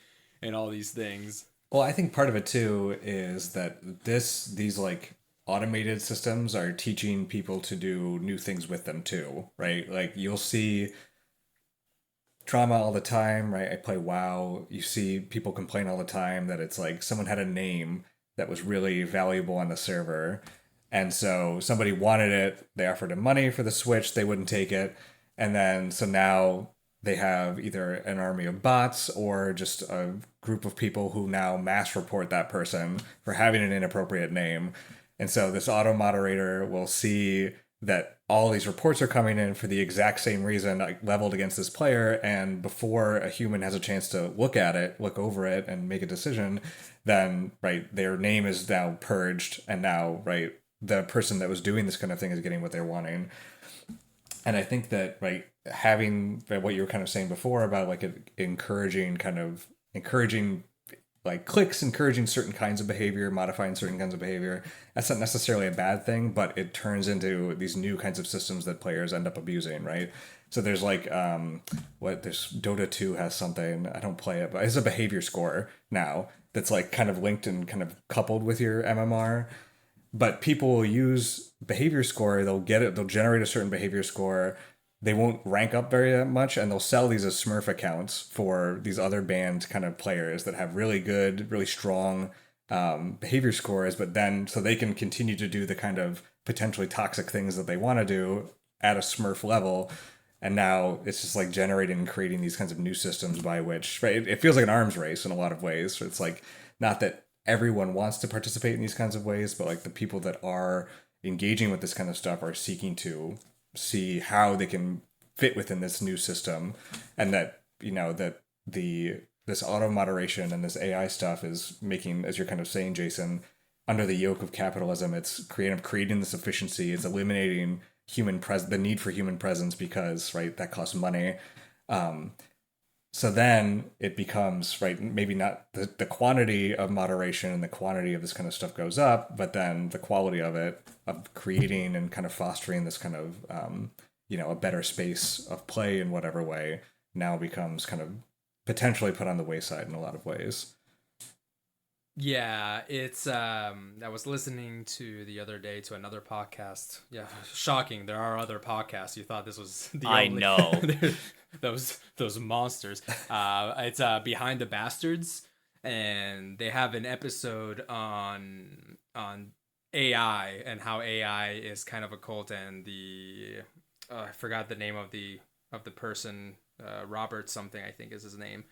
all these things. Well, I think part of it too is that these like automated systems are teaching people to do new things with them too, right? Like you'll see drama all the time, right? I play WoW. You see people complain all the time that it's like someone had a name that was really valuable on the server. And so somebody wanted it, they offered him money for the Switch, they wouldn't take it. And then so now they have either an army of bots or just a group of people who now mass report that person for having an inappropriate name. And so this auto moderator will see that all these reports are coming in for the exact same reason, like leveled against this player, and before a human has a chance to look at it, look over it, and make a decision, then right, their name is now purged, and now right, the person that was doing this kind of thing is getting what they're wanting. And I think that right, having what you were kind of saying before about like encouraging like clicks, encouraging certain kinds of behavior, modifying certain kinds of behavior, that's not necessarily a bad thing, but it turns into these new kinds of systems that players end up abusing, right? So there's like there's Dota 2 has something, I don't play it, but it's a behavior score now that's like kind of linked and kind of coupled with your MMR. But people will use behavior score, they'll generate a certain behavior score, they won't rank up very much, and they'll sell these as Smurf accounts for these other banned kind of players that have really good, really strong behavior scores, but then so they can continue to do the kind of potentially toxic things that they want to do at a Smurf level. And now it's just like generating and creating these kinds of new systems by which, right, it feels like an arms race in a lot of ways. It's like not that everyone wants to participate in these kinds of ways, but like the people that are engaging with this kind of stuff are seeking to see how they can fit within this new system, and that that this auto moderation and this AI stuff is making, as you're kind of saying, Jason, under the yoke of capitalism, it's creating this efficiency, it's eliminating the need for human presence because right, that costs money. So then it becomes, right, maybe not the quantity of moderation and the quantity of this kind of stuff goes up, but then the quality of it, of creating and kind of fostering this kind of, a better space of play in whatever way, now becomes kind of potentially put on the wayside in a lot of ways. Yeah, it's I was listening to the other day to another podcast. Yeah, shocking. There are other podcasts. You thought this was the I only know. those monsters. It's Behind the Bastards, and they have an episode on AI and how AI is kind of a cult, and I forgot the name of the person, Robert something I think is his name.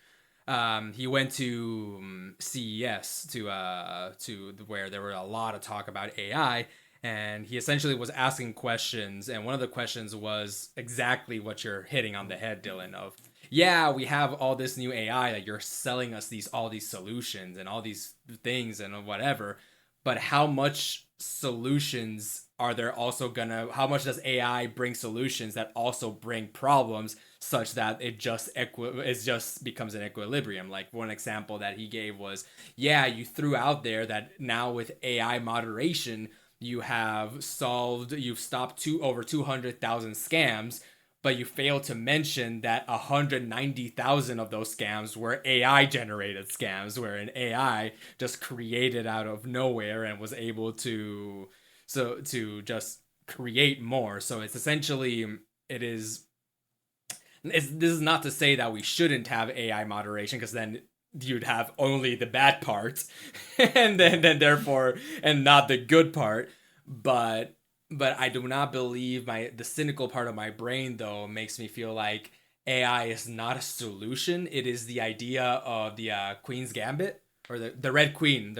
He went to CES to where there were a lot of talk about AI, and he essentially was asking questions, and one of the questions was exactly what you're hitting on the head, Dylan, of yeah, we have all this new AI that you're selling us all these solutions and all these things and whatever, but how much solutions are there also how much does AI bring solutions that also bring problems such that it just becomes an equilibrium? Like one example that he gave was, yeah, you threw out there that now with AI moderation, you've stopped over 200,000 scams, but you failed to mention that 190,000 of those scams were AI generated scams, where an AI just created out of nowhere and was able to just create more. So it's essentially, this is not to say that we shouldn't have AI moderation, because then you'd have only the bad part and then therefore, and not the good part. But I do not believe the cynical part of my brain, though, makes me feel like AI is not a solution. It is the idea of the Queen's Gambit, or the Red Queen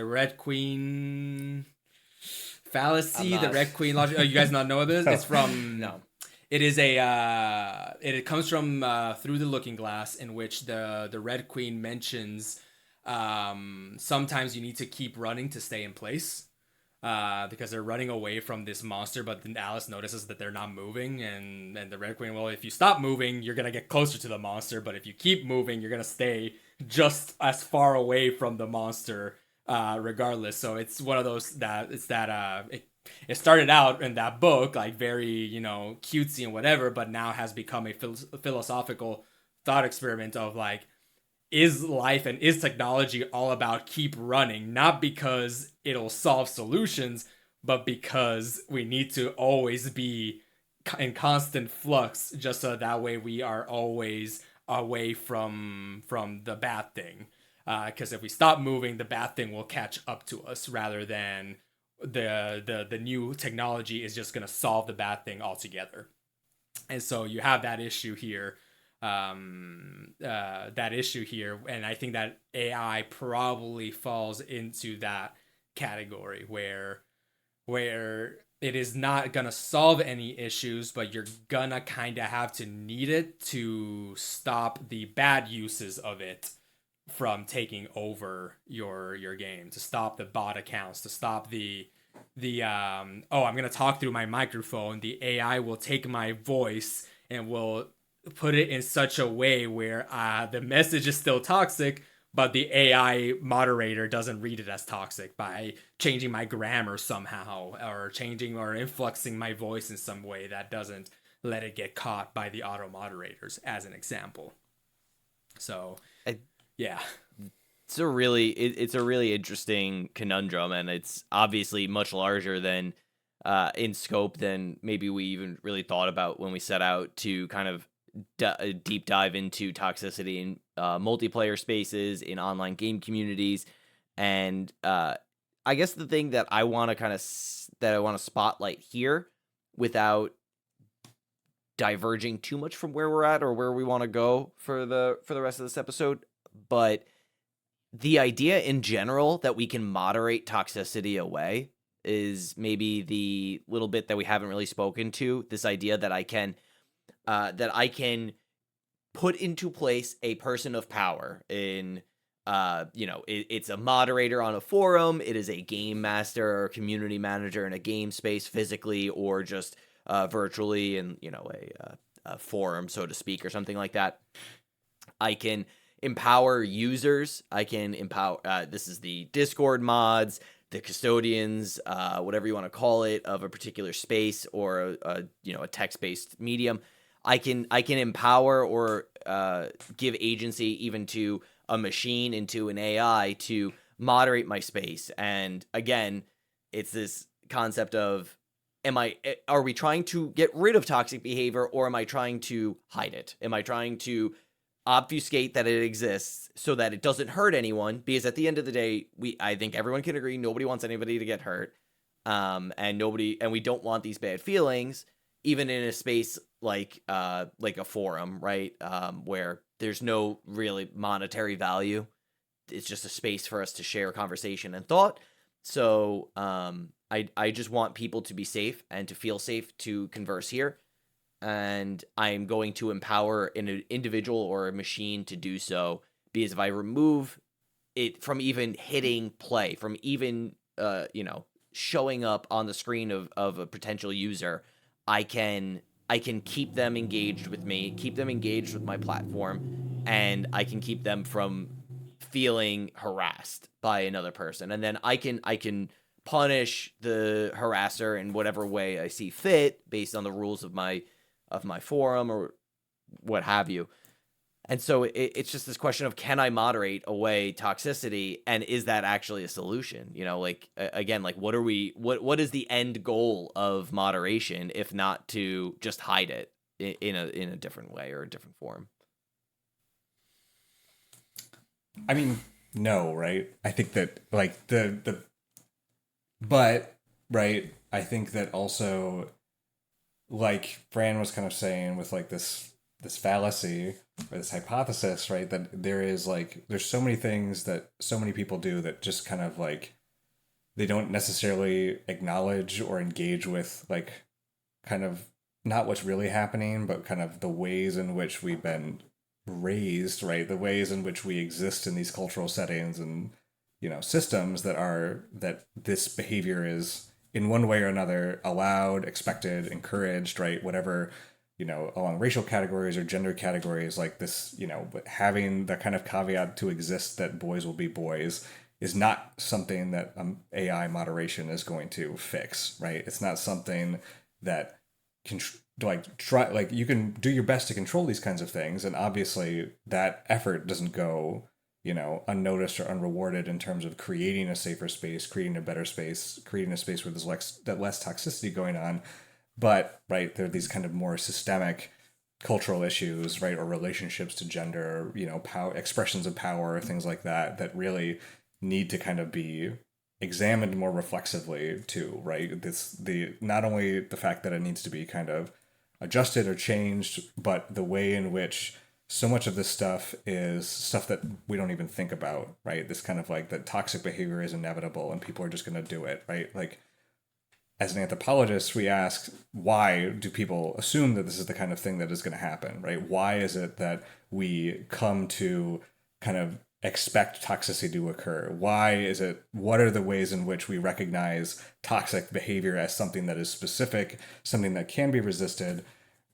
fallacy, the Red Queen logic. Oh, you guys not know this? It's from No. It is it comes from Through the Looking Glass, in which the Red Queen mentions sometimes you need to keep running to stay in place. Because they're running away from this monster, but then Alice notices that they're not moving, and the Red Queen, well, if you stop moving, you're gonna get closer to the monster, but if you keep moving, you're gonna stay just as far away from the monster, regardless. So it's one of those it started out in that book like very cutesy and whatever, but now has become a philosophical thought experiment of like, is life and is technology all about keep running, not because it'll solve solutions, but because we need to always be in constant flux, just so that way we are always away from the bad thing. Because if we stop moving, the bad thing will catch up to us, rather than the new technology is just gonna solve the bad thing altogether. And so you have that issue here, and I think that AI probably falls into that category where it is not gonna solve any issues, but you're gonna kind of have to need it to stop the bad uses of it from taking over your game, to stop the bot accounts, to stop the oh, I'm gonna talk through my microphone, the AI will take my voice and will put it in such a way where the message is still toxic, but the AI moderator doesn't read it as toxic by changing my grammar somehow, or changing or influxing my voice in some way that doesn't let it get caught by the auto moderators, as an example. So yeah, it's a really interesting conundrum, and it's obviously much larger than in scope than maybe we even really thought about when we set out to kind of deep dive into toxicity in multiplayer spaces, in online game communities. And I guess the thing that I want to spotlight here, without diverging too much from where we're at or where we want to go for the rest of this episode, but the idea in general that we can moderate toxicity away is maybe the little bit that we haven't really spoken to. This idea that I can put into place a person of power in, it's a moderator on a forum, it is a game master or community manager in a game space, physically or just virtually in, a forum, so to speak, or something like that. I can empower users. I can empower, this is the Discord mods, the custodians, whatever you want to call it, of a particular space or a text-based medium. I can empower or give agency even to a machine, into an AI, to moderate my space. And again, it's this concept of, are we trying to get rid of toxic behavior, or am I trying to hide it? Am I trying to obfuscate that it exists so that it doesn't hurt anyone? Because at the end of the day, I think everyone can agree, nobody wants anybody to get hurt, and we don't want these bad feelings, even in a space like a forum, right? Where there's no really monetary value. It's just a space for us to share conversation and thought. So I just want people to be safe and to feel safe to converse here. And I'm going to empower an individual or a machine to do so, because if I remove it from even hitting play, from even showing up on the screen of a potential user, I can keep them engaged with me, keep them engaged with my platform, and I can keep them from feeling harassed by another person. And then I can punish the harasser in whatever way I see fit, based on the rules of my forum or what have you. And so it's just this question of, can I moderate away toxicity, and is that actually a solution? Again, what is the end goal of moderation, if not to just hide it in a different way or a different form? I mean, no, right? I think that but right, I think that also, like Fran was kind of saying, with this fallacy or this hypothesis, right, that there's so many things that so many people do that just kind of they don't necessarily acknowledge or engage with, kind of not what's really happening, but kind of the ways in which we've been raised, right? The ways in which we exist in these cultural settings and systems that this behavior is, in one way or another, allowed, expected, encouraged, right? Whatever, along racial categories or gender categories, like this, but having the kind of caveat to exist that boys will be boys is not something that AI moderation is going to fix, right? It's not something that can you can do your best to control these kinds of things, and obviously that effort doesn't go unnoticed or unrewarded in terms of creating a safer space, creating a better space, creating a space where there's less toxicity going on. But, right, there are these kind of more systemic cultural issues, right, or relationships to gender, power, expressions of power, things like that, that really need to kind of be examined more reflexively too, right? Not only the fact that it needs to be kind of adjusted or changed, but the way in which so much of this stuff is stuff that we don't even think about, right? This kind of like that toxic behavior is inevitable and people are just going to do it, right? Like, as an anthropologist, we ask, why do people assume that this is the kind of thing that is going to happen, right? Why is it that we come to kind of expect toxicity to occur? What are the ways in which we recognize toxic behavior as something that is specific, something that can be resisted?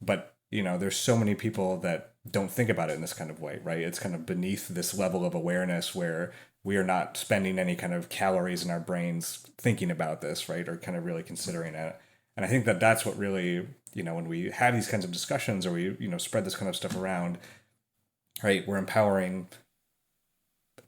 But, there's so many people that don't think about it in this kind of way, right? It's kind of beneath this level of awareness where we are not spending any kind of calories in our brains thinking about this, right? Or kind of really considering it. And I think that that's what really, when we have these kinds of discussions or we, spread this kind of stuff around, right? We're empowering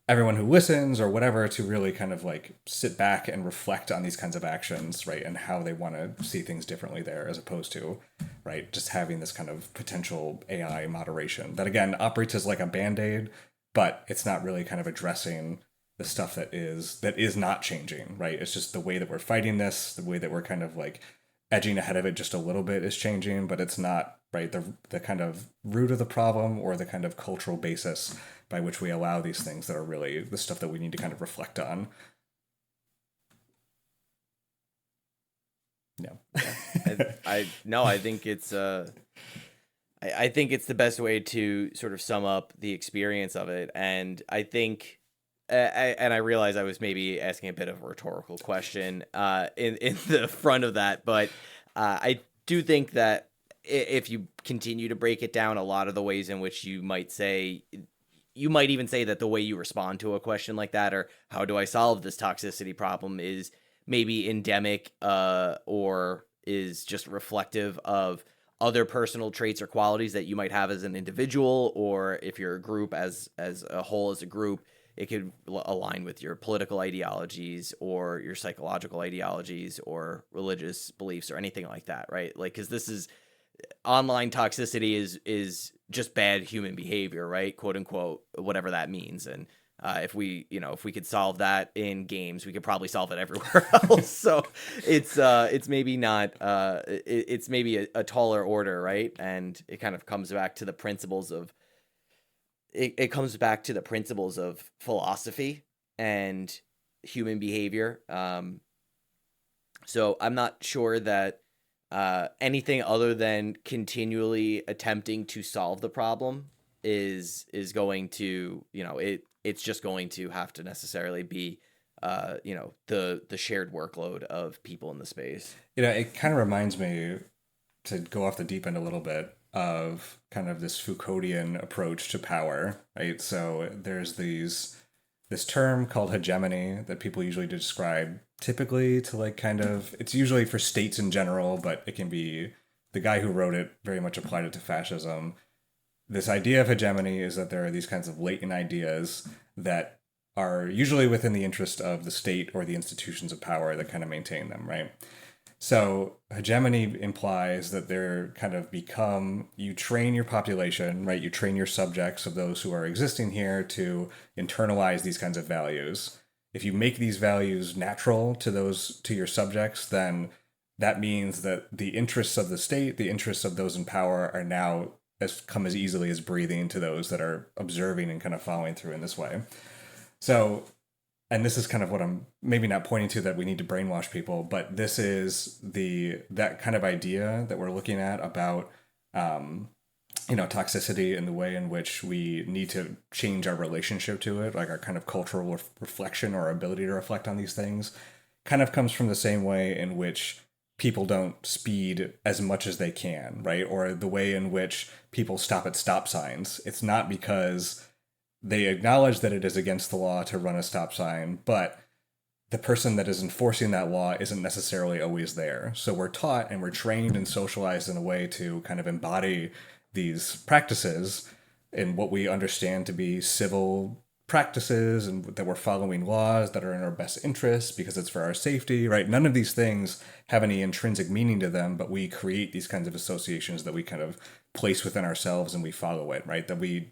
everyone who listens or whatever to really kind of like sit back and reflect on these kinds of actions, right? And how they want to see things differently there, as opposed to, right, just having this kind of potential AI moderation that again operates as like a band-aid, but it's not really kind of addressing the stuff that is not changing, right? It's just the way that we're fighting this, the way that we're kind of like edging ahead of it just a little bit is changing, but it's not, right, the kind of root of the problem or the kind of cultural basis by which we allow these things that are really the stuff that we need to kind of reflect on. No. I think it's I think it's the best way to sort of sum up the experience of it. And I think I realize I was maybe asking a bit of a rhetorical question in the front of that, but I do think that if you continue to break it down, a lot of the ways in which you might even say that the way you respond to a question like that, or how do I solve this toxicity problem, is maybe endemic or is just reflective of other personal traits or qualities that you might have as an individual, or if you're a group as a whole, as a group, it could align with your political ideologies or your psychological ideologies or religious beliefs or anything like that, right? Like, because this is online toxicity is just bad human behavior, right? Quote unquote, whatever that means. And if we could solve that in games, we could probably solve it everywhere else. So it's maybe not it's maybe a taller order, right? And it kind of comes back to the principles of philosophy and human behavior. So I'm not sure that anything other than continually attempting to solve the problem is going to, it's just going to have to necessarily be the shared workload of people in the space. It kind of reminds me, to go off the deep end a little bit, of kind of this Foucauldian approach to power, right? So there's this term called hegemony that people usually describe typically to like kind of, it's usually for states in general, but it can be, the guy who wrote it very much applied it to fascism. This idea of hegemony is that there are these kinds of latent ideas that are usually within the interest of the state or the institutions of power that kind of maintain them, right? So hegemony implies that they're kind of you train your population, right? You train your subjects of those who are existing here to internalize these kinds of values. If you make these values natural to your subjects, then that means that the interests of the state, the interests of those in power are now come as easily as breathing to those that are observing and kind of following through in this way. So, and this is kind of what I'm maybe not pointing to, that we need to brainwash people, but this is that kind of idea that we're looking at about, toxicity and the way in which we need to change our relationship to it, like our kind of cultural reflection or our ability to reflect on these things, kind of comes from the same way in which people don't speed as much as they can, right? Or the way in which people stop at stop signs. It's not because they acknowledge that it is against the law to run a stop sign, but the person that is enforcing that law isn't necessarily always there. So we're taught and we're trained and socialized in a way to kind of embody these practices in what we understand to be civil practices and that we're following laws that are in our best interests because it's for our safety, right? None of these things have any intrinsic meaning to them, but we create these kinds of associations that we kind of place within ourselves and we follow it, right? That we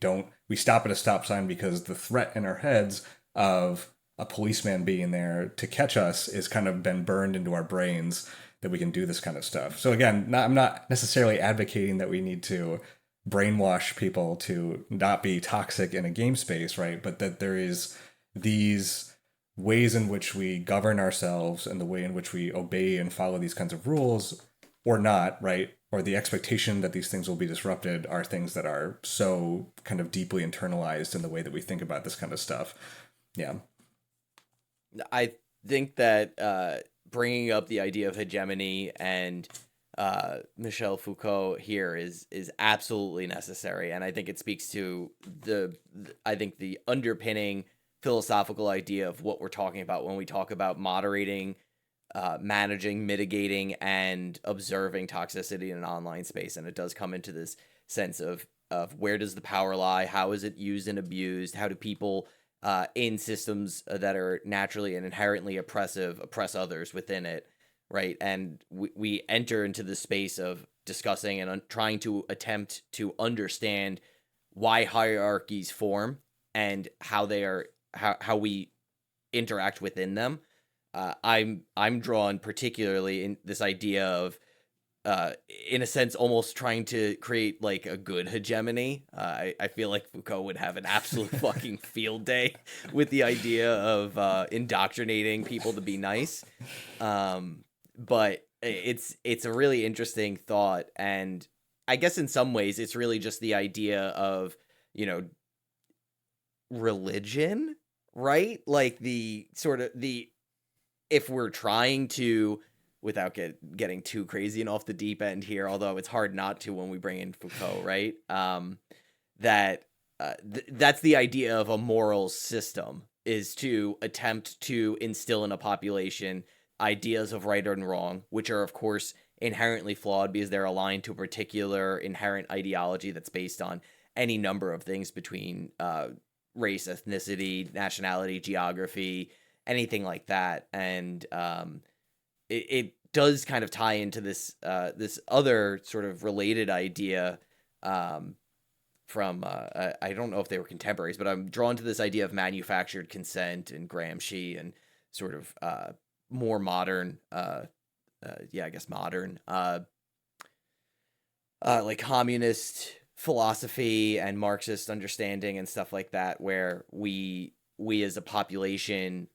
stop at a stop sign because the threat in our heads of a policeman being there to catch us is kind of been burned into our brains that we can do this kind of stuff. So again, I'm not necessarily advocating that we need to brainwash people to not be toxic in a game space, right? But that there is these ways in which we govern ourselves and the way in which we obey and follow these kinds of rules or not, right? Or the expectation that these things will be disrupted are things that are so kind of deeply internalized in the way that we think about this kind of stuff. Yeah. I think that bringing up the idea of hegemony and Michel Foucault here is absolutely necessary, and I think it speaks to the underpinning philosophical idea of what we're talking about when we talk about moderating, managing, mitigating, and observing toxicity in an online space. And it does come into this sense of where does the power lie, how is it used and abused, how do people in systems that are naturally and inherently oppressive oppress others within it, right? And we enter into the space of discussing and trying to attempt to understand why hierarchies form and how they are, how we interact within them. I'm drawn particularly in this idea of, in a sense, almost trying to create like a good hegemony. I feel like Foucault would have an absolute fucking field day with the idea of indoctrinating people to be nice. But it's a really interesting thought, and I guess in some ways it's really just the idea of, religion, right? Like the sort of if we're trying to, without getting too crazy and off the deep end here, although it's hard not to when we bring in Foucault, right? That's the idea of a moral system, is to attempt to instill in a population ideas of right and wrong, which are, of course, inherently flawed because they're aligned to a particular inherent ideology that's based on any number of things between race, ethnicity, nationality, geography, anything like that. And it does kind of tie into this this other sort of related idea from I don't know if they were contemporaries, but I'm drawn to this idea of manufactured consent and Gramsci and sort of more modern, I guess modern, like communist philosophy and Marxist understanding and stuff like that, where we as a population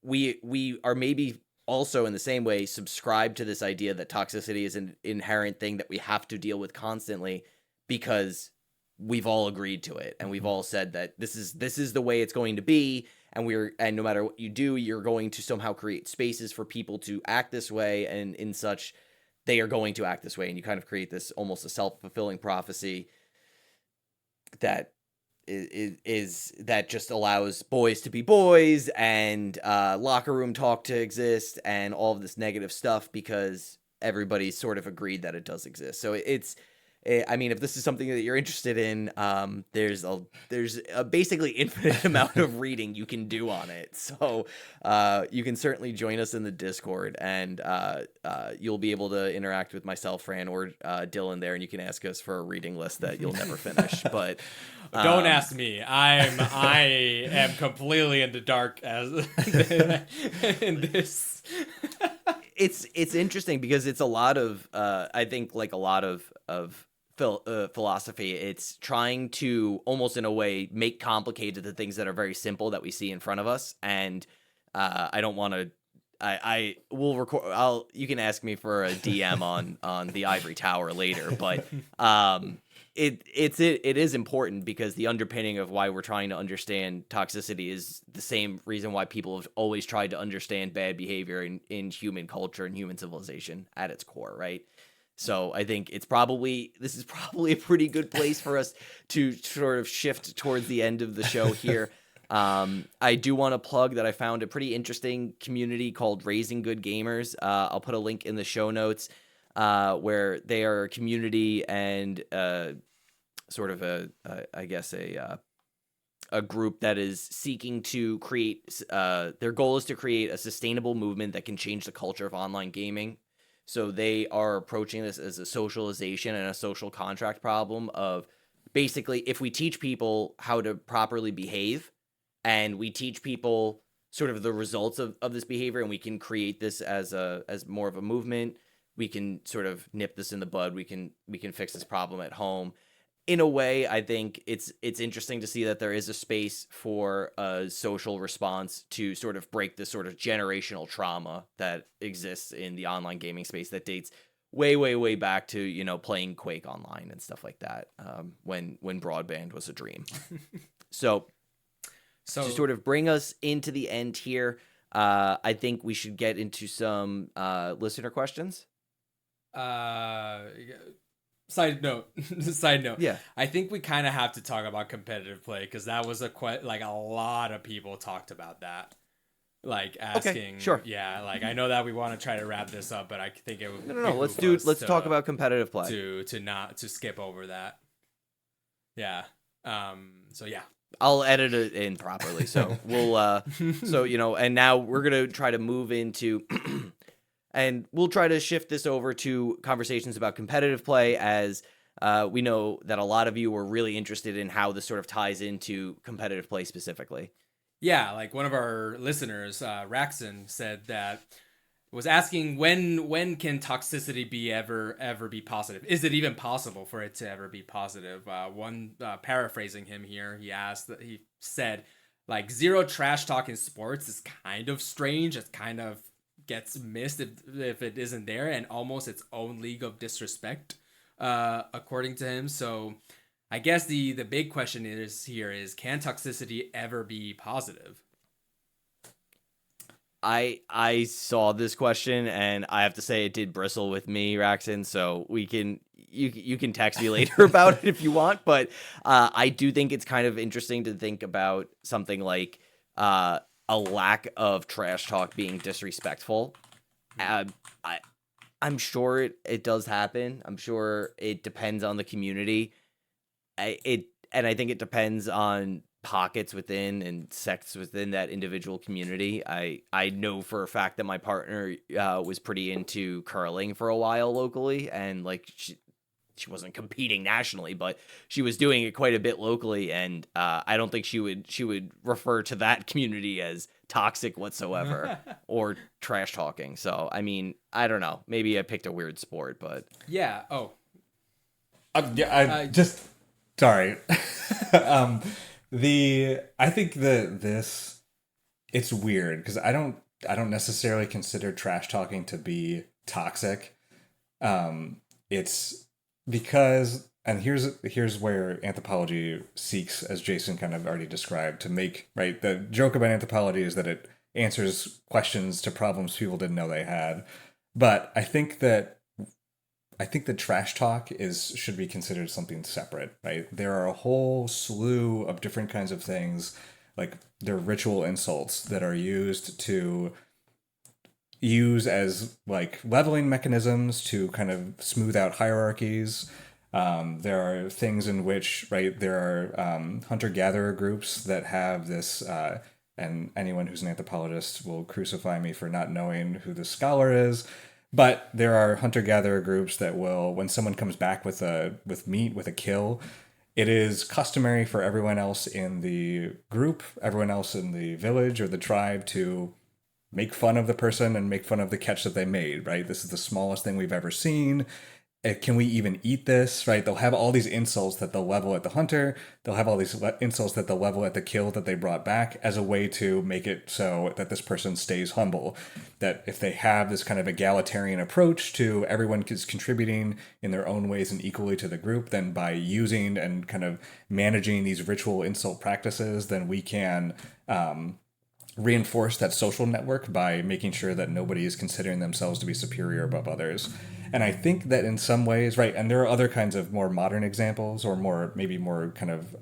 we are maybe also in the same way subscribe to this idea that toxicity is an inherent thing that we have to deal with constantly because we've all agreed to it and we've all said that this is the way it's going to be, and no matter what you do, you're going to somehow create spaces for people to act this way, and in such they are going to act this way, and you kind of create this almost a self-fulfilling prophecy that is that just allows boys to be boys and locker room talk to exist and all of this negative stuff because everybody's sort of agreed that it does exist. So I mean, if this is something that you're interested in, there's a basically infinite amount of reading you can do on it. So you can certainly join us in the Discord, and you'll be able to interact with myself, Fran, or Dillon there, and you can ask us for a reading list that you'll never finish. But don't ask me. I am completely in the dark as in this. It's interesting because it's a lot of I think like a lot of philosophy. It's trying to almost in a way make complicated the things that are very simple that we see in front of us. And I don't want to. I will record. You can ask me for a DM on the Ivory Tower later, but it is important because the underpinning of why we're trying to understand toxicity is the same reason why people have always tried to understand bad behavior in human culture and human civilization at its core, right? So I think this is probably a pretty good place for us to sort of shift towards the end of the show here. I do want to plug that I found a pretty interesting community called Raising Good Gamers. I'll put a link in the show notes where they are a community and sort of a a group that is seeking to create, their goal is to create a sustainable movement that can change the culture of online gaming. So they are approaching this as a socialization and a social contract problem of basically, if we teach people how to properly behave and we teach people sort of the results of this behavior, and we can create this as more of a movement, we can sort of nip this in the bud. We can fix this problem at home. In a way, I think it's interesting to see that there is a space for a social response to sort of break this sort of generational trauma that exists in the online gaming space that dates way, way, way back to, you know, playing Quake Online and stuff like that, when broadband was a dream. So to sort of bring us into the end here, I think we should get into some listener questions. Side note. Yeah. I think we kind of have to talk about competitive play because that was a lot of people talked about that. Like asking, okay, sure. Yeah, like I know that we want to try to wrap this up, but I think it would. No. Let's talk about competitive play. To skip over that. Yeah. So yeah. I'll edit it in properly. So we'll so you know, and now we're gonna try to move into and we'll try to shift this over to conversations about competitive play, as we know that a lot of you were really interested in how this sort of ties into competitive play specifically. Yeah, like one of our listeners, Raxon, said that was asking when can toxicity be ever be positive? Is it even possible for it to ever be positive? Paraphrasing him here, he said like zero trash talk in sports is kind of strange. It kind of gets missed if it isn't there, and almost its own league of disrespect, according to him. So I guess the big question is can toxicity ever be positive? I saw this question and I have to say it did bristle with me, Raxon. So you can text me later about it if you want, but I do think it's kind of interesting to think about something like a lack of trash talk being disrespectful. I'm sure it does happen. I'm sure it depends on the community. I think it depends on pockets within and sects within that individual community. I know for a fact that my partner was pretty into curling for a while locally, and like she wasn't competing nationally, but she was doing it quite a bit locally, and I don't think she would refer to that community as toxic whatsoever or trash talking. So I mean, I don't know. Maybe I picked a weird sport, but yeah. Oh, sorry. I think that it's weird because I don't necessarily consider trash talking to be toxic. It's because, and here's where anthropology seeks, as Jason kind of already described, to make, right, the joke about anthropology is that it answers questions to problems people didn't know they had. But I think that trash talk should be considered something separate, right? There are a whole slew of different kinds of things, like there are ritual insults that are used as like leveling mechanisms to kind of smooth out hierarchies. There are things in which, right, there are hunter-gatherer groups that have this, and anyone who's an anthropologist will crucify me for not knowing who the scholar is. But there are hunter-gatherer groups that will, when someone comes back with meat, with a kill, it is customary for everyone else in the group, everyone else in the village or the tribe to make fun of the person and make fun of the catch that they made, right? This is the smallest thing we've ever seen. Can we even eat this, right? They'll have all these insults that they'll level at the hunter. They'll have all these insults that they'll level at the kill that they brought back as a way to make it so that this person stays humble. That if they have this kind of egalitarian approach to everyone is contributing in their own ways and equally to the group, then by using and kind of managing these ritual insult practices, then we can reinforce that social network by making sure that nobody is considering themselves to be superior above others. And I think that in some ways, right, and there are other kinds of more modern examples or maybe more kind of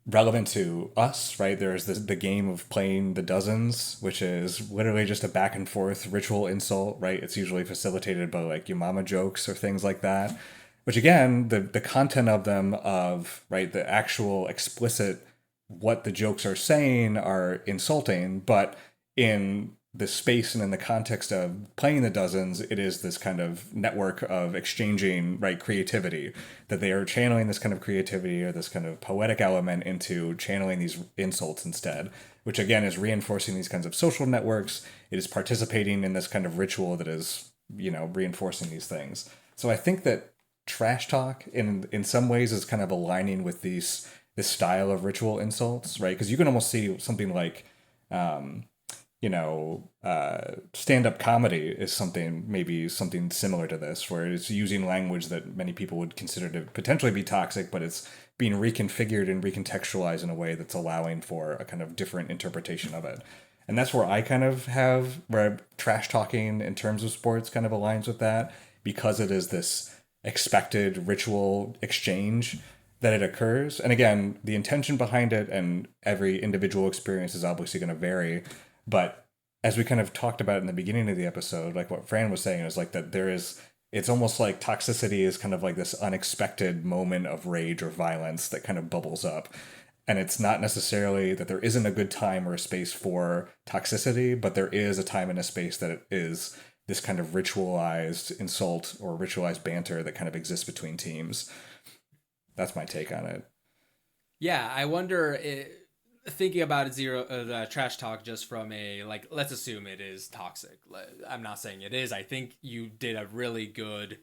relevant to us, right? There's the game of playing the dozens, which is literally just a back and forth ritual insult, right? It's usually facilitated by like your mama jokes or things like that. which again, the content of them, of right, the actual explicit what the jokes are saying are insulting, but in the space and in the context of playing the dozens, it is this kind of network of exchanging right creativity, that they are channeling this kind of creativity or this kind of poetic element into channeling these insults instead, which again is reinforcing these kinds of social networks. It is participating in this kind of ritual that is, reinforcing these things. So I think that trash talk in some ways is kind of aligning with this style of ritual insults, right? Because you can almost see something like um, stand-up comedy is maybe something similar to this, where it's using language that many people would consider to potentially be toxic, but it's being reconfigured and recontextualized in a way that's allowing for a kind of different interpretation of it. And that's where I kind of have where trash talking in terms of sports kind of aligns with that, because it is this expected ritual exchange that it occurs. And again, the intention behind it and every individual experience is obviously going to vary. But as we kind of talked about in the beginning of the episode, like what Fran was saying is like that it's almost like toxicity is kind of like this unexpected moment of rage or violence that kind of bubbles up. And it's not necessarily that there isn't a good time or a space for toxicity, but there is a time and a space that it is this kind of ritualized insult or ritualized banter that kind of exists between teams. That's my take on it. Yeah, I wonder, thinking about it, the trash talk just from a, like, let's assume it is toxic. I'm not saying it is. I think you did a really good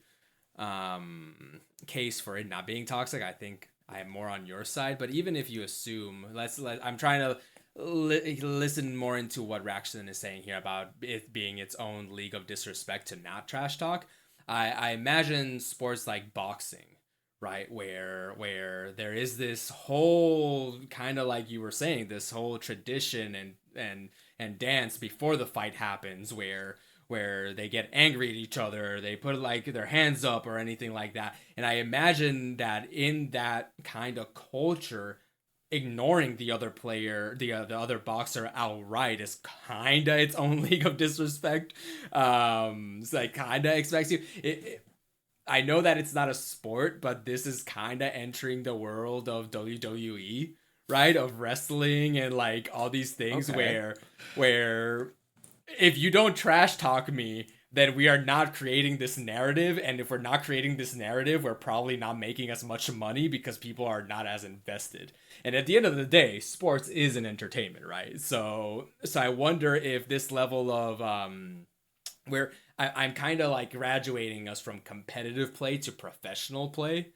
case for it not being toxic. I think I am more on your side. But even if you assume, I'm trying to listen more into what Raxton is saying here about it being its own league of disrespect to not trash talk. I imagine sports like boxing, right, where there is this whole kind of, like you were saying, this whole tradition and dance before the fight happens, where they get angry at each other, they put like their hands up or anything like that. And I imagine that in that kind of culture, ignoring the other player, the other boxer outright is kind of its own league of disrespect. It's like kind of expects you. I know that it's not a sport, but this is kind of entering the world of WWE, right? Of wrestling and like all these things, Okay. where if you don't trash talk me, then we are not creating this narrative. And if we're not creating this narrative, we're probably not making as much money because people are not as invested. And at the end of the day, sports is an entertainment, right? So I wonder if this level of where I'm kind of like graduating us from competitive play to professional play,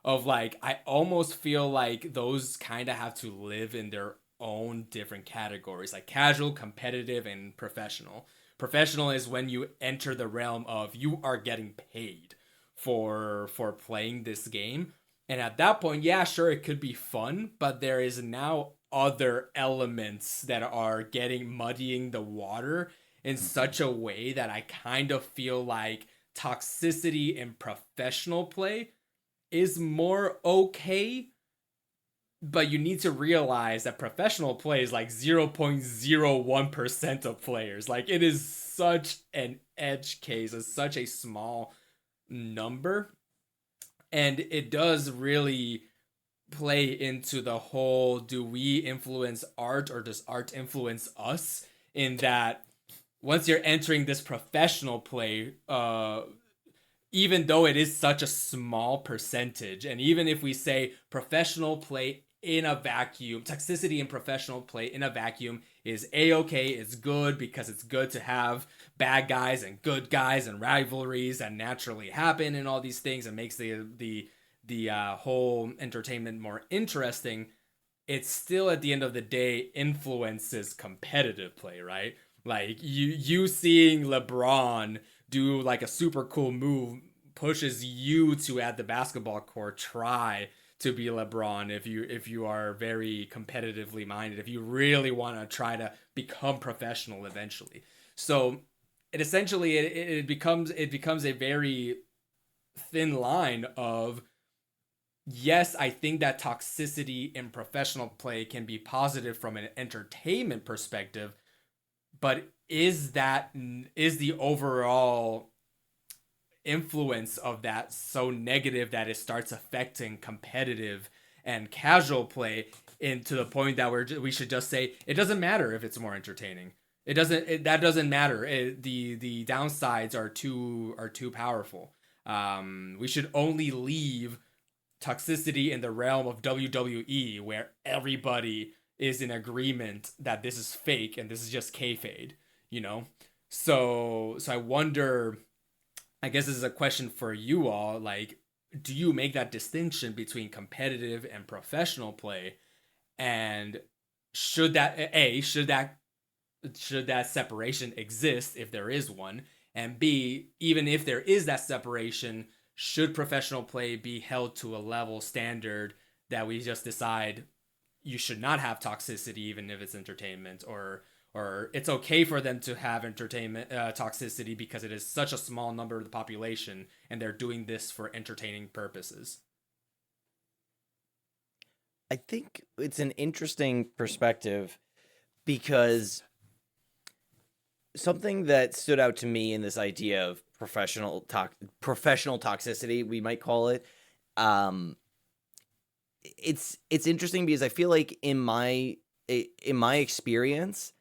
of like, I almost feel like those kind of have to live in their own different categories, like casual, competitive, and professional. Professional is when you enter the realm of you are getting paid for playing this game. And at that point, yeah, sure, it could be fun, but there is now other elements that are muddying the water in such a way that I kind of feel like toxicity in professional play is more okay, but you need to realize that professional play is like 0.01% of players. Like, it is such an edge case, it's such a small number, and it does really play into the whole, do we influence art or does art influence us, in that once you're entering this professional play, even though it is such a small percentage, and even if we say professional play in a vacuum, toxicity in professional play in a vacuum is a-okay, it's good because it's good to have bad guys and good guys and rivalries that naturally happen and all these things, and makes the whole entertainment more interesting. It's still, at the end of the day, influences competitive play, right? Like, you seeing LeBron do like a super cool move pushes you to, at the basketball court, try to be LeBron if you are very competitively minded, if you really want to try to become professional eventually. So it essentially it becomes a very thin line of, yes, I think that toxicity in professional play can be positive from an entertainment perspective, but is the overall influence of that so negative that it starts affecting competitive and casual play, into the point that we should just say it doesn't matter if it's more entertaining. That doesn't matter. The downsides are too powerful. We should only leave toxicity in the realm of WWE, where everybody is in agreement that this is fake and this is just kayfabe, you know. So I wonder. I guess this is a question for you all. Like, do you make that distinction between competitive and professional play? And should that separation exist if there is one? And B, even if there is that separation, should professional play be held to a level standard that we just decide you should not have toxicity even if it's entertainment, or it's okay for them to have entertainment toxicity because it is such a small number of the population and they're doing this for entertaining purposes? I think it's an interesting perspective because something that stood out to me in this idea of professional toxicity, we might call it, it's interesting because I feel like in my experience,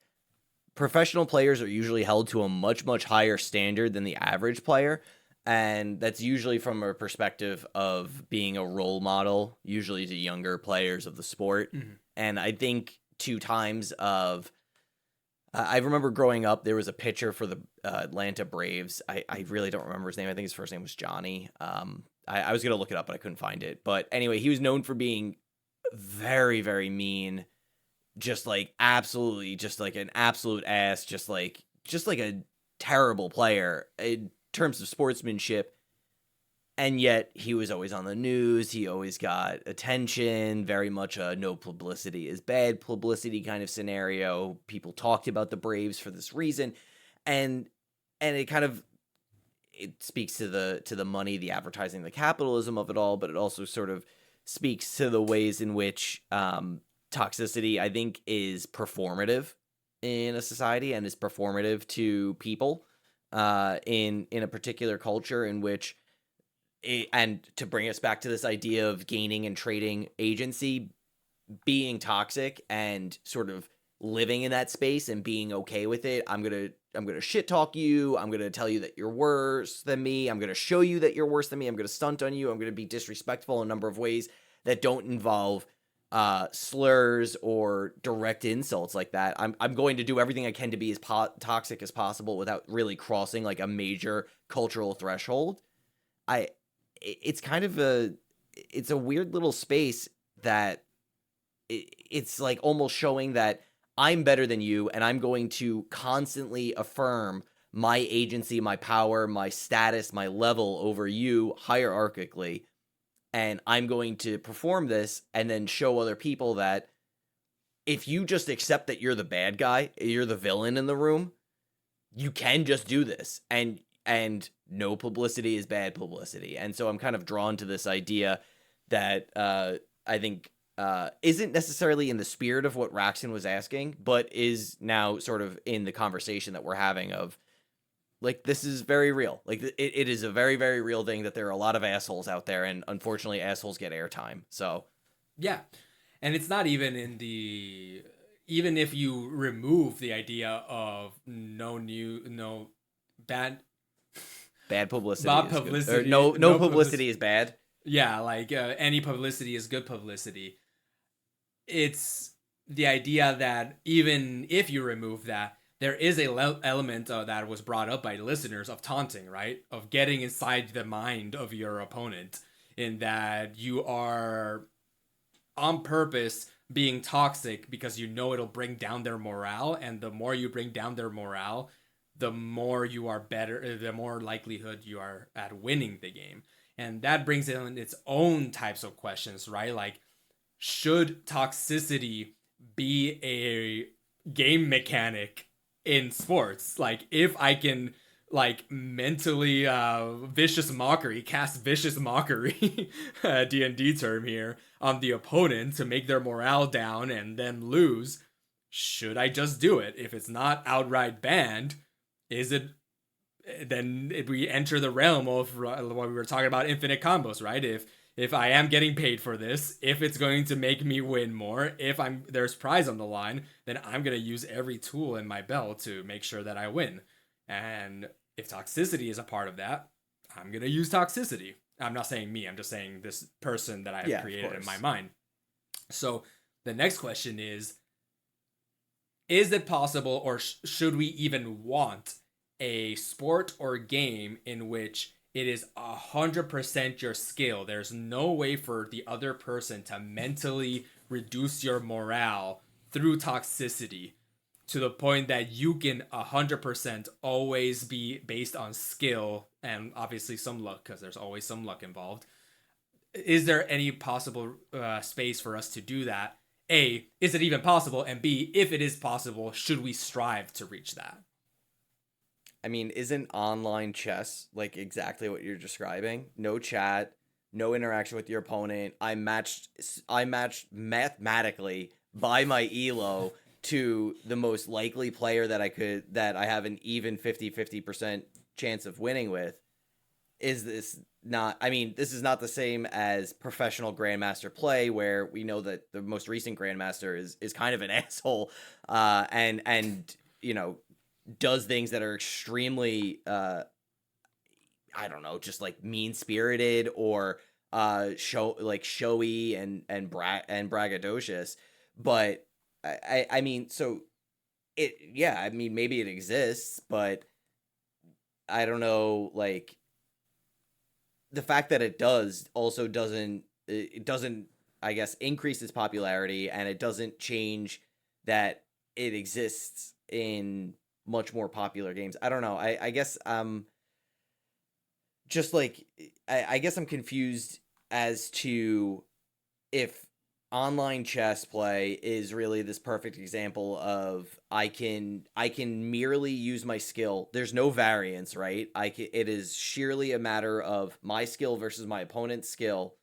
professional players are usually held to a much, much higher standard than the average player. And that's usually from a perspective of being a role model, usually to younger players of the sport. Mm-hmm. And I think I remember growing up, there was a pitcher for the Atlanta Braves. I really don't remember his name. I think his first name was Johnny. I was going to look it up, but I couldn't find it. But anyway, he was known for being very, very mean. Just like absolutely, just like an absolute ass, just like a terrible player in terms of sportsmanship. And yet he was always on the news. He always got attention, very much a no publicity is bad publicity kind of scenario. People talked about the Braves for this reason. And it speaks to the money, the advertising, the capitalism of it all, but it also sort of speaks to the ways in which toxicity, I think, is performative in a society and is performative to people in a particular culture in which, and to bring us back to this idea of gaining and trading agency, being toxic and sort of living in that space and being okay with it. I'm gonna shit talk you. I'm gonna tell you that you're worse than me. I'm gonna show you that you're worse than me. I'm gonna stunt on you. I'm gonna be disrespectful in a number of ways that don't involve slurs or direct insults like that. I'm going to do everything I can to be as toxic as possible without really crossing like a major cultural threshold. It's kind of it's a weird little space that it's like almost showing that I'm better than you, and I'm going to constantly affirm my agency, my power, my status, my level over you hierarchically. And I'm going to perform this and then show other people that if you just accept that you're the bad guy, you're the villain in the room, you can just do this. And no publicity is bad publicity. And so I'm kind of drawn to this idea that I think isn't necessarily in the spirit of what Raxon was asking, but is now sort of in the conversation that we're having of, like, this is very real. Like, it is a very, very real thing that there are a lot of assholes out there, and unfortunately, assholes get airtime. So, yeah. And it's not even even if you remove the idea of bad publicity. Bad is publicity. Good. Or no publicity is bad. Yeah, like any publicity is good publicity. It's the idea that even if you remove that, there is a element that was brought up by listeners of taunting, right? Of getting inside the mind of your opponent, in that you are on purpose being toxic because you know it'll bring down their morale, and the more you bring down their morale, the more you are better, the more likelihood you are at winning the game. And that brings in its own types of questions, right? Like, should toxicity be a game mechanic in sports? Like, if I can like mentally cast vicious mockery D&D term here, on the opponent to make their morale down and then lose, should I just do it? If it's not outright banned, is it we enter the realm of what we were talking about, infinite combos, right? If I am getting paid for this, if it's going to make me win more, if there's prize on the line, then I'm gonna use every tool in my belt to make sure that I win. And if toxicity is a part of that, I'm gonna use toxicity. I'm not saying me, I'm just saying this person that I have created in my mind. So the next question is it possible, or should we even want a sport or game in which it is 100% your skill? There's no way for the other person to mentally reduce your morale through toxicity to the point that you can 100% always be based on skill and obviously some luck, because there's always some luck involved. Is there any possible space for us to do that? A, is it even possible? And B, if it is possible, should we strive to reach that? I mean, isn't online chess like exactly what you're describing? No chat, no interaction with your opponent. I matched mathematically by my elo to the most likely player that I have an even 50% chance of winning with. Is this not, I mean, this is not the same as professional grandmaster play, where we know that the most recent grandmaster is kind of an asshole, and you know, does things that are extremely I don't know, just like mean-spirited or showy and braggadocious. But I mean, so I mean, maybe it exists, but I don't know, like, the fact that it does also doesn't I guess increase its popularity, and it doesn't change that it exists in much more popular games. I don't know. I guess just like I guess I'm confused as to if online chess play is really this perfect example of I can merely use my skill. There's no variance, right? It is sheerly a matter of my skill versus my opponent's skill.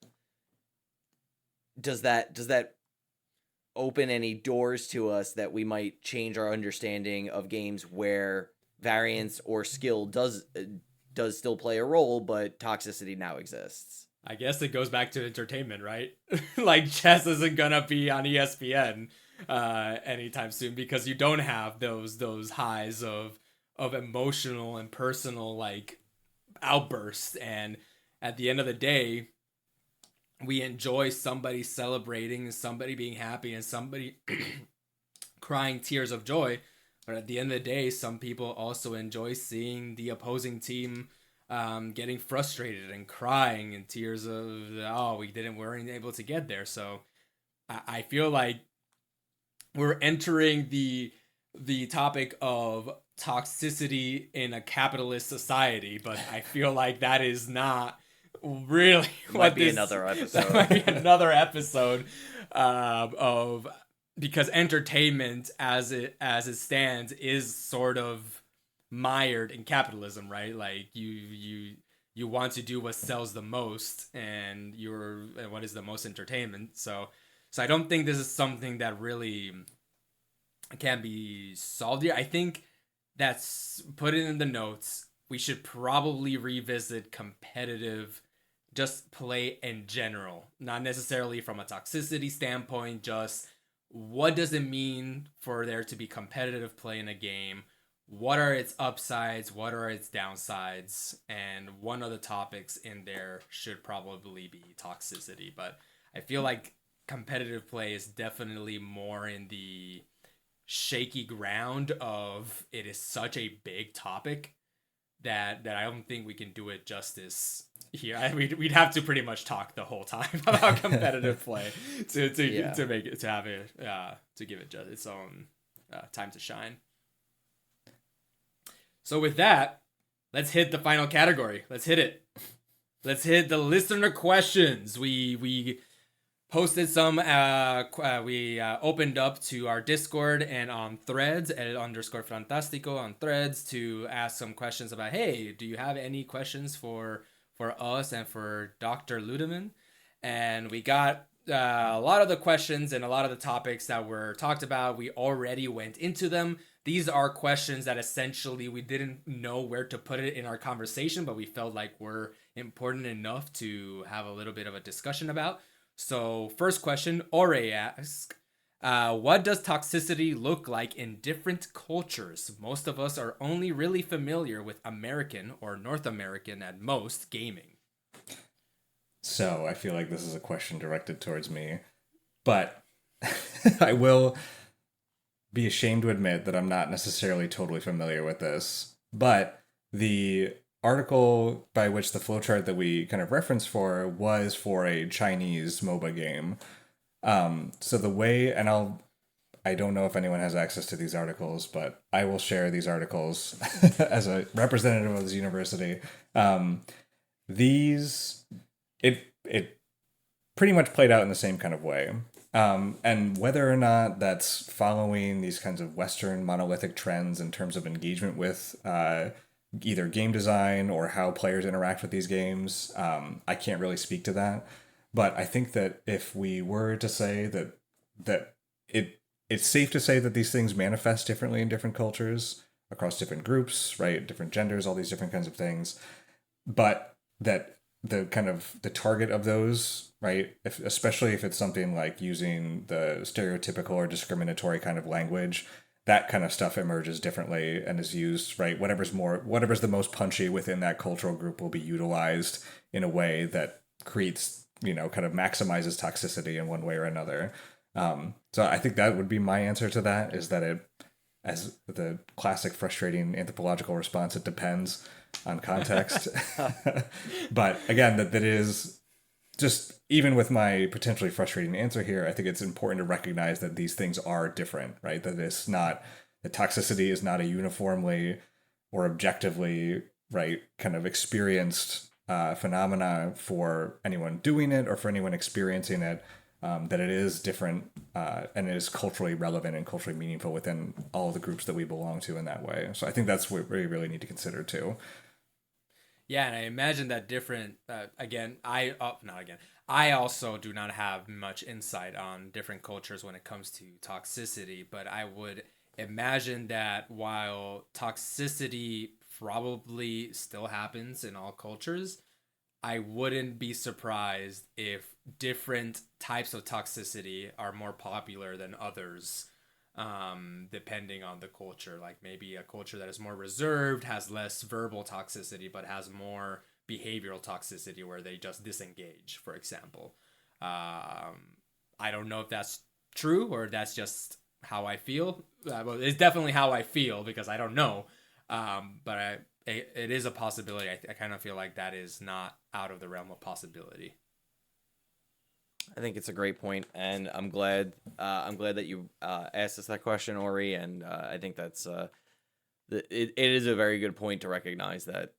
Does that open any doors to us that we might change our understanding of games where variance or skill does still play a role, but toxicity now exists? I guess it goes back to entertainment, right? Like, chess isn't gonna be on ESPN anytime soon, because you don't have those highs of emotional and personal, like, outbursts. And at the end of the day, we enjoy somebody celebrating, somebody being happy, and somebody crying tears of joy. But at the end of the day, some people also enjoy seeing the opposing team getting frustrated and crying in tears of, oh, we weren't able to get there. So I feel like we're entering the topic of toxicity in a capitalist society, but I feel like that is not really Might be another episode. That might be another episode of, because entertainment as it stands is sort of mired in capitalism, right? Like, you want to do what sells the most, and what is the most entertainment. So I don't think this is something that really can be solved here. I think that's put it in the notes. We should probably revisit competitive just play in general, not necessarily from a toxicity standpoint. Just what does it mean for there to be competitive play in a game? What are its upsides? What are its downsides? And one of the topics in there should probably be toxicity. But I feel like competitive play is definitely more in the shaky ground of, it is such a big topic that I don't think we can do it justice here. We'd have to pretty much talk the whole time about competitive play to make it, to have it to give it just its own time to shine. So with that, let's hit the final category. Let's hit it. Let's hit the listener questions. We posted some. We opened up to our Discord and on Threads @_fantastico on Threads to ask some questions about, hey, do you have any questions for us and for Dr. Ludemann? And we got a lot of the questions and a lot of the topics that were talked about, we already went into them. These are questions that essentially we didn't know where to put it in our conversation, but we felt like were important enough to have a little bit of a discussion about. So, first question, Ore asks, what does toxicity look like in different cultures? Most of us are only really familiar with American or North American at most gaming. So I feel like this is a question directed towards me, but I will be ashamed to admit that I'm not necessarily totally familiar with this. But the article by which the flowchart that we kind of referenced for was for a Chinese MOBA game. So the way, and I don't know if anyone has access to these articles, but I will share these articles as a representative of this university. These it pretty much played out in the same kind of way. And whether or not that's following these kinds of Western monolithic trends in terms of engagement with either game design or how players interact with these games, I can't really speak to that. But I think that if we were to say that it's safe to say that these things manifest differently in different cultures across different groups, right? Different genders, all these different kinds of things. But that the kind of the target of those, right? Especially if it's something like using the stereotypical or discriminatory kind of language, that kind of stuff emerges differently and is used, right? Whatever's the most punchy within that cultural group will be utilized in a way that creates, kind of maximizes toxicity in one way or another. So I think that would be my answer to that, is that it, as the classic frustrating anthropological response, it depends on context. But again, that is just, even with my potentially frustrating answer here, I think it's important to recognize that these things are different, right? That it's not, the toxicity is not a uniformly or objectively, right, kind of experienced phenomena for anyone doing it or for anyone experiencing it. That it is different and it is culturally relevant and culturally meaningful within all the groups that we belong to in that way. So I think that's what we really need to consider too. Yeah, and I imagine that different. I also do not have much insight on different cultures when it comes to toxicity, but I would imagine that while toxicity probably still happens in all cultures, I wouldn't be surprised if different types of toxicity are more popular than others, depending on the culture. Like maybe a culture that is more reserved has less verbal toxicity, but has more behavioral toxicity where they just disengage, for example. I don't know if that's true or that's just how I feel. Well, it's definitely how I feel because I don't know. But it is a possibility. I kind of feel like that is not out of the realm of possibility. I think it's a great point, and I'm glad that you asked us that question, Ori. And I think that's it is a very good point to recognize that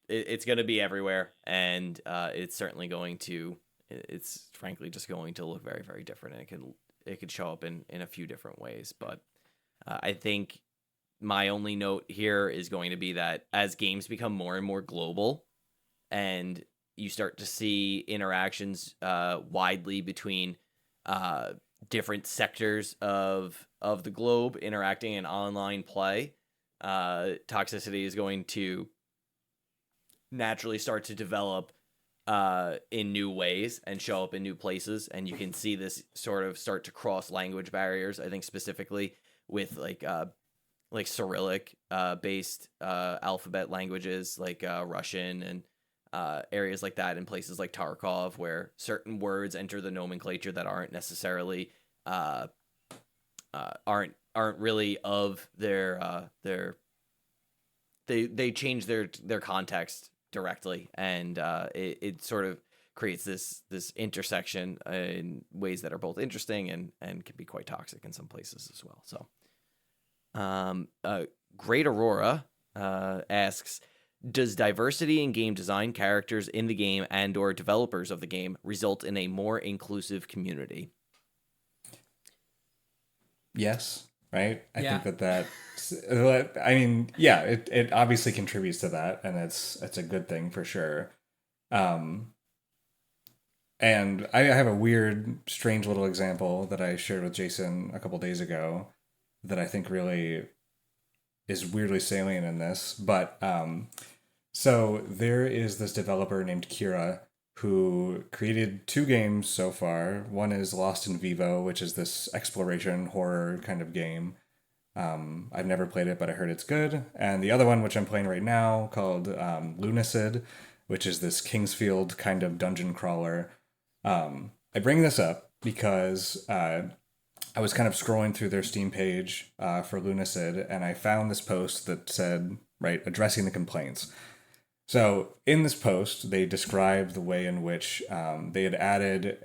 it's going to be everywhere, and it's certainly going to. It's frankly just going to look very, very different, and it could show up in a few different ways. But I think my only note here is going to be that as games become more and more global, and you start to see interactions widely between different sectors of the globe interacting in online play, toxicity is going to naturally start to develop in new ways and show up in new places. And you can see this sort of start to cross language barriers, I think specifically with like Cyrillic based alphabet languages like Russian and areas like that, in places like Tarkov, where certain words enter the nomenclature that aren't necessarily aren't really of their they change their context directly, and it sort of creates this intersection in ways that are both interesting and can be quite toxic in some places as well. So Great Aurora asks, does diversity in game design, characters in the game, and or developers of the game result in a more inclusive community? Yes, right? I Yeah. think that I mean, yeah, it obviously contributes to that, and it's a good thing for sure. Um, And I have a weird, strange little example that I shared with Jason a couple days ago that I think really is weirdly salient in this. But so there is this developer named Kira who created two games so far. One is Lost in Vivo, which is this exploration horror kind of game. I've never played it, but I heard it's good. And the other one, which I'm playing right now, called Lunacid, which is this Kingsfield kind of dungeon crawler. I bring this up because I was kind of scrolling through their Steam page for Lunacid, and I found this post that said, right, addressing the complaints. So in this post, they described the way in which they had added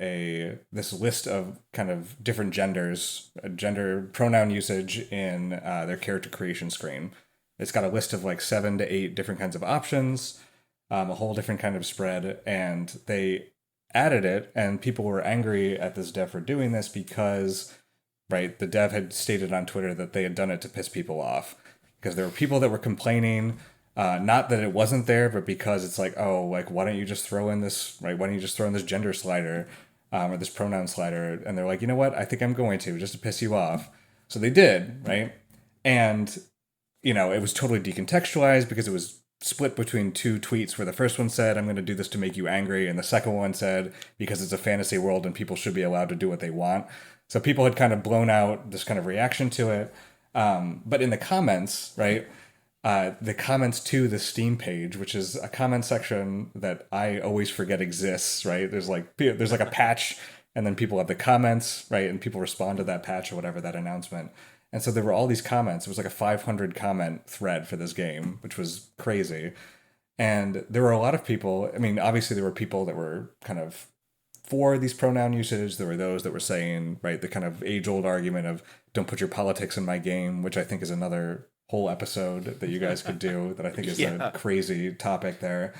this list of kind of different genders, gender pronoun usage in their character creation screen. It's got a list of like 7 to 8 different kinds of options, a whole different kind of spread, and they added it, and people were angry at this dev for doing this because, right, the dev had stated on Twitter that they had done it to piss people off because there were people that were complaining. Not that it wasn't there, but because it's like, oh, like, why don't you just throw in this, right? Why don't you just throw in this gender slider or this pronoun slider? And they're like, you know what? I think I'm going to, just to piss you off. So they did, right? And, it was totally decontextualized because it was split between two tweets where the first one said, I'm going to do this to make you angry. And the second one said, because it's a fantasy world and people should be allowed to do what they want. So people had kind of blown out this kind of reaction to it. But in the comments, right? The comments to the Steam page, which is a comment section that I always forget exists, right? There's like a patch, and then people have the comments, right? And people respond to that patch or whatever, that announcement. And so there were all these comments. It was like a 500 comment thread for this game, which was crazy. And there were a lot of people. I mean, obviously there were people that were kind of for these pronoun usage. There were those that were saying, right, the kind of age-old argument of don't put your politics in my game, which I think is another whole episode that you guys could do that I think is a crazy topic there.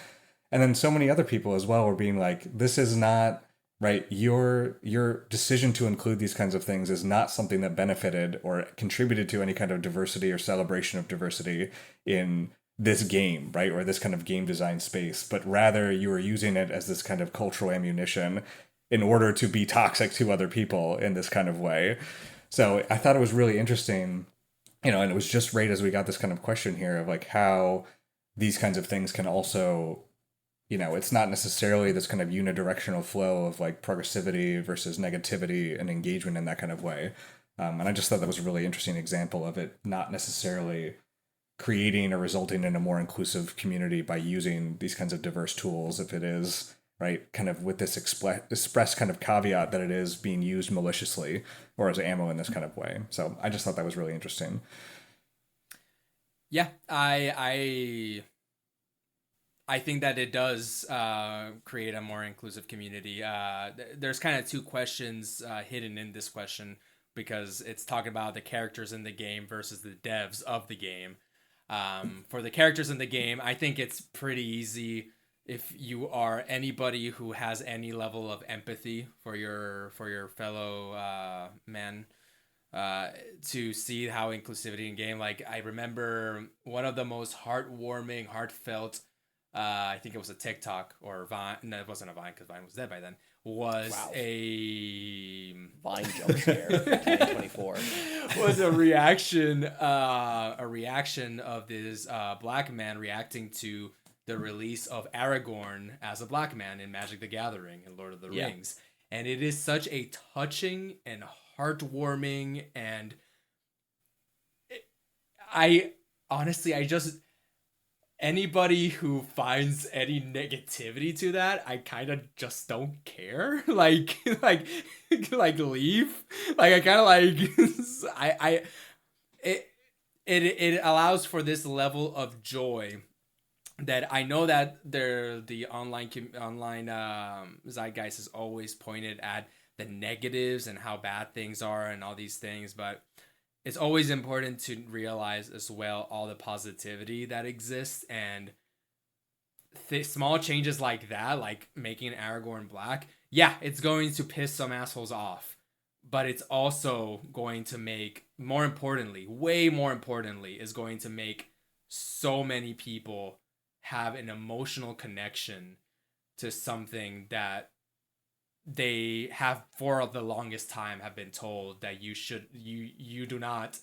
And then so many other people as well were being like, this is not right. Your decision to include these kinds of things is not something that benefited or contributed to any kind of diversity or celebration of diversity in this game, right? Or this kind of game design space, but rather you are using it as this kind of cultural ammunition in order to be toxic to other people in this kind of way. So I thought it was really interesting, and it was just right as we got this kind of question here of like how these kinds of things can also, it's not necessarily this kind of unidirectional flow of like progressivity versus negativity and engagement in that kind of way. And I just thought that was a really interesting example of it not necessarily creating or resulting in a more inclusive community by using these kinds of diverse tools if it is, right, kind of with this express kind of caveat that it is being used maliciously or as ammo in this kind of way. So I just thought that was really interesting. Yeah, I think that it does create a more inclusive community. There's kind of two questions hidden in this question because it's talking about the characters in the game versus the devs of the game. For the characters in the game, I think it's pretty easy if you are anybody who has any level of empathy for your fellow men, to see how inclusivity in game. Like I remember one of the most heartwarming, heartfelt, I think it was a TikTok or Vine. No, it wasn't a Vine because Vine was dead by then. Was a Vine jump scare 2024. Was a reaction of this black man reacting to the release of Aragorn as a black man in Magic the Gathering and Lord of the Rings. And it is such a touching and heartwarming, and I just, anybody who finds any negativity to that, I kind of just don't care. like leave. Like I kind of like it allows for this level of joy that I know that the online zeitgeist is always pointed at the negatives and how bad things are and all these things, but it's always important to realize as well all the positivity that exists, and small changes like that, like making Aragorn black, yeah, it's going to piss some assholes off, but it's also going to make, more importantly, way more importantly, is going to make so many people have an emotional connection to something that they have for the longest time have been told that you do not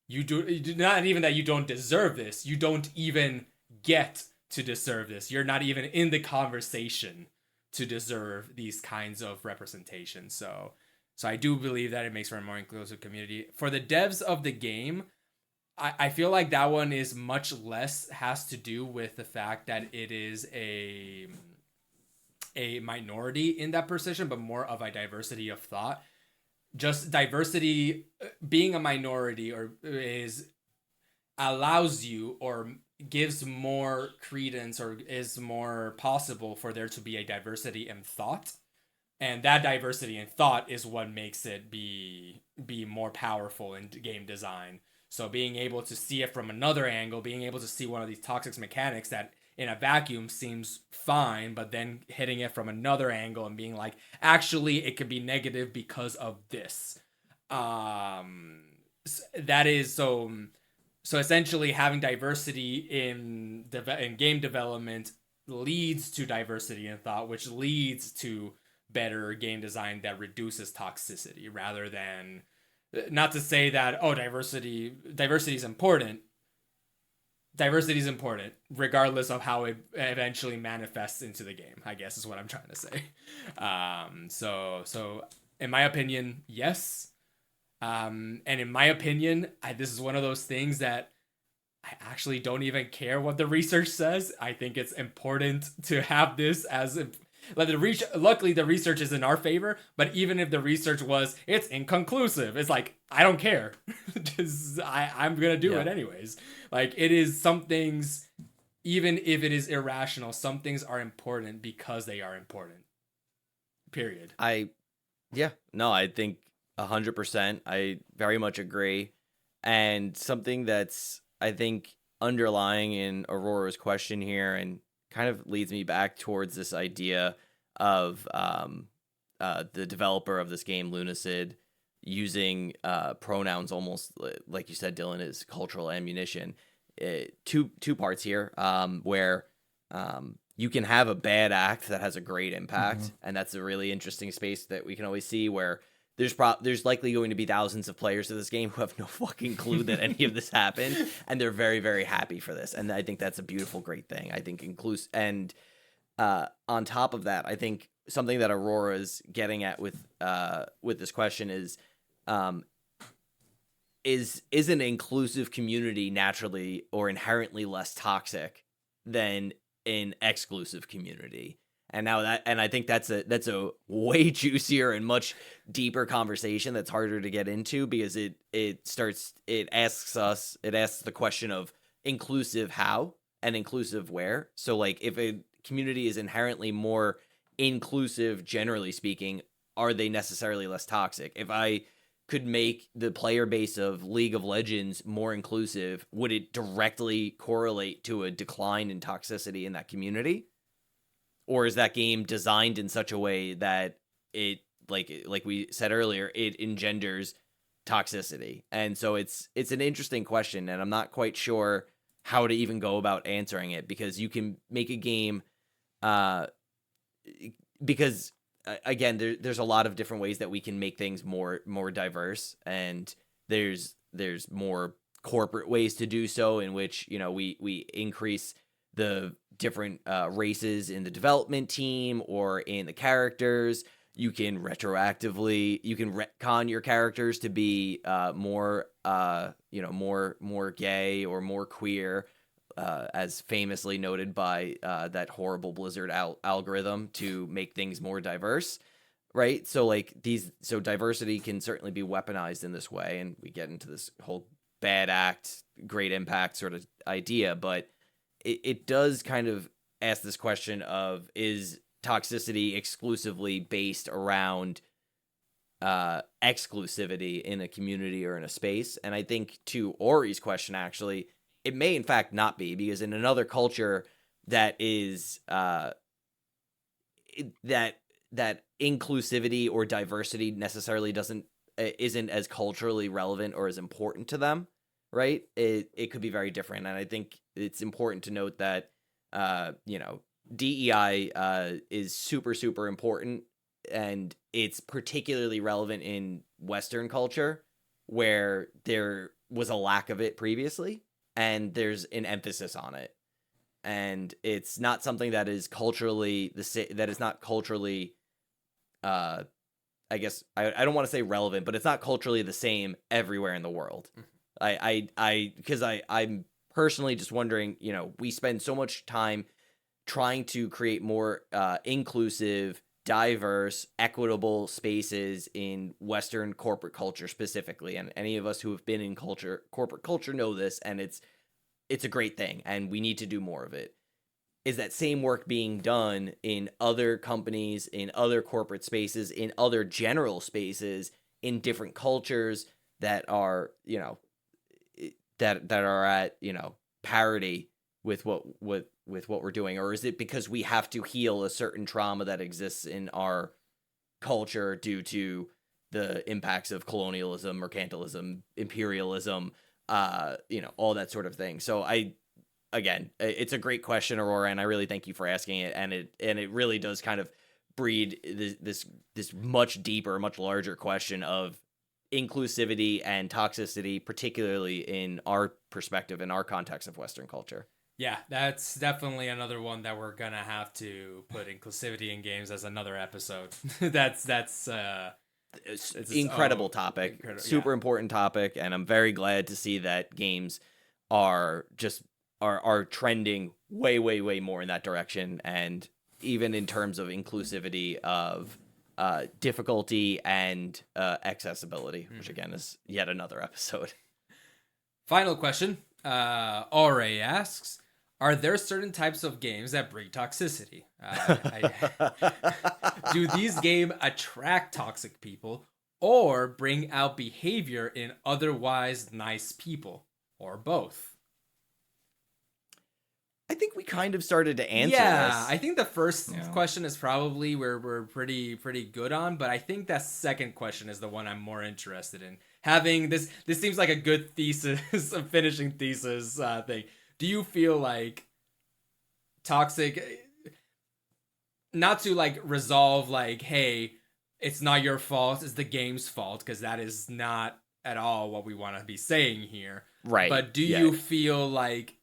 even that you don't deserve this. You don't even get to deserve this. You're not even in the conversation to deserve these kinds of representation. So I do believe that it makes for a more inclusive community. For the devs of the game, I feel like that one is much less has to do with the fact that it is a minority in that position, but more of a diversity of thought. Just diversity, being a minority or is allows you or gives more credence or is more possible for there to be a diversity in thought, and that diversity in thought is what makes it be more powerful in game design. So being able to see it from another angle, being able to see one of these toxic mechanics that in a vacuum seems fine, but then hitting it from another angle and being like, actually, it could be negative because of this. That is so. So essentially, having diversity in game development leads to diversity in thought, which leads to better game design that reduces toxicity, rather than, not to say that diversity is important. Diversity is important regardless of how it eventually manifests into the game, I guess is what I'm trying to say. So in my opinion, yes. And in my opinion, this is one of those things that I actually don't even care what the research says. I think it's important to have this as luckily the research is in our favor, but even if the research was it's inconclusive, it's like I don't care. I'm gonna do it anyways. Like, it is, some things, even if it is irrational, some things are important because they are important, period. I think 100%. I very much agree. And something that's, I think, underlying in Aurora's question here and kind of leads me back towards this idea of the developer of this game, Lunacid, using pronouns almost like you said, Dillon, is cultural ammunition. Two parts here, where you can have a bad act that has a great impact, and that's a really interesting space that we can always see where there's likely going to be thousands of players of this game who have no fucking clue that any of this happened, and they're very, very happy for this. And I think that's a beautiful, great thing. I think inclusive, and on top of that, I think something that Aurora is getting at with this question is an inclusive community naturally or inherently less toxic than an exclusive community? And I think that's a way juicier and much deeper conversation that's harder to get into, because it asks the question of inclusive how and inclusive where. So like, if a community is inherently more inclusive, generally speaking, are they necessarily less toxic? If I could make the player base of League of Legends more inclusive, would it directly correlate to a decline in toxicity in that community? Or is that game designed in such a way that it, like we said earlier, it engenders toxicity? And so it's an interesting question, and I'm not quite sure how to even go about answering it, because you can make a game, because again, there's a lot of different ways that we can make things more diverse, and there's more corporate ways to do so, in which, you know, we increase the different races in the development team or in the characters. You can retcon your characters to be more gay or more queer, as famously noted by that horrible Blizzard algorithm, to make things more diverse, right? So so diversity can certainly be weaponized in this way, and we get into this whole bad act, great impact sort of idea, but it does kind of ask this question of, is toxicity exclusively based around exclusivity in a community or in a space? And I think, to Ori's question, actually, it may in fact not be, because in another culture that is that inclusivity or diversity necessarily isn't as culturally relevant or as important to them, right? It could be very different. And I think it's important to note that DEI is super, super important and it's particularly relevant in Western culture where there was a lack of it previously, and there's an emphasis on it. And it's not something that is culturally that is not culturally uh I guess I don't want to say relevant, but it's not culturally the same everywhere in the world. Because I'm personally just wondering, we spend so much time trying to create more inclusive, diverse, equitable spaces in Western corporate culture specifically. And any of us who have been in corporate culture know this, and it's a great thing, and we need to do more of it. Is that same work being done in other companies, in other corporate spaces, in other general spaces, in different cultures that are, that are at, parity with what we're doing? Or is it because we have to heal a certain trauma that exists in our culture due to the impacts of colonialism, mercantilism, imperialism, all that sort of thing? So again, it's a great question, Aurora, and I really thank you for asking it. And it really does kind of breed this much deeper, much larger question of inclusivity and toxicity, particularly in our perspective, in our context of Western culture. Yeah, that's definitely another one that we're gonna have to put inclusivity in games as another episode. that's it's incredible topic, super important topic, and I'm very glad to see that games are trending way more in that direction, and even in terms of inclusivity of difficulty and accessibility, which again is yet another episode. Final question. RA asks, are there certain types of games that bring toxicity? Do these games attract toxic people or bring out behavior in otherwise nice people, or both? I think we kind of started to answer this. this. I think the first question is probably where we're pretty good on, but I think that second question is the one I'm more interested in. Having this seems like a good thesis, a finishing thesis thing. Do you feel like toxic, not to like resolve like, hey, it's not your fault, it's the game's fault, because that is not at all what we want to be saying here. Right. But do you feel like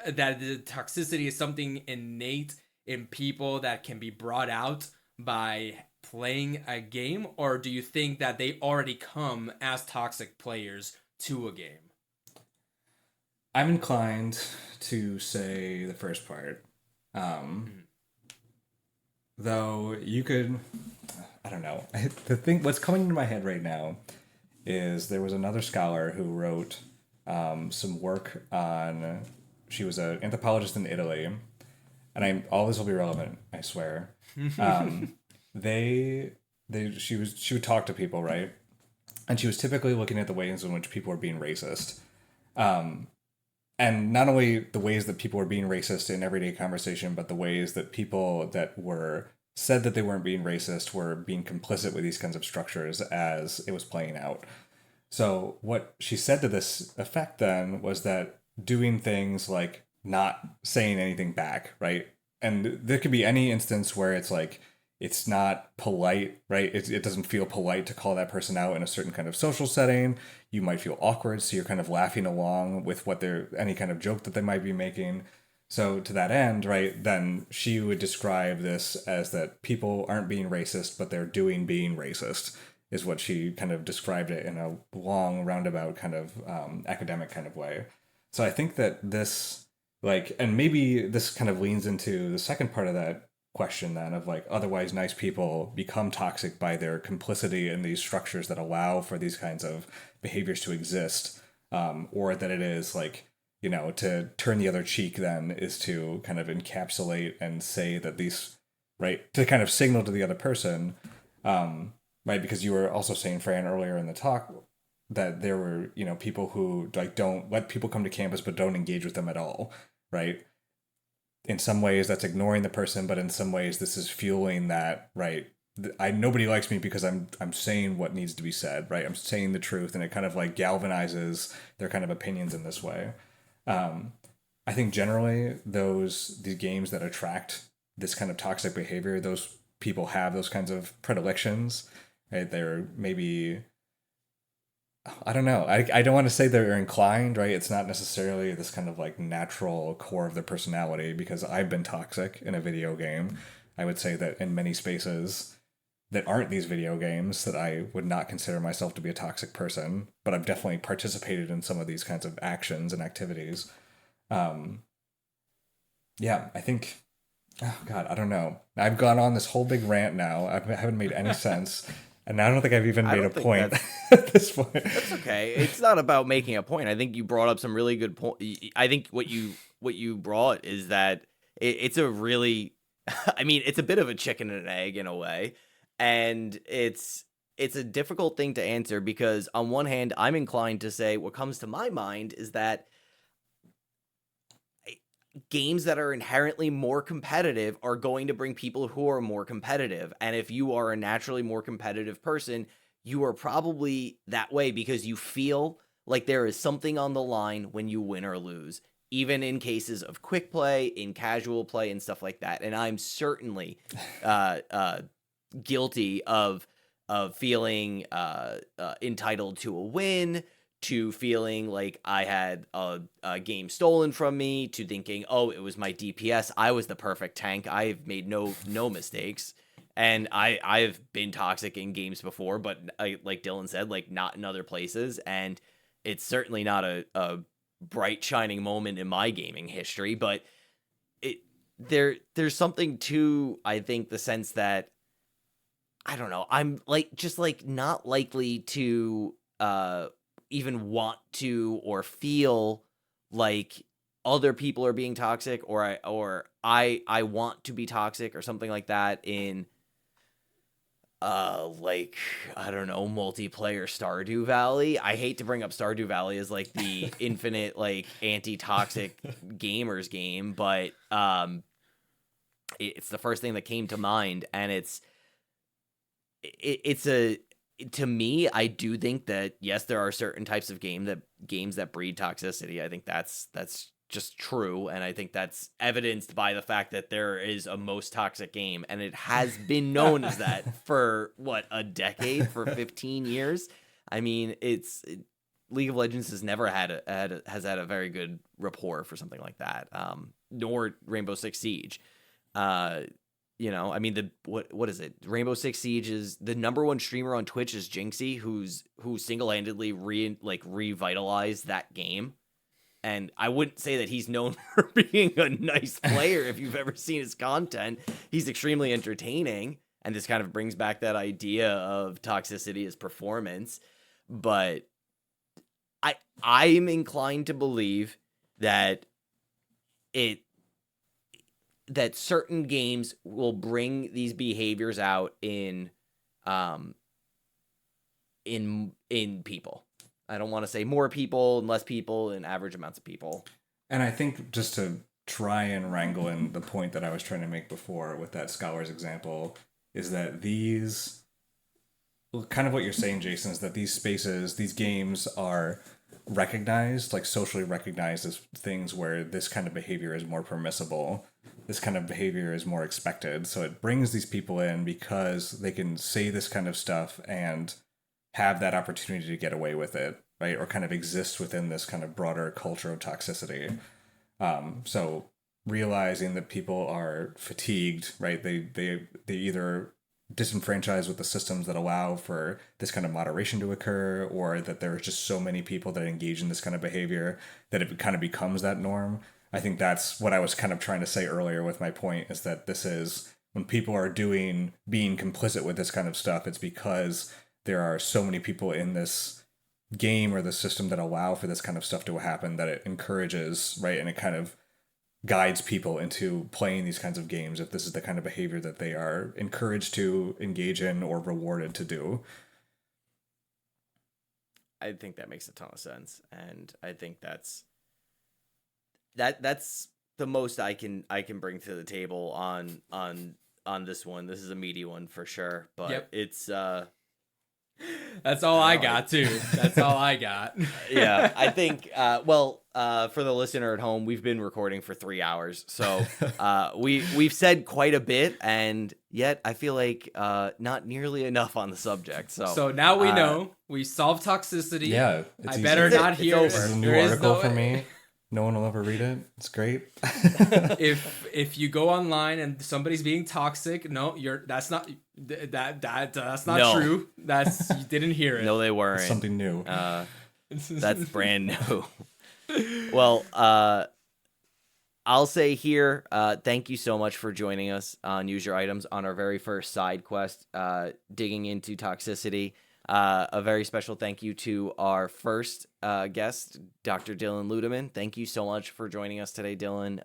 that the toxicity is something innate in people that can be brought out by playing a game, or do you think that they already come as toxic players to a game? I'm inclined to say the first part. Though you could, I don't know. What's coming into my head right now is there was another scholar who wrote some work on, she was an anthropologist in Italy, and all this will be relevant, I swear. She would talk to people, right? And she was typically looking at the ways in which people were being racist. And not only the ways that people were being racist in everyday conversation, but the ways that people that were said that they weren't being racist were being complicit with these kinds of structures as it was playing out. So what she said to this effect then was that doing things like not saying anything back, right? And there could be any instance where it's like, it's not polite, right? It doesn't feel polite to call that person out in a certain kind of social setting. You might feel awkward, so you're kind of laughing along with any kind of joke that they might be making. So to that end, right, then she would describe this as that people aren't being racist, but they're doing being racist, is what she kind of described it in a long, roundabout kind of academic kind of way. So I think that this, and maybe this kind of leans into the second part of that question then, of like, otherwise nice people become toxic by their complicity in these structures that allow for these kinds of behaviors to exist, or that it is like, to turn the other cheek then is to kind of encapsulate and say that these, right, to kind of signal to the other person, right, because you were also saying, Fran, earlier in the talk that there were, people who like don't let people come to campus but don't engage with them at all, right? In some ways that's ignoring the person, but in some ways this is fueling that, right? Nobody likes me because I'm saying what needs to be said, right? I'm saying the truth, and it kind of like galvanizes their kind of opinions in this way. I think generally these games that attract this kind of toxic behavior, those people have those kinds of predilections, right? They're maybe, I don't know. I don't want to say they're inclined, right? It's not necessarily this kind of like natural core of their personality, because I've been toxic in a video game. I would say that in many spaces that aren't these video games, that I would not consider myself to be a toxic person, but I've definitely participated in some of these kinds of actions and activities. Um, yeah, I think, oh God, I don't know. I've gone on this whole big rant now. I haven't made any sense. And I don't think I've even I made a don't think point that's at this point. that's okay. It's not about making a point. I think you brought up some really good point. I think what you brought is that it's a really, I mean, it's a bit of a chicken and an egg in a way, and it's a difficult thing to answer because on one hand, I'm inclined to say what comes to my mind is that games that are inherently more competitive are going to bring people who are more competitive. And if you are a naturally more competitive person, you are probably that way because you feel like there is something on the line when you win or lose, even in cases of quick play, in casual play, and stuff like that. And I'm certainly guilty of feeling entitled to a win, to feeling like I had a game stolen from me, to thinking, oh, it was my DPS. I was the perfect tank. I've made no mistakes. And I've been toxic in games before, but like Dillon said, like not in other places. And it's certainly not a bright shining moment in my gaming history, but there's something to, I think, the sense that, I don't know, I'm like just like not likely to even want to or feel like other people are being toxic, or I want to be toxic or something like that in like, I don't know, multiplayer Stardew Valley. I hate to bring up Stardew Valley as like the infinite like anti-toxic gamers game, but it's the first thing that came to mind, and it's a, to me, I do think that yes, there are certain types of games that breed toxicity. I think that's just true, and I think that's evidenced by the fact that there is a most toxic game, and it has been known as that for what, a decade, for 15 years. I mean, League of Legends has never had a very good rapport for something like that. Nor Rainbow Six Siege. You know, I mean, what is it? Rainbow Six Siege is the #1 streamer on Twitch is Jinxie, who single-handedly revitalized that game. And I wouldn't say that he's known for being a nice player. If you've ever seen his content, he's extremely entertaining, and this kind of brings back that idea of toxicity as performance. But I'm inclined to believe that that certain games will bring these behaviors out in people. I don't want to say more people and less people and average amounts of people. And I think, just to try and wrangle in the point that I was trying to make before with that scholar's example, is that these, kind of what you're saying, Jason, is that these spaces, these games are recognized, like socially recognized, as things where this kind of behavior is more permissible. This kind of behavior is more expected. So it brings these people in because they can say this kind of stuff and have that opportunity to get away with it, right? Or kind of exist within this kind of broader culture of toxicity. So realizing that people are fatigued, right? They either disenfranchised with the systems that allow for this kind of moderation to occur, or that there are just so many people that engage in this kind of behavior that it kind of becomes that norm. I think that's what I was kind of trying to say earlier with my point, is that this is, when people are being complicit with this kind of stuff, it's because there are so many people in this game or the system that allow for this kind of stuff to happen, that it encourages, right? And it kind of guides people into playing these kinds of games if this is the kind of behavior that they are encouraged to engage in or rewarded to do. I think that makes a ton of sense, and I think that's the most I can bring to the table on this one. This is a meaty one for sure, but Yep. It's That's all I got too. That's all I got. yeah, I think for the listener at home, we've been recording for 3 hours, so we've said quite a bit, and yet I feel like not nearly enough on the subject. So now we know we solved toxicity. Yeah, I easy. better not It's hear over. it. This is a new There is article no for way. me. No one will ever read it. It's great. If you go online and somebody's being toxic, no, that's not that's not No. true. That's you didn't hear it. No, they weren't. It's something new. That's brand new. Well, I'll say here, thank you so much for joining us on Use Your Items on our very first side quest, digging into toxicity. A very special thank you to our first guest, Dr. Dillon Ludemann. Thank you so much for joining us today, Dillon.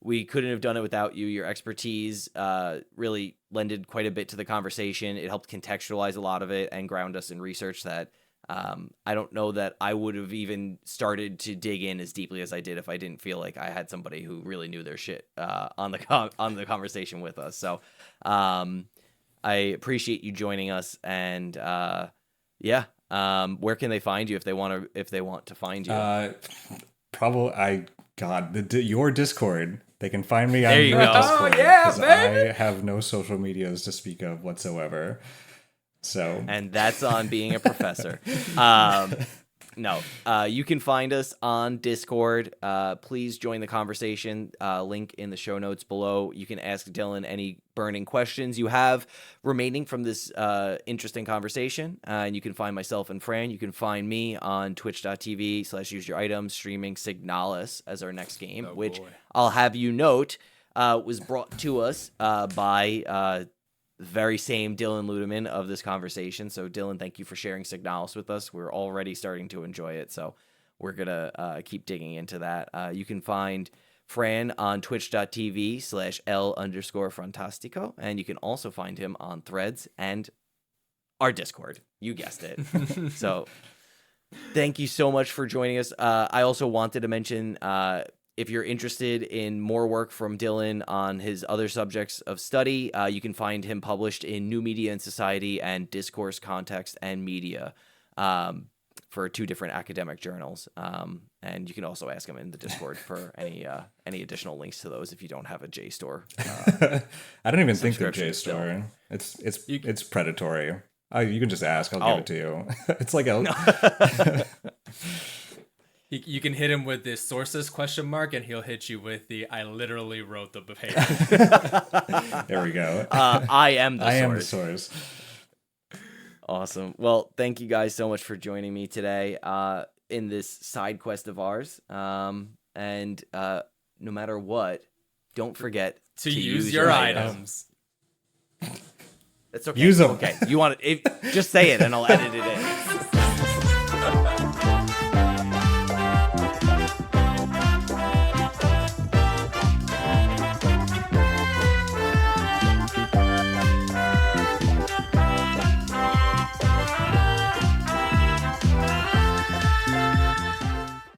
We couldn't have done it without you. Your expertise really lended quite a bit to the conversation. It helped contextualize a lot of it and ground us in research that I don't know that I would have even started to dig in as deeply as I did if I didn't feel like I had somebody who really knew their shit on the conversation with us. So I appreciate you joining us, and where can they find you if they want to find you? Your Discord. They can find me on There you your go. Discord. Oh, yeah, 'cause baby. I have no social medias to speak of whatsoever. So And that's on being a professor. No, you can find us on Discord. Please join the conversation. Link in the show notes below. You can ask Dillon any burning questions you have remaining from this interesting conversation. And you can find myself and Fran. You can find me on twitch.tv/use your items, streaming Signalis as our next game, which boy. I'll have you note was brought to us by very same Dillon Ludemann of this conversation. So Dillon, thank you for sharing Signalis with us. We're already starting to enjoy it, so we're gonna keep digging into that. You can find Fran on twitch.tv/L_Fantastico, and you can also find him on Threads and our Discord. You guessed it. So thank you so much for joining us. I also wanted to mention, if you're interested in more work from Dillon on his other subjects of study, you can find him published in New Media and Society and Discourse, Context, and Media for 2 different academic journals. And you can also ask him in the Discord for any additional links to those if you don't have a JSTOR. I don't even think they're subscription still. JSTOR. It's predatory. You can just ask. I'll give it to you. It's like a. You can hit him with this sources ? And he'll hit you with the I literally wrote the paper. There we go. I am the I source. am the source. Awesome. Well, thank you guys so much for joining me today in this side quest of ours. And no matter what, don't forget to use your items. That's okay. Use 'em. Okay. You want it? Just say it, and I'll edit it in.